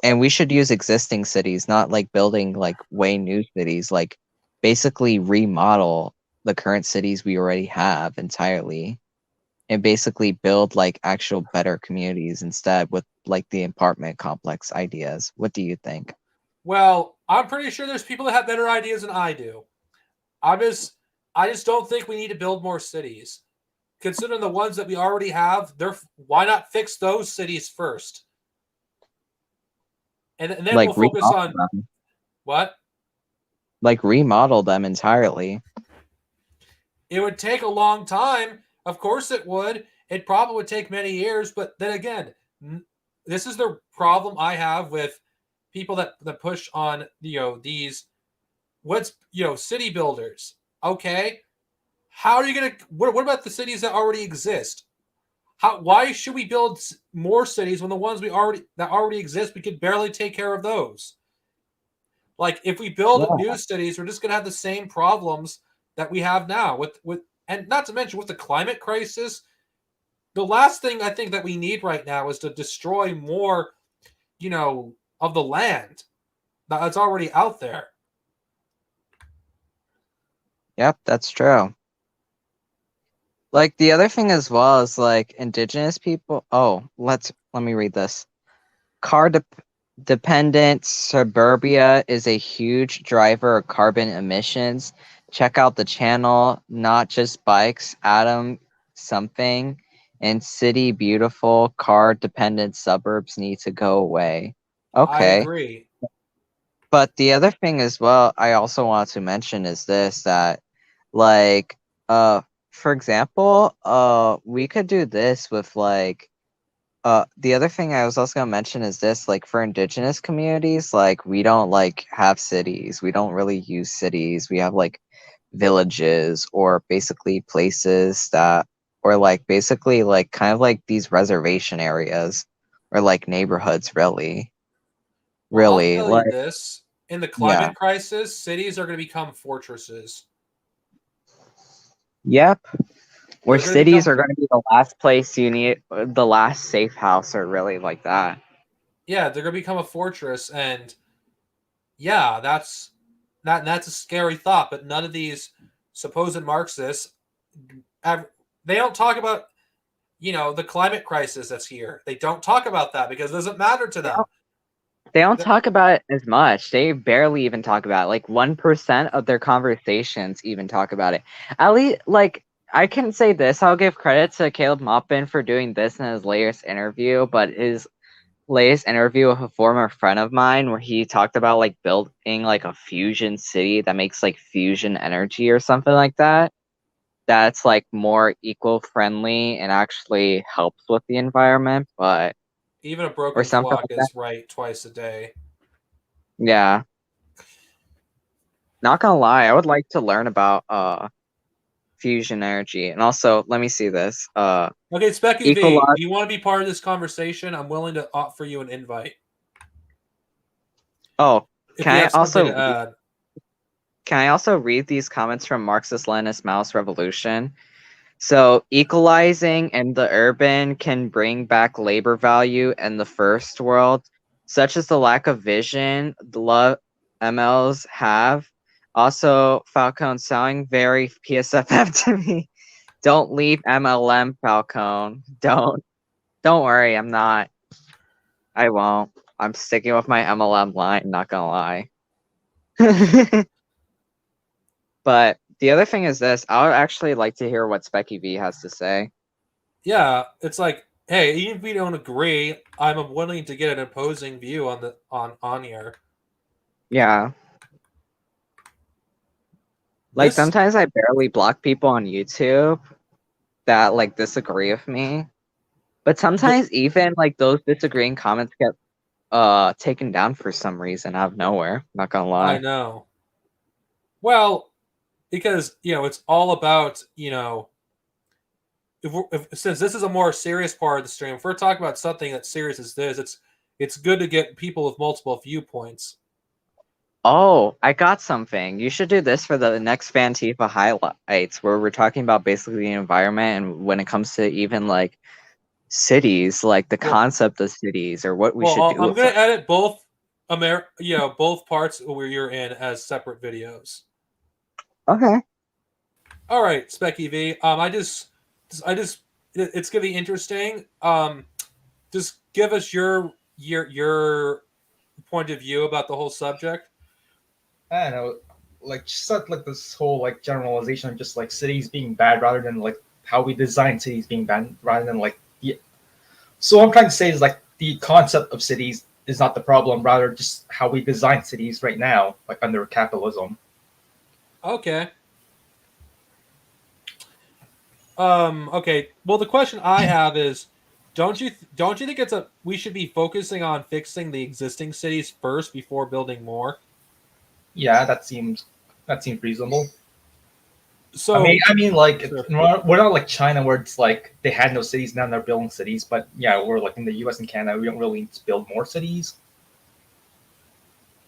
and we should use existing cities, not like building like way new cities, like basically remodel the current cities we already have entirely, and basically build like actual better communities instead with like the apartment complex ideas. What do you think? well, I'm pretty sure there's people that have better ideas than I do. I just I just don't think we need to build more cities. Considering the ones that we already have, why not fix those cities first? And then Like we'll focus remodel on them. what? Like remodel them entirely. It would take a long time. Of course it would. It probably would take many years, but then again, this is the problem I have with people that push on these city builders. Okay, how are you gonna what about the cities that already exist? Why should we build more cities when the ones that already exist we could barely take care of those? Like if we build Yeah. new cities, we're just gonna have the same problems that we have now with and not to mention with the climate crisis. The last thing I think that we need right now is to destroy more, of the land that's already out there. Yep, that's true. Like the other thing as well is like indigenous people. Oh, let me read this. Car dependent suburbia is a huge driver of carbon emissions. Check out the channel, not just bikes, Adam something, and city beautiful car dependent suburbs need to go away. I Okay. agree. But the other thing as well I also want to mention is this, that like uh for example, we could do this with like the other thing I was also gonna mention is this, like for indigenous communities, like we don't like have cities. We don't really use cities. We have like villages or basically places that or like basically like kind of like these reservation areas or like neighborhoods really. Well, I'll Really. tell you Like this: in the yeah. climate crisis, cities are going to become fortresses. Yep. Where They're going to cities become are gonna be the last place you need the last safe house or really like that. yeah, they're going to become a fortress, and yeah, that's a scary thought. But none of these supposed Marxists have, they don't talk about the climate crisis that's here. They don't talk about that because it doesn't matter to them. They don't talk about it as much. They barely even talk about it. Like 1% of their conversations even talk about it. At least, like, I can say this. I'll give credit to Caleb Maupin for doing this in his latest interview, but his latest interview with a former friend of mine where he talked about like building like a fusion city that makes like fusion energy or something like that. That's like more eco-friendly and actually helps with the environment, but Even a or broken something clock like that. is right twice a day. Yeah. Not gonna lie, I would like to learn about fusion energy. And also, let me see this. Okay, Specky V, Ecolog do you want to be part of this conversation? I'm willing to offer you an invite Oh, if you have something to read, add. can I also read these comments from Marxist-Leninist Mouse Revolution? So, equalizing in the urban can bring back labor value in the first world, such as the lack of vision the MLs have. Also, Falcone sounding very PSFF to me. Don't leave MLM, Falcone. Don't worry, I'm not. I won't. I'm sticking with my MLM line, not gonna lie. But the other thing is this, I would actually like to hear what Specky V has to say. Yeah, it's like, hey, even if we don't agree, I'm willing to get an opposing view on here. Yeah. Like This sometimes I barely block people on YouTube that like disagree with me. But the, sometimes even like those disagreeing comments get taken down for some reason out of nowhere. Not gonna I lie. know. Well, because it's all about if since this is a more serious part of the stream, if we're talking about something that's serious as this, it's good to get people with multiple viewpoints. Oh, I got something. You should do this for the next Fantifa highlights where we're talking about basically the environment and when it comes to even like cities, like the Well, concept of cities or what we well, should do I'm with gonna them. edit both parts where you're in as separate videos. Okay. All right, Specky V. It's gonna be interesting. Just give us your point of view about the whole subject. I don't know, like just like this whole like generalization of just like cities being bad rather than like how we design cities being bad rather than like the. So what I'm trying to say is like the concept of cities is not the problem, rather just how we design cities right now, like under capitalism. Okay. Okay. Well, the question I have is, don't you think we should be focusing on fixing the existing cities first before building more? Yeah, that seems reasonable. So, I mean, like sure. we're not like China where it's like they had no cities, now they're building cities. But yeah, we're like in the U.S. and Canada, we don't really need to build more cities.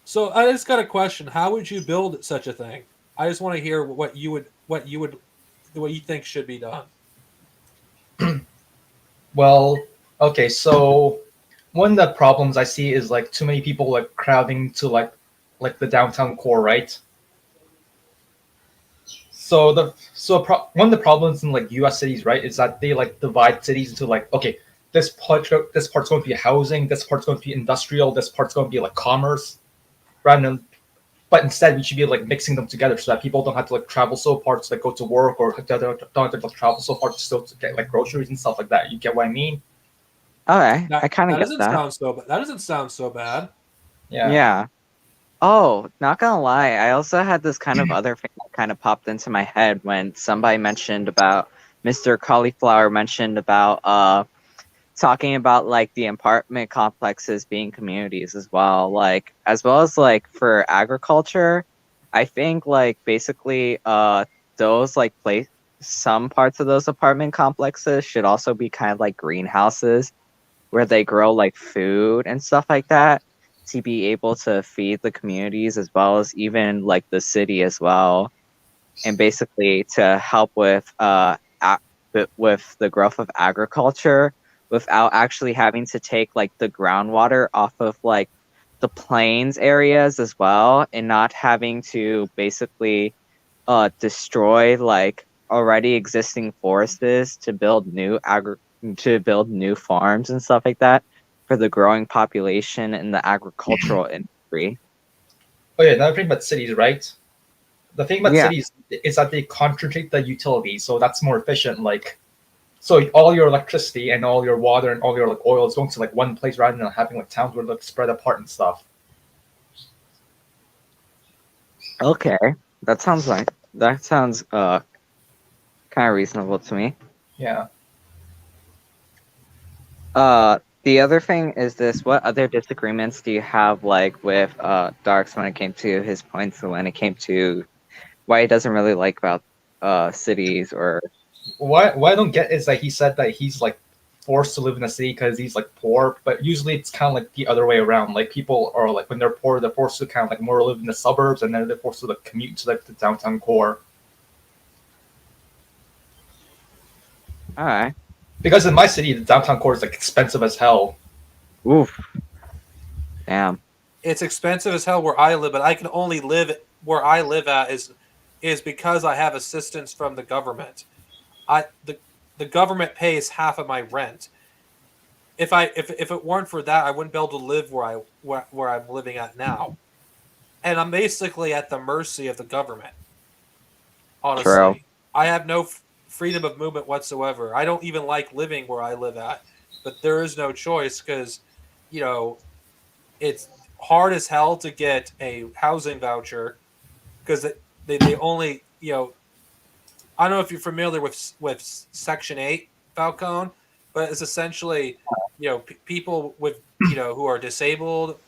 So I just got a question. How would you build such a thing? I just want to hear what you think should be done. Well, okay, so one of the problems I see is like too many people like crowding to like the downtown core, right? One of the problems in like U.S. cities, right, is that they like divide cities into like, okay, this part's going to be housing, this part's going to be industrial, this part's going to be like commerce, rather than. But instead, we should be like mixing them together so that people don't have to like travel so far to like go to work or don't have to travel so far to still to get like groceries and stuff like that. You get what I mean? Okay. I That kind of that get doesn't that. sound so bad. That doesn't sound so bad. Yeah. Yeah. Oh, not gonna lie, I also had this kind of other thing that kind of popped into my head when somebody mentioned about Mr. Cauliflower mentioned about talking about like the apartment complexes being communities as well, like as well as like for agriculture. I think like basically those like place some parts of those apartment complexes should also be kind of like greenhouses where they grow like food and stuff like that to be able to feed the communities as well as even like the city as well, and basically to help with with the growth of agriculture without actually having to take like the groundwater off of like the plains areas as well, and not having to basically destroy like already existing forests to build to build new farms and stuff like that for the growing population in the agricultural industry. Oh yeah, another thing about cities, right? The thing about Yeah. cities is that they concentrate the utilities, so that's more efficient. Like, so all your electricity and all your water and all your like oil is going to like one place rather than having like towns where like spread apart and stuff. Okay. That sounds kind of reasonable to me. Yeah. The other thing is this: what other disagreements do you have, like with Darks when it came to his points, and when it came to why he doesn't really like about cities or? What I don't get is that he said that he's like forced to live in a city because he's like poor, but usually it's kind of like the other way around. Like people are like when they're poor, they're forced to kind of like more live in the suburbs, and then they're forced to like commute to like the downtown core. All right. Because in my city, the downtown core is like expensive as hell. Oof. Damn. It's expensive as hell where I live, but I can only live where I live at is because I have assistance from the government. I the government pays half of my rent. If it weren't for that, I wouldn't be able to live where I'm living at now. And I'm basically at the mercy of the government. True. Honestly, I have no freedom of movement whatsoever. I don't even like living where I live at, but there is no choice because, you know, it's hard as hell to get a housing voucher because they only I don't know if you're familiar with Section 8 Falcone, but it's essentially people with who are disabled,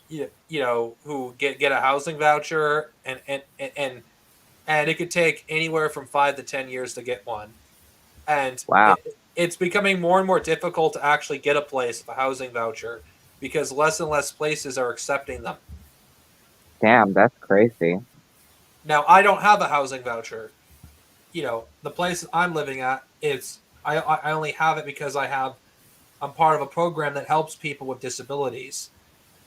who get a housing voucher, and it could take anywhere from 5 to 10 years to get one, and Wow. it's becoming more and more difficult to actually get a place with a housing voucher because less and less places are accepting them. Damn, that's crazy. Now, I don't have a housing voucher. The place I'm living at is I only have it because I'm part of a program that helps people with disabilities,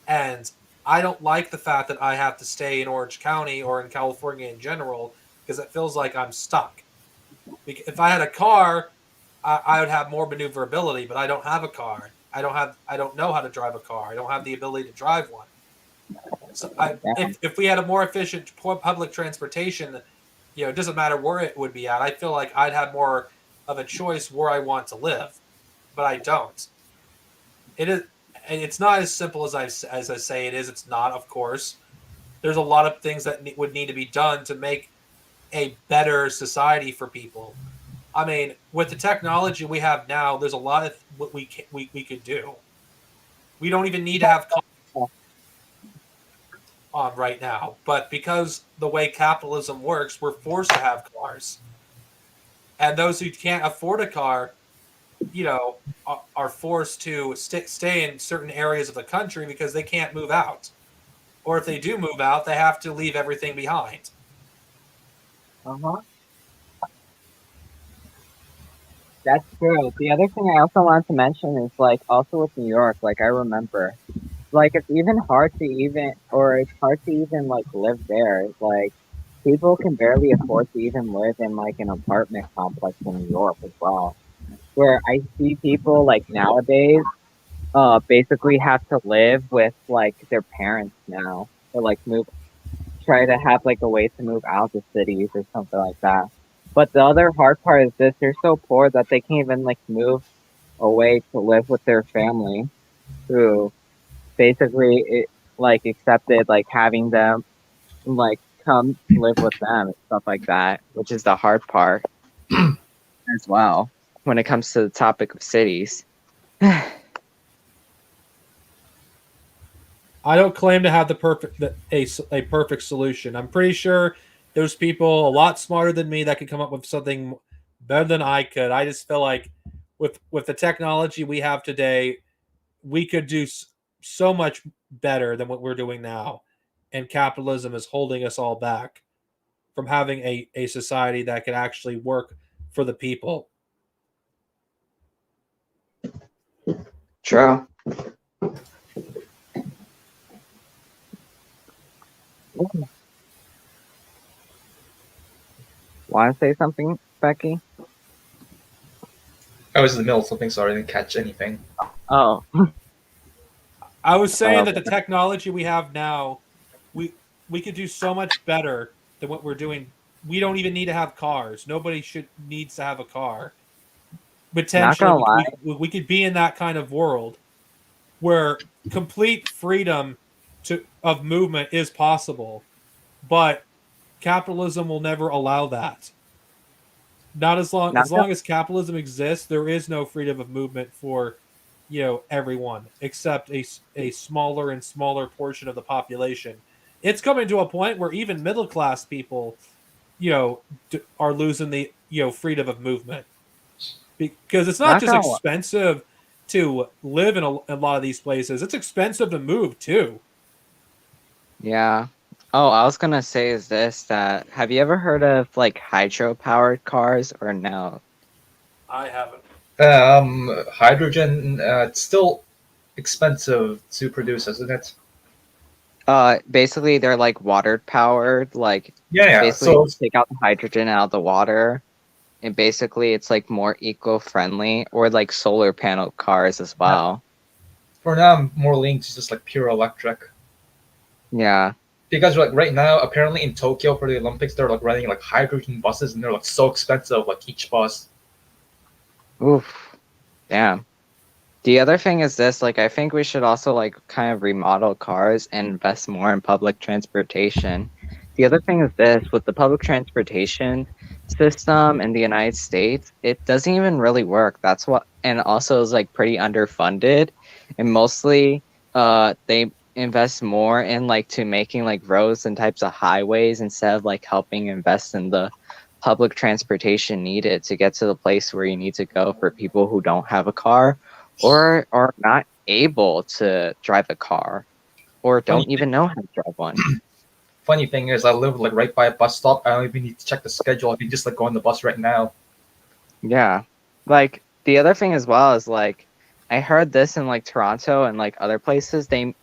and I don't like the fact that I have to stay in Orange County or in California in general because it feels like I'm stuck. If I had a car, I would have more maneuverability, but I don't have a car. I don't know how to drive a car. I don't have the ability to drive one. So Damn. if we had a more efficient public transportation, it doesn't matter where it would be at. I feel like I'd have more of a choice where I want to live, but I don't. It is, and it's not as simple as I say it is. It's not, of course. There's a lot of things that would need to be done to make a better society for people. I mean, with the technology we have now, there's a lot of what we could do. We don't even need to have cars on right now, but because the way capitalism works, we're forced to have cars, and those who can't afford a car, are forced to stay in certain areas of the country because they can't move out, or if they do move out, they have to leave everything behind. Uh-huh. That's true. The other thing I also wanted to mention is like also with New York, like I remember, like it's even hard to even or it's hard to even like live there. Like people can barely afford to even live in like an apartment complex in New York as well. Where I see people like nowadays basically have to live with like their parents now or like move try to have like a way to move out of cities or something like that. But the other hard part is this: they're so poor that they can't even like move away to live with their family. Who basically like accepted like having them like come live with them and stuff like that, which is the hard part as well when it comes to the topic of cities. I don't claim to have a perfect solution. I'm pretty sure there's people a lot smarter than me that could come up with something better than I could. I just feel like with the technology we have today, we could do so much better than what we're doing now, and capitalism is holding us all back from having a society that could actually work for the people. True. Want to say something, Becky? I was in the middle of something, so I didn't catch anything. Oh, I was saying that okay. the technology we have now, we could do so much better than what we're doing. We don't even need to have cars. Nobody should needs to have a car. Not Potentially, gonna lie. we could be in that kind of world where complete freedom of movement is possible, but capitalism will never allow that. Not Not as gonna, long as capitalism exists, there is no freedom of movement for everyone except a smaller and smaller portion of the population. It's coming to a point where even middle class people are losing the freedom of movement, because it's not not just gonna lie. expensive to live in a lot of these places, it's expensive to move too. Yeah. Oh, I was gonna say is this that have you ever heard of like hydro powered cars or no? I haven't. Hydrogen, it's still expensive to produce, isn't it? Basically they're like water powered, like Yeah, yeah. basically So you take out the hydrogen out of the water and basically it's like more eco-friendly or like solar panel cars as well. for now, I'm more leaning to just like pure electric. Yeah. Because like right now, apparently in Tokyo for the Olympics, they're like running like hydrogen buses, and they're like so expensive, like each bus. Oof. Damn. The other thing is this, like I think we should also like kind of remodel cars and invest more in public transportation. The other thing is this, with the public transportation system in the United States, it doesn't even really work. That's what, and also is like pretty underfunded, and mostly they invest more in like to making like roads and types of highways instead of like helping invest in the public transportation needed to get to the place where you need to go for people who don't have a car or are not able to drive a car or Funny, don't even know how to drive one. funny thing is, I live like right by a bus stop. I don't even need to check the schedule. I can just like go on the bus right now. Yeah. Like the other thing as well is like I heard this in like Toronto and like other places they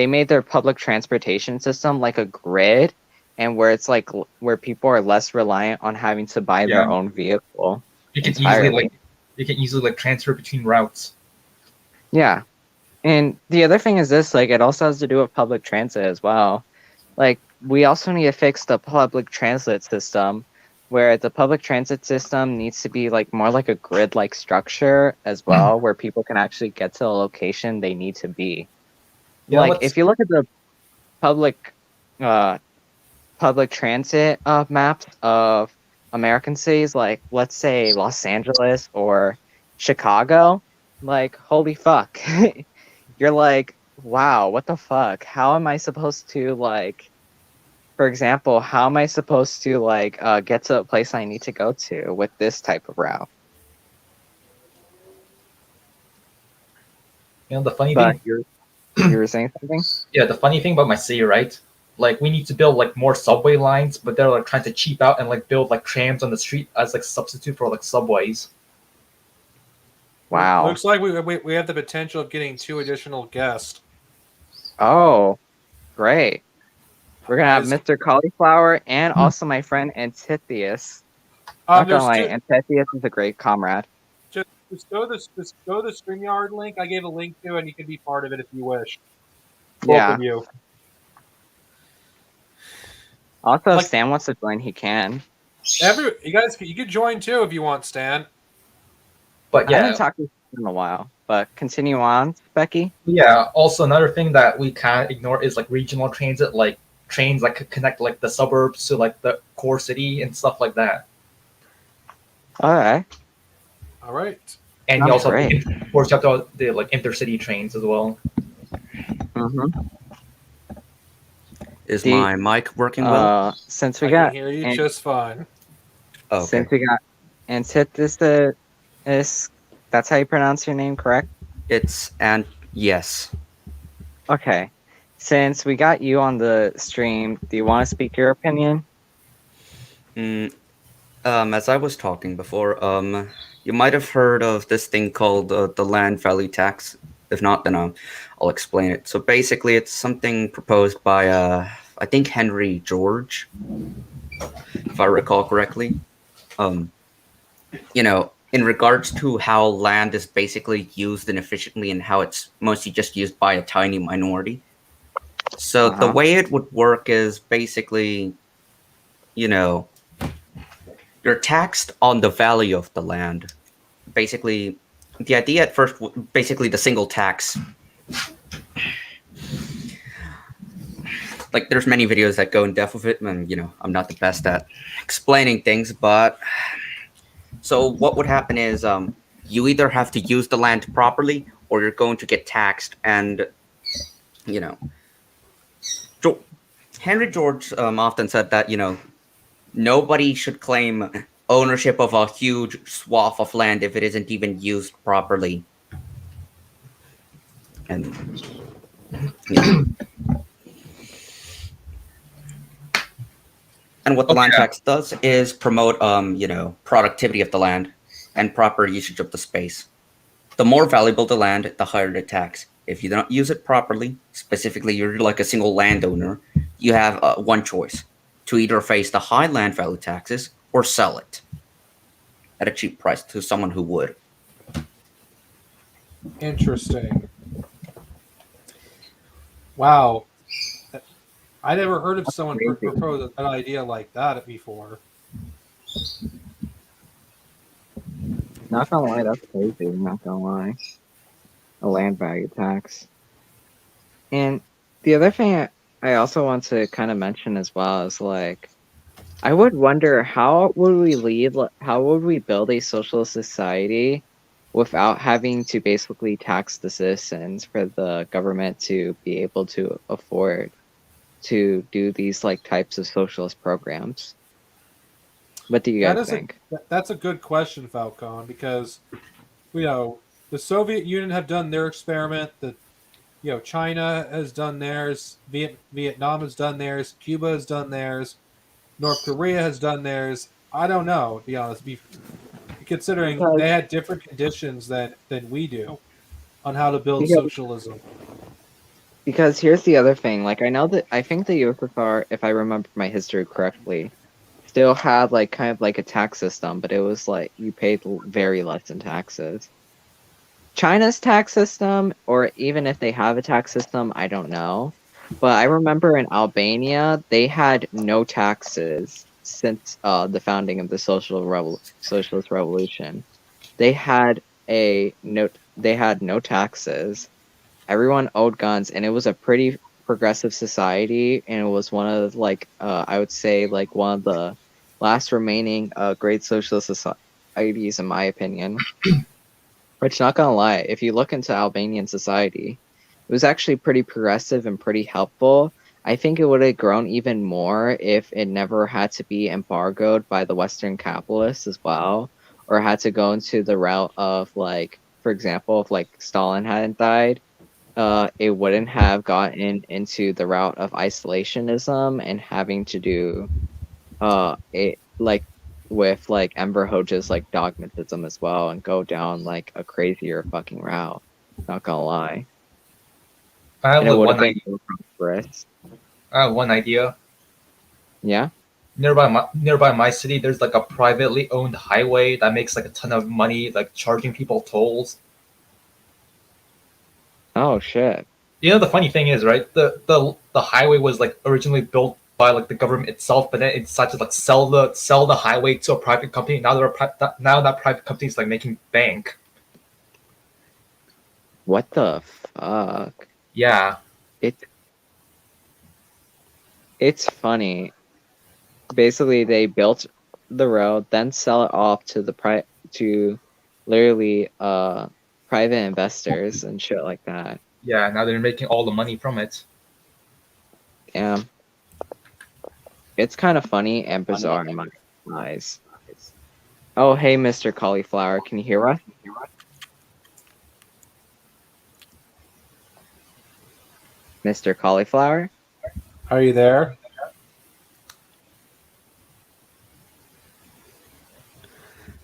made their public transportation system like a grid and where it's like where people are less reliant on having to buy their Yeah, own vehicle you can easily entirely. like you can easily like transfer between routes. Yeah. And the other thing is this, like, it also has to do with public transit as well. Like, we also need to fix the public transit system, where the public transit system needs to be like more like a grid-like structure as well, where people can actually get to the location they need to be. You know Like, what's if you look at the public, uh, public transit maps of American cities, like let's say Los Angeles or Chicago, like holy fuck. You're like, wow, what the fuck? How am I supposed to like, for example, how am I supposed to like get to a place I need to go to with this type of route? the funny But thing? you were saying something? Yeah, the funny thing about my city, right? Like we need to build like more subway lines, but they're like trying to cheap out and like build like trams on the street as like substitute for like subways. Wow. Looks like we have the potential of getting 2 additional guests. Oh, great. We're gonna have As- Mr. Cauliflower and also my friend Antithius. Not gonna there's lie, 2. Antithius is a great comrade. Just go to the StreamYard link I gave a link to, and you can be part of it if you wish. Both Yeah. of you. Also, if Like Stan wants to join, he can. you guys, you could join too if you want, Stan. But I haven't yeah, talked to him in a while, But continue on, Becky. Yeah. Also, another thing that we can't ignore is like regional transit, like trains that could connect like the suburbs to like the core city and stuff like that. All right. All right. And you Sounds also, have great. of course, you have the like intercity trains as well. Mm-hmm. Is The- my mic working well? Since we I got can hear you and- just fine. Oh, okay. since we got antithesis, is that's how you pronounce your name, correct? It's and yes. Okay. Since we got you on the stream, do you want to speak your opinion? Mm, as I was talking before, you might have heard of this thing called the land value tax. If not, then I'll explain it. So basically, it's something proposed by I think Henry George, if I recall correctly. You know, in regards to how land is basically used inefficiently and how it's mostly just used by a tiny minority. So the Uh-huh. way it would work is basically, you know, you're taxed on the value of the land. Basically, the idea at first, basically the single tax. Like, there's many videos that go in depth with it, and you know, I'm not the best at explaining things, but so what would happen is, you either have to use the land properly, or you're going to get taxed, and you know, Henry George often said that nobody should claim ownership of a huge swath of land if it isn't even used properly. And and what the land tax does is promote productivity of the land and proper usage of the space. The more valuable the land, the higher the tax. If you don't use it properly, specifically you're like a single landowner, you have one choice: to either face the high land value taxes or sell it at a cheap price to someone who would. Interesting. Wow. I never heard of someone propose an idea like that before. Not gonna lie, that's crazy. Not gonna lie. A land value tax. And the other thing I also want to kind of mention as well is like, I would wonder how would we build a socialist society without having to basically tax the citizens for the government to be able to afford to do these like types of socialist programs. What do you guys think? That's a good question, Falcon, because the Soviet Union have done their experiment. China has done theirs. Vietnam has done theirs. Cuba has done theirs. North Korea has done theirs. I don't know, to be honest. Considering they had different conditions than we do on how to build socialism. Because here's the other thing. Like, I think the USSR, if I remember my history correctly, still had like kind of like a tax system, but it was like you paid very less in taxes. China's tax system, or even if they have a tax system, I don't know. But I remember in Albania, they had no taxes since the founding of the socialist revolution. They had no taxes. Everyone owed guns, and it was a pretty progressive society, and it was one of I would say like one of the last remaining great socialist societies, in my opinion. Which, not gonna lie, if you look into Albanian society, it was actually pretty progressive and pretty helpful. I think it would have grown even more if it never had to be embargoed by the Western capitalists as well, or had to go into the route of like, for example, if like Stalin hadn't died, it wouldn't have gotten into the route of isolationism and having to do it like with like Enver Hoxha's like dogmatism as well, and go down like a crazier fucking route. Not gonna lie. I And it have would have one been more prosperous. I have one idea. Yeah. Nearby my city, there's like a privately owned highway that makes like a ton of money, like charging people tolls. Oh shit. The funny thing is, right? The highway was like originally built by like the government itself, but then it decided to like sell the highway to a private company. Now that private company is like making bank. What the fuck? Yeah. It's funny. Basically, they built the road, then sell it off to to literally private investors and shit like that. Yeah. Now they're making all the money from it. Yeah, it's kind of funny and bizarre in my eyes. Oh, hey, Mr. Cauliflower, can you hear us? Mr. Cauliflower? Are you there?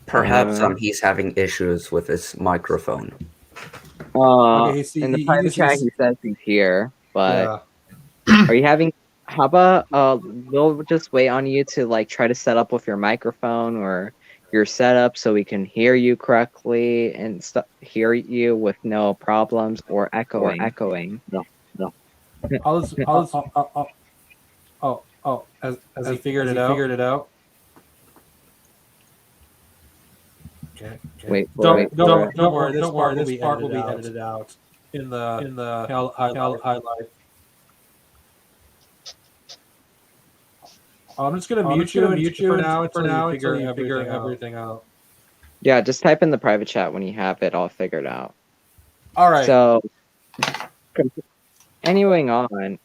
Perhaps Uh, he's having issues with his microphone. Okay, In the private chat, he says he's here, but yeah. are you having? How about we'll just wait on you to like try to set up with your microphone or your setup so we can hear you correctly and hear you with no problems or echoing. No. Has he figured it out? Okay. Wait for Don't it. worry. This part will be edited out in the highlight. I'm just gonna mute you for now until you figure everything out. Yeah, just type in the private chat when you have it all figured out. All right. So, continuing on,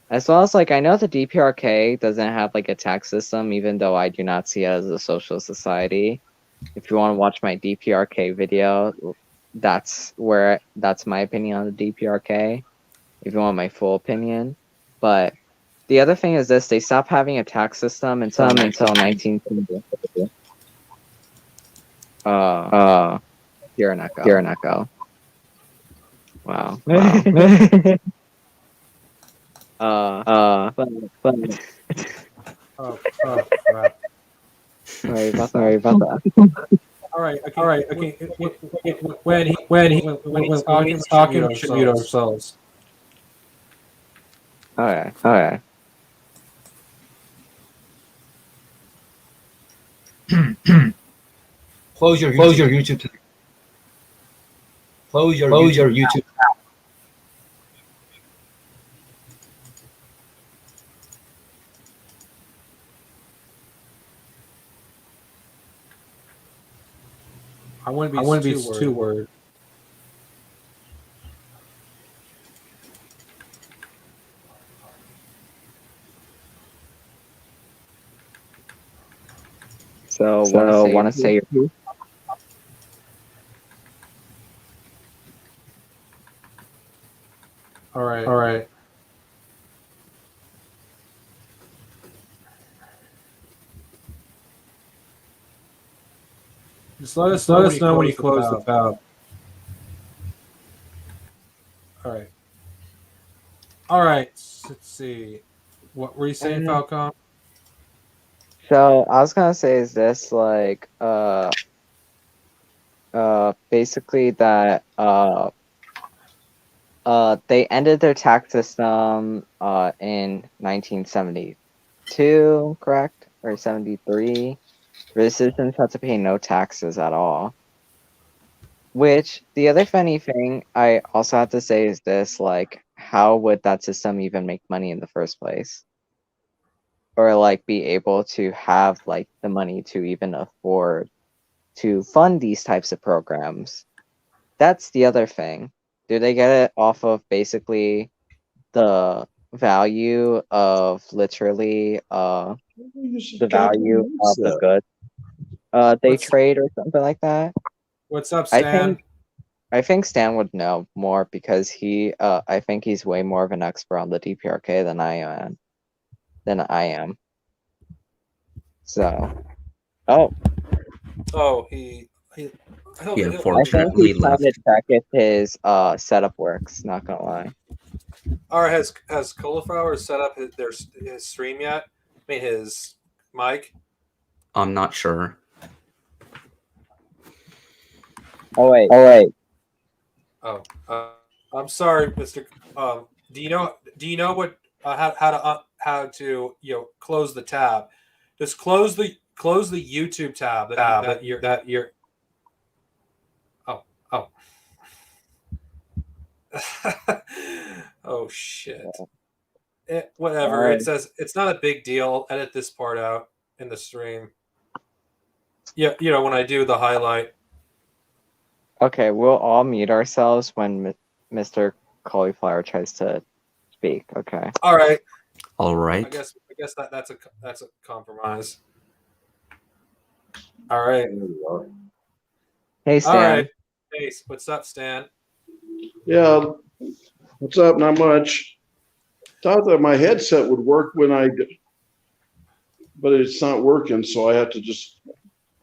as well as like I know the DPRK doesn't have like a tax system, even though I do not see it as a social society. If you want to watch my DPRK video, that's my opinion on the DPRK. If you want my full opinion, but the other thing is this: they stopped having a tax system until 1970. You're an echo. Wow. But Oh crap. sorry about that. All right. Okay. When he's talking, we should mute ourselves. Okay. Close your YouTube. Close your YouTube. I wouldn't be too worried. So want to say your piece? All right. Just let us know when you close the tab. All right. Let's see. What were you saying, Falcon? So I was gonna say is this like basically that they ended their tax system in 1972, correct? Or 73. Where the citizens had to pay no taxes at all. Which the other funny thing I also have to say is this, like, how would that system even make money in the first place? Or like be able to have like the money to even afford to fund these types of programs? That's the other thing. Do they get it off of basically the value of literally the value of the goods they trade or something like that? What's up, Stan? I think Stan would know more because I think he's way more of an expert on the DPRK than I am. So, He He I think unfortunately he's trying left. to check if his setup works. Not gonna lie. All right. Has Cauliflower set up his stream yet? I mean his mic. I'm not sure. Oh wait. Oh, I'm sorry, Mister. Do you know what how to close the tab? Just close the YouTube tab that you're. Oh. Oh shit. Whatever. It says it's not a big deal. Edit this part out in the stream. Yeah, when I do the highlight. Okay, we'll all mute ourselves when Mr. Cauliflower tries to speak. Okay. All right. All I right. guess that's a compromise. All right. Hey, All Stan. right. Hey, what's up, Stan? Yeah, what's up? Not much. Thought that my headset would work but it's not working, so I have to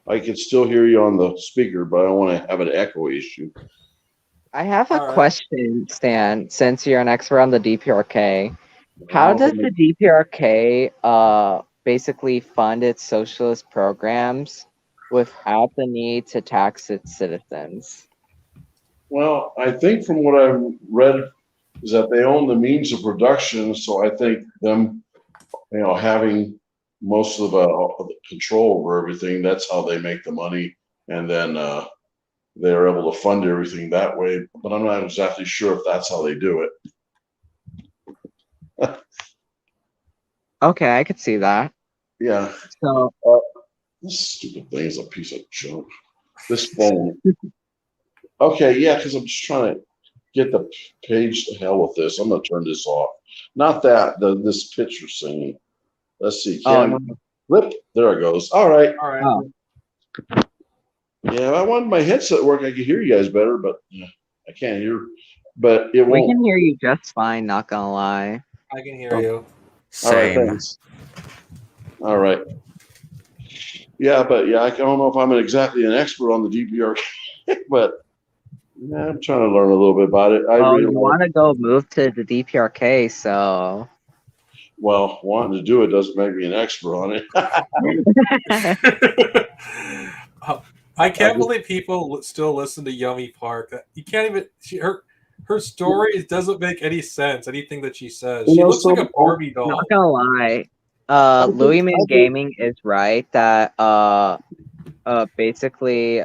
I can still hear you on the speaker, but I don't want to have an echo issue. I have a All right. question, Stan, since you're an expert on the DPRK. How Oh, does the DPRK basically fund its socialist programs without the need to tax its citizens? Well, I think from what I've read is that they own the means of production, so I think them, having most of the control over everything, that's how they make the money, and then they're able to fund everything that way. But I'm not exactly sure if that's how they do it. Okay, I could see that. Yeah. So, This stupid thing is a piece of junk. This phone. Okay, yeah, because I'm just trying to get the page to hell with this. I'm gonna turn this off. Not that this picture scene. Let's see. no. Flip. There it goes. All right. All right. Oh. Yeah, if I wanted my headset to work, I could hear you guys better, but I can't hear. But it We won't. can hear you just fine, not gonna lie. I can hear you. All right, Same. thanks. All right. Yeah, but I don't know if I'm exactly an expert on the DPR, but I'm trying to learn a little bit about it. You want to go move to the DPRK, so. Well, wanting to do it doesn't make me an expert on it. I can't believe people still listen to Yummy Park. You can't even. Her story doesn't make any sense. Anything that she says, she looks like a Barbie doll. Not gonna lie, Louis Man Gaming is right that basically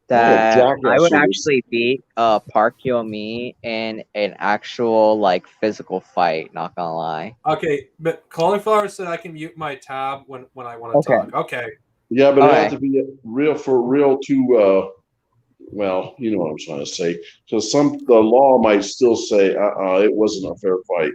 that I would actually beat Park Yomi in an actual like physical fight. Not gonna lie. Okay, but Cauliflower said I can mute my tab when I want to talk. Okay. Yeah, but it has to be real to. Well, you know what I'm trying to say. So the law might still say, it wasn't a fair fight.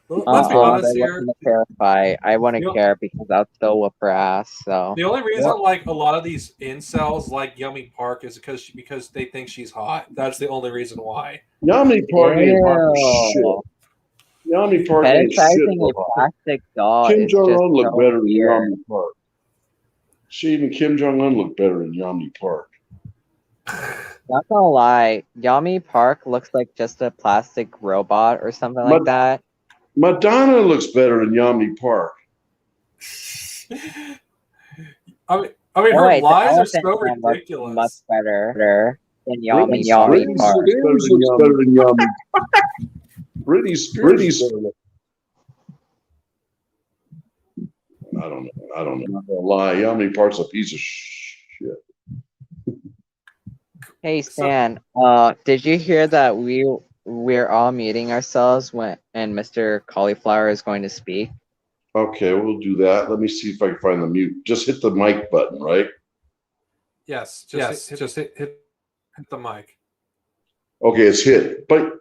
Let's be honest here. Wasn't a fair fight. I wouldn't care because I'd still whoop her ass. So the only reason like a lot of these incels like Yummy Park is because they think she's hot. That's the only reason why. Yummy Park ain't hot for shit. Yummy Park ain't shit. A plastic doll Kim Jong Un looked better than weird. Yummy Park. Even Kim Jong Un looked better than Yummy Park. Not gonna lie, Yummy Park looks like just a plastic robot or something like that. Madonna looks better than Yummy Park. I mean, her lies are so ridiculous. Much better than Yummy Park. Looks better than Yummy. Britney Spears. I don't know. I'm not gonna lie. Yummy Park's a piece of shit. Hey Stan, did you hear that we're all muting ourselves and Mr. Cauliflower is going to speak? Okay, we'll do that. Let me see if I can find the mute. Just hit the mic button, right? Yes. Just hit the mic. Okay, it's hit. But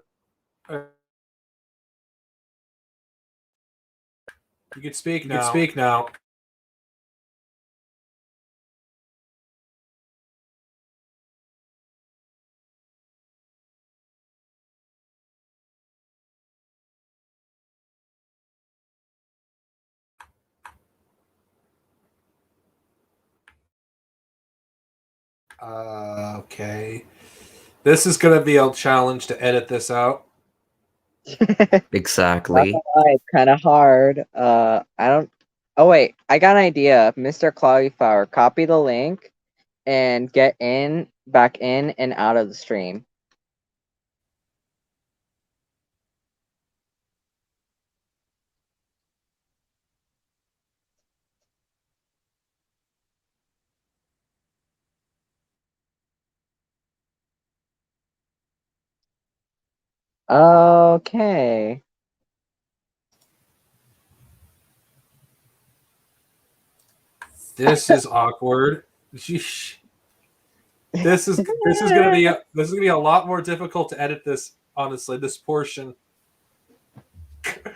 you can speak now. Okay. This is gonna be a challenge to edit this out. Exactly. It's kind of hard. I don't. Oh wait, I got an idea, Mr. Cauliflower. Copy the link and get back in and out of the stream. Okay. This is awkward. Sheesh. This is gonna be a lot more difficult to edit this. Honestly, this portion.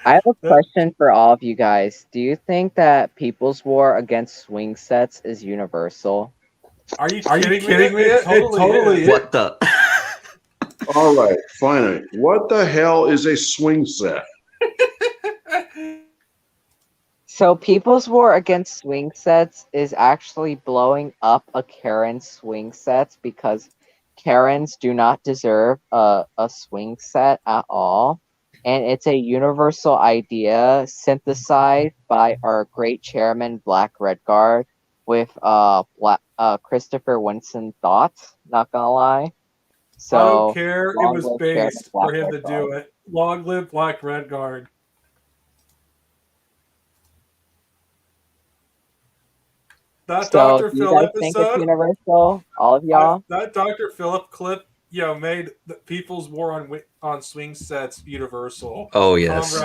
I have a question for all of you guys. Do you think that People's War against swing sets is universal? Are you kidding me? It totally is. What the? All right, finally. What the hell is a swing set? So People's War against swing sets is actually blowing up a Karen's swing sets because Karens do not deserve a swing set at all. And it's a universal idea synthesized by our great chairman Black Redguard with Christopher Winston thoughts, not gonna lie. So I don't care. It long was live Chairman based Black for him to do Redguard. it. Long live Black Redguard. That So Dr. do you Phil guys think it's episode, universal? All of y'all? that Dr. Philip clip, made the People's War on swing sets universal. Oh yes,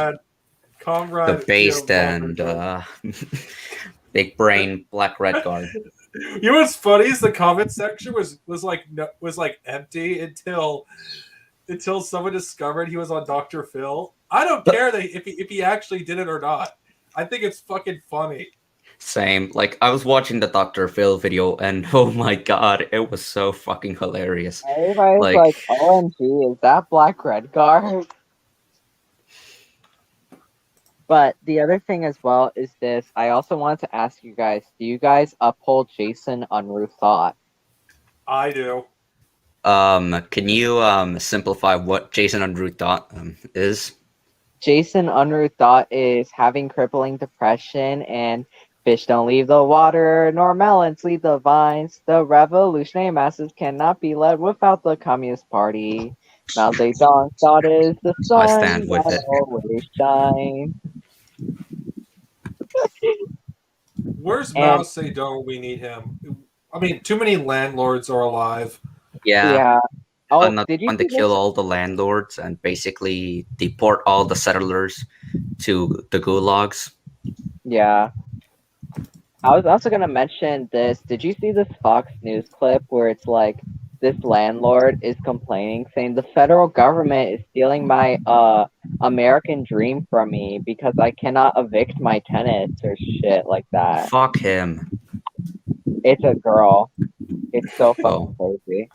Comrade, the based Black and Redguard. big brain Black Redguard. You know what's funny is the comment section was empty until someone discovered he was on Dr. Phil. I don't care if he actually did it or not. I think it's fucking funny. Same. Like I was watching the Dr. Phil video, and oh my god, it was so fucking hilarious. Everybody's Like- like, OMG, is that Black Redguard? But the other thing as well is this. I also wanted to ask you guys, do you guys uphold Jason Unruh thought? I do. Can you simplify what Jason Unruh thought is? Jason Unruh thought is having crippling depression and fish don't leave the water, nor melons leave the vines. The revolutionary masses cannot be led without the Communist Party. Mao Zedong thought is the sun I stand with that it. always shines. Where's And- Mao Zedong? We need him. I mean, too many landlords are alive. Yeah. Oh, Another did you one to see kill this? all the landlords and basically deport all the settlers to the gulags. Yeah. I was also gonna mention this. Did you see this Fox News clip where it's like this landlord is complaining, saying the federal government is stealing my American dream from me because I cannot evict my tenants or shit like that. Fuck him. It's a girl. It's so fucking crazy.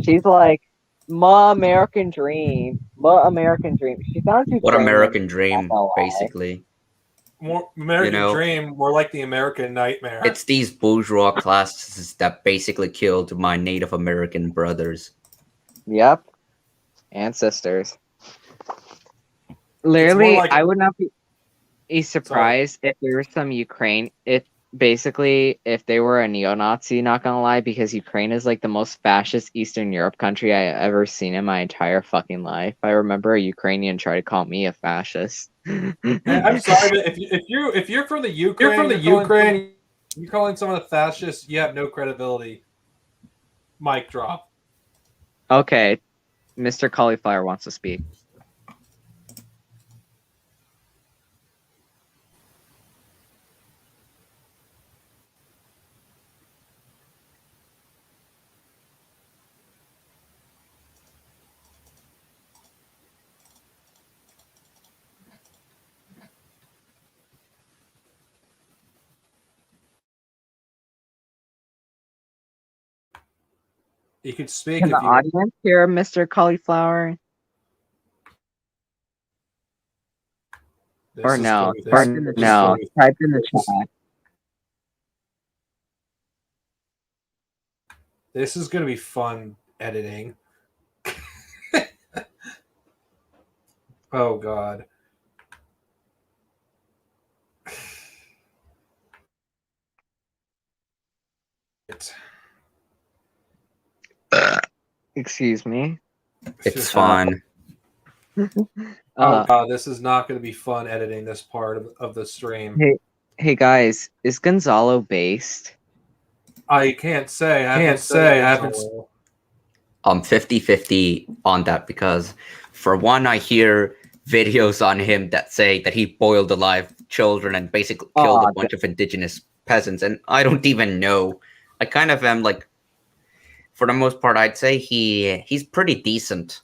She's like, my American dream. My American dream. She sounds What Ukrainian. American dream, gonna lie. basically. More American You know, Dream, more like the American Nightmare. It's these bourgeois classes that basically killed my Native American brothers. Yep. And sisters. Literally, like- I would not be surprised if there was some Ukraine if they were a neo-Nazi, not gonna lie, because Ukraine is like the most fascist Eastern Europe country I ever seen in my entire fucking life. I remember a Ukrainian try to call me a fascist. I'm sorry, but if you're from the Ukraine, you're calling someone a fascist. You have no credibility. Mic drop. Okay. Mr. Cauliflower wants to speak. You could speak Can if the you. audience hear Mr. Cauliflower? This Or is no? gonna be- Or this is no? gonna be- Type in the chat. This is going to be fun editing. Oh God. It's Excuse me. It's fine. Oh God, this is not going to be fun editing this part of the stream. Hey guys, is Gonzalo based? I can't say. I haven't. I'm 50-50 on that because For one, I hear videos on him that say that he boiled alive children and basically killed a bunch of indigenous peasants, and I don't even know. I kind of am like, for the most part, I'd say he's pretty decent.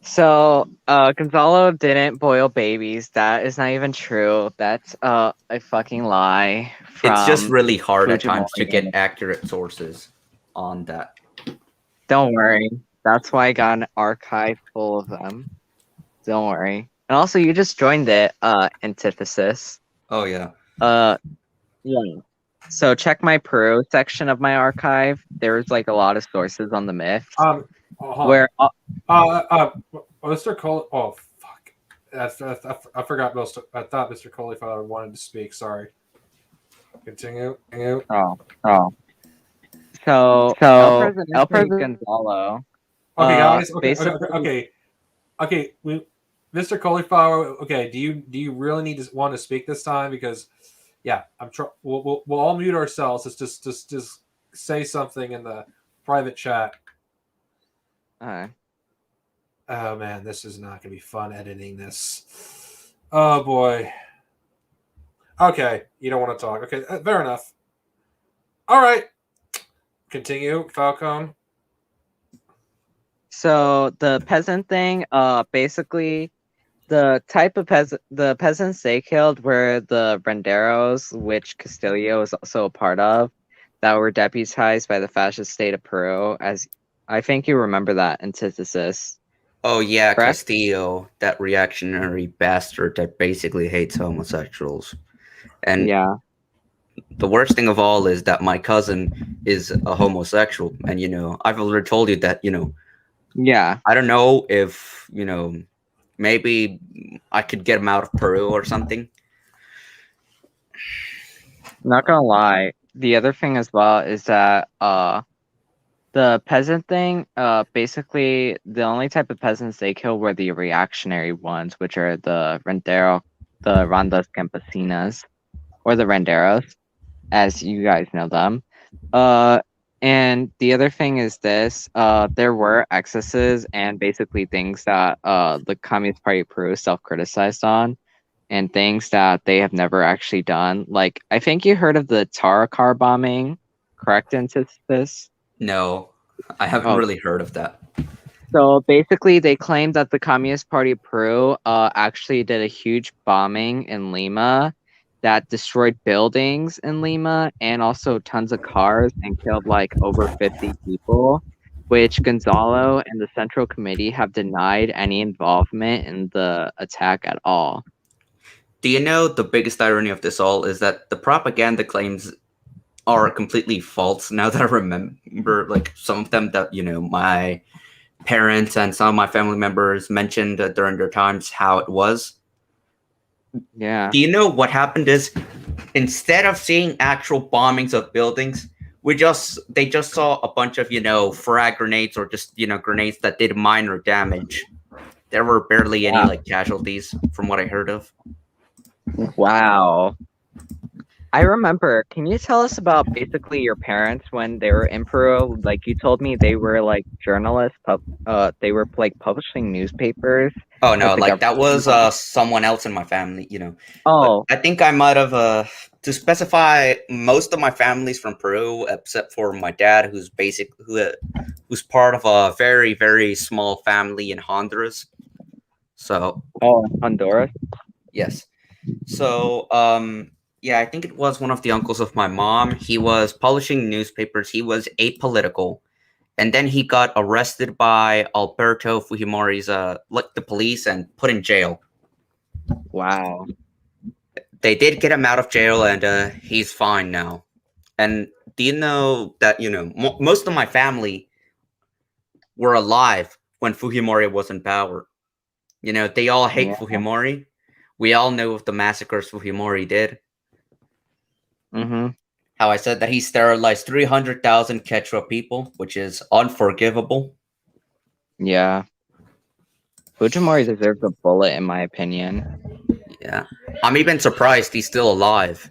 So, Gonzalo didn't boil babies. That is not even true. That's a fucking lie. It's just from really hard at times to Fujimori. get accurate sources on that. Don't worry. That's why I got an archive full of them. Don't worry. And also, you just joined it, Antithesis. Oh yeah. Yeah. So check my Peru section of my archive. There's like a lot of sources on the myths where Mr. Cole. Oh fuck! I forgot most. I thought Mr. Cauliflower wanted to speak. Sorry. Continue. oh. So El Presidente Gonzalo. Okay, guys. basically- Okay. Mr. Cauliflower. Okay. Do you really need to want to speak this time? Because yeah, we'll all mute ourselves. Let's just say something in the private chat. Alright. Oh man, this is not gonna be fun editing this. Oh boy. Okay, you don't want to talk. Okay, fair enough. All right, continue, Falcon. So the peasant thing, basically, the type of peasants they killed were the renderos, which Castillo is also a part of, that were deputized by the fascist state of Peru. As I think you remember that, Antithesis. Oh yeah, Correct? Castillo, that reactionary bastard that basically hates homosexuals. And Yeah. the worst thing of all is that my cousin is a homosexual, and I've already told you that Yeah. I don't know if maybe I could get him out of Peru or something. Not gonna lie. The other thing as well is that the peasant thing, basically the only type of peasants they killed were the reactionary ones, which are the Rondas Campesinas, or the Renderos, as you guys know them. And the other thing is this, there were excesses and basically things that the Communist Party of Peru self-criticized on, and things that they have never actually done. Like, I think you heard of the Tara car bombing, correct, Antithesis? No, I haven't Oh. really heard of that. So basically, they claimed that the Communist Party of Peru actually did a huge bombing in Lima that destroyed buildings in Lima and also tons of cars and killed like over 50 people, which Gonzalo and the Central Committee have denied any involvement in the attack at all. Do you know the biggest irony of this all is that the propaganda claims are completely false? Now that I remember, like some of them that my parents and some of my family members mentioned during their times how it was. Yeah. Do you know what happened is, instead of seeing actual bombings of buildings, they just saw a bunch of frag grenades or just grenades that did minor damage. There were barely any like casualties from what I heard of. Wow. I remember. Can you tell us about basically your parents when they were in Peru? Like you told me they were like journalists. They were like publishing newspapers. Oh no, the like that government- was someone else in my family. Oh, I think I might have to specify, most of my family's from Peru except for my dad, who's part of a very, very small family in Honduras. So Honduras. yes. So yeah, I think it was one of the uncles of my mom. He was publishing newspapers. He was apolitical. And then he got arrested by Alberto Fujimori's the police and put in jail. Wow. They did get him out of jail, and he's fine now. And do you know that most of my family were alive when Fujimori was in power? They all hate Fujimori. We all know of the massacres Fujimori did. Mm-hmm. How I said that he sterilized 300,000 Quechua people, which is unforgivable. Yeah. Fujimori deserves a bullet, in my opinion. Yeah. I'm even surprised he's still alive.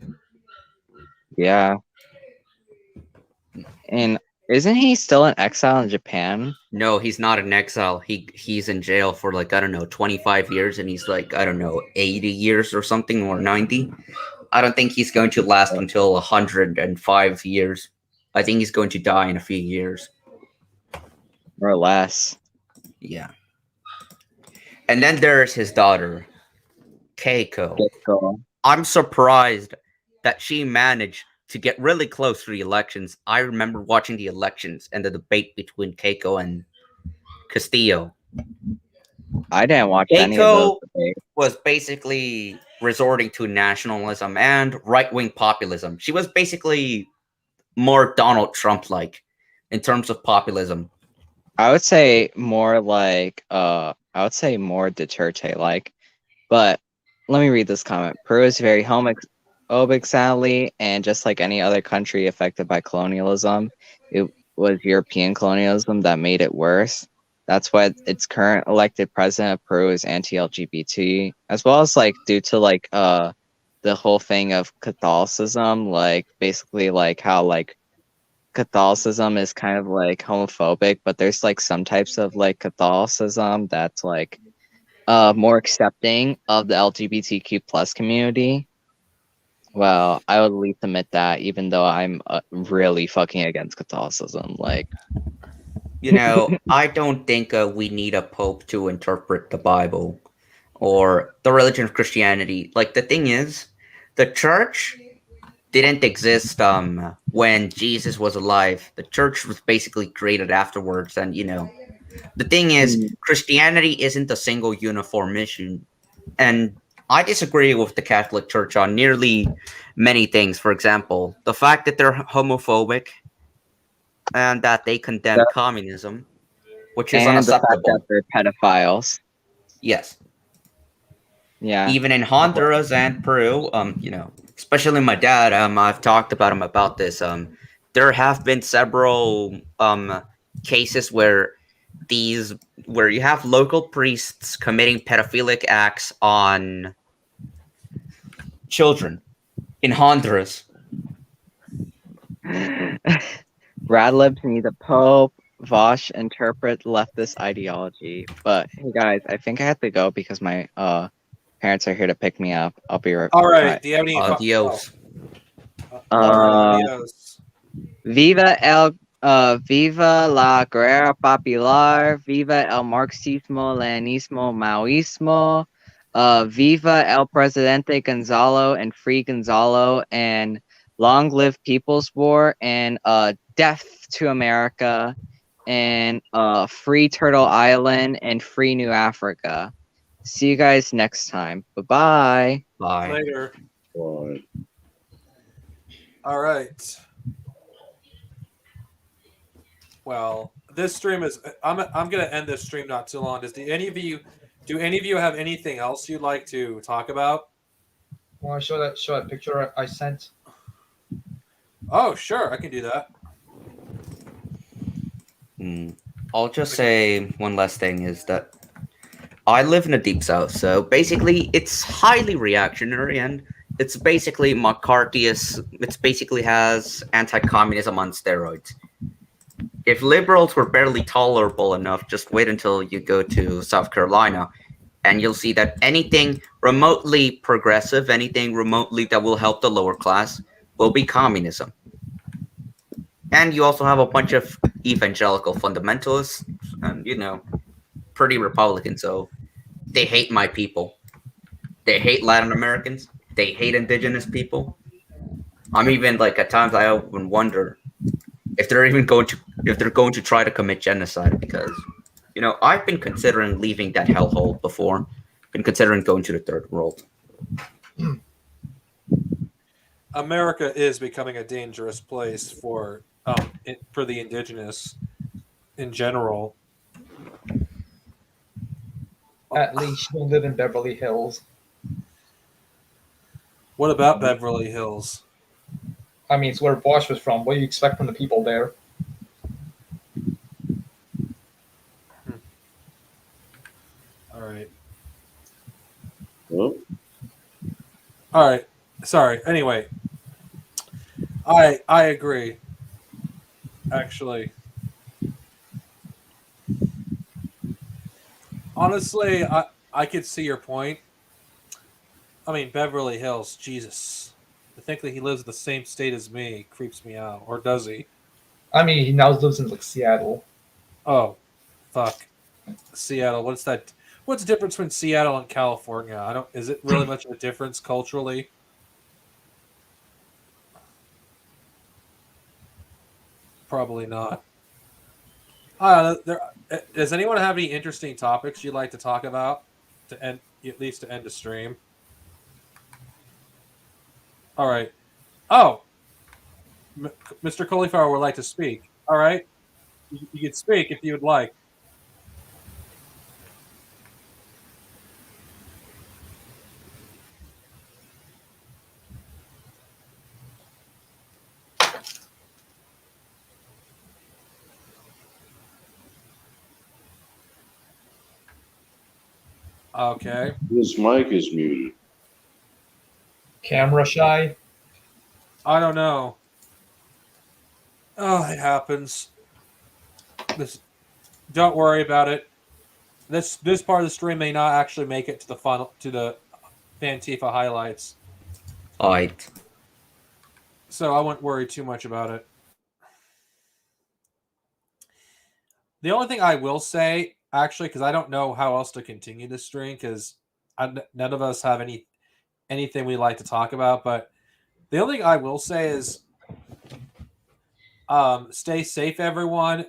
Yeah. And Isn't he still in exile in Japan? No, he's not in exile. He's in jail for like I don't know 25 years, and he's like I don't know 80 years or something or 90. I don't think he's going to last until 105 years. I think he's going to die in a few years. Or less. Yeah. And then there's his daughter, Keiko. So, I'm surprised that she managed to get really close to the elections. I remember watching the elections and the debate between Keiko and Castillo. I didn't watch any of those Keiko debates. was basically resorting to nationalism and right wing populism. She was basically more Donald Trump like in terms of populism. I would say more like I would say more Duterte like. But let me read this comment. Peru is very homophobic, sadly, and just like any other country affected by colonialism, it was European colonialism that made it worse. That's why its current elected president of Peru is anti-LGBT, as well as like due to like the whole thing of Catholicism, like basically like how like Catholicism is kind of like homophobic, but there's like some types of like Catholicism that's like more accepting of the LGBTQ plus community. Well, I would at least admit that, even though I'm really fucking against Catholicism. Like, You know, I don't think we need a pope to interpret the Bible or the religion of Christianity. Like the thing is, the church didn't exist when Jesus was alive. The church was basically created afterwards, and you know, the thing is, Christianity isn't a single uniform mission, and I disagree with the Catholic Church on nearly many things. For example, the fact that they're homophobic and that they condemn communism, which is and the fact unacceptable. that they're pedophiles. Yes, Yeah. even in Honduras and Peru, you know, especially my dad, I've talked about him about this. There have been several cases where you have local priests committing pedophilic acts on children in Honduras. Radlibs need a pope. Vosh interpret leftist ideology. But hey guys, I think I have to go because my parents are here to pick me up. I'll be right. All right. Do you have any? Adios. Adios. Viva la guerra popular, viva el marxismo, leninismo, maoísmo, viva el presidente Gonzalo and free Gonzalo, and long live People's War, and death to America, and free Turtle Island, and free New Africa. See you guys next time. Bye-bye. Bye. Later. Right. All right. Well, this stream is. I'm gonna end this stream not too long. Do any of you have anything else you'd like to talk about? Want to show that picture I sent? Oh, sure, I can do that. I'll just say one last thing is that I live in the deep south, so basically it's highly reactionary and it's basically McCarthyist. It basically has anti-communism on steroids. If liberals were barely tolerable enough, just wait until you go to South Carolina and you'll see that anything remotely progressive, anything remotely that will help the lower class will be communism. And you also have a bunch of evangelical fundamentalists and, you know, pretty Republican, so they hate my people. They hate Latin Americans. They hate indigenous people. I'm even like at times I often wonder if they're going to try to commit genocide because, you know, I've been considering leaving that hellhole before. Been considering going to the third world. America is becoming a dangerous place for the indigenous in general. At least you don't live in Beverly Hills. What about Beverly Hills? I mean, it's where Bosch was from. What do you expect from the people there? All right. Well, All right. Sorry. Anyway, I agree. Actually, honestly, I could see your point. I mean, Beverly Hills, Jesus. To think that he lives in the same state as me creeps me out. Or does he? I mean, he now lives in like Seattle. Oh, fuck. Seattle. What's that? What's the difference between Seattle and California? I don't. Is it really much of a difference culturally? Probably not. Does anyone have any interesting topics you'd like to talk about to end, at least to end the stream? All right. Oh, Mr. Cauliflower would like to speak. All right, you can speak if you would like. Okay. His mic is muted. Camera shy. I don't know. Oh, it happens. This. Don't worry about it. This part of the stream may not actually make it to the final to the Fantifa highlights, Alright. so I wouldn't worry too much about it. The only thing I will say, actually, because I don't know how else to continue this stream, because none of us have anything we like to talk about. But the only thing I will say is, stay safe, everyone.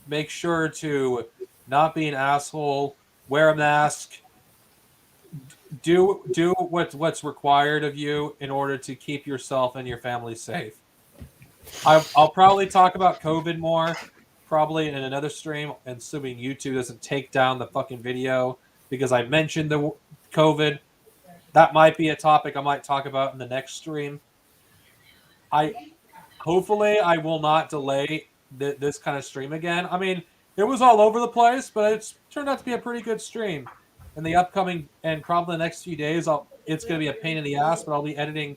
Make sure to not be an asshole. Wear a mask. Do what's required of you in order to keep yourself and your family safe. I'll probably talk about COVID more, probably in another stream, assuming YouTube doesn't take down the fucking video because I mentioned the COVID. That might be a topic I might talk about in the next stream. Hopefully I will not delay this kind of stream again. I mean, it was all over the place, but it's turned out to be a pretty good stream. In the upcoming and probably the next few days, it's going to be a pain in the ass, but I'll be editing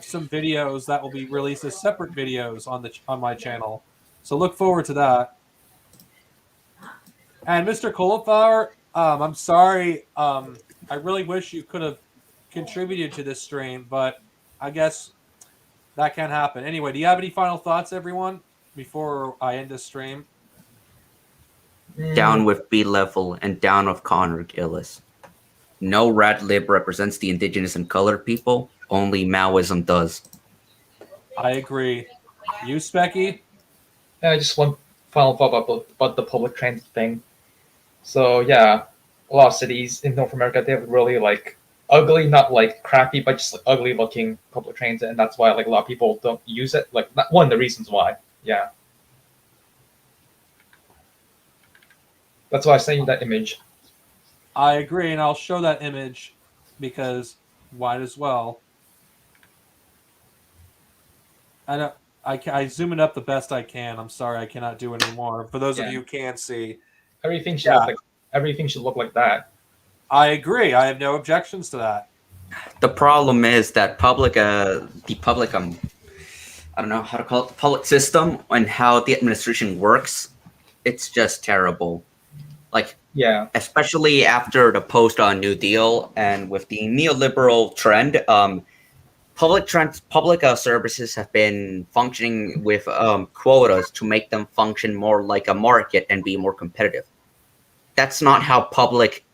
some videos that will be released as separate videos on my channel. So look forward to that. And Mr. Cauliflower, I'm sorry. I really wish you could have contributed to this stream, but I guess that can't happen. Anyway, do you have any final thoughts, everyone, before I end this stream? Down with B-Level and down with Connor Gillis. No rat lib represents the indigenous and colored people. Only Maoism does. I agree. You, Specky? Yeah, just one final thought about the public transit thing. So yeah, a lot of cities in North America, they have really like ugly, not like crappy, but just like ugly looking public transit, and that's why like a lot of people don't use it. Like one of the reasons why. Yeah. That's why I sent you that image. I agree, and I'll show that image because might as well. I zoom it up the best I can. I'm sorry, I cannot do any more. For those of you who can see, Everything should look like that. I agree. I have no objections to that. The problem is that the public I don't know how to call it, the public system and how the administration works, it's just terrible. Like, Yeah. especially after the post on New Deal and with the neoliberal trend, public services have been functioning with quotas to make them function more like a market and be more competitive. That's not how public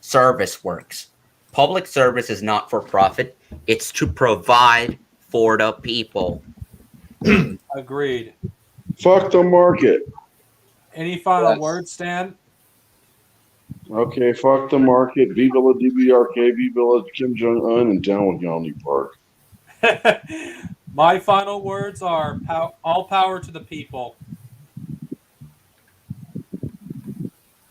service works. Public service is not for profit. It's to provide for the people. Agreed. Fuck the market. Any final Yes. words, Stan? Okay, fuck the market. Viva la DBRK, viva la Kim Jong Un, and down with Yonley Park. My final words are all power to the people.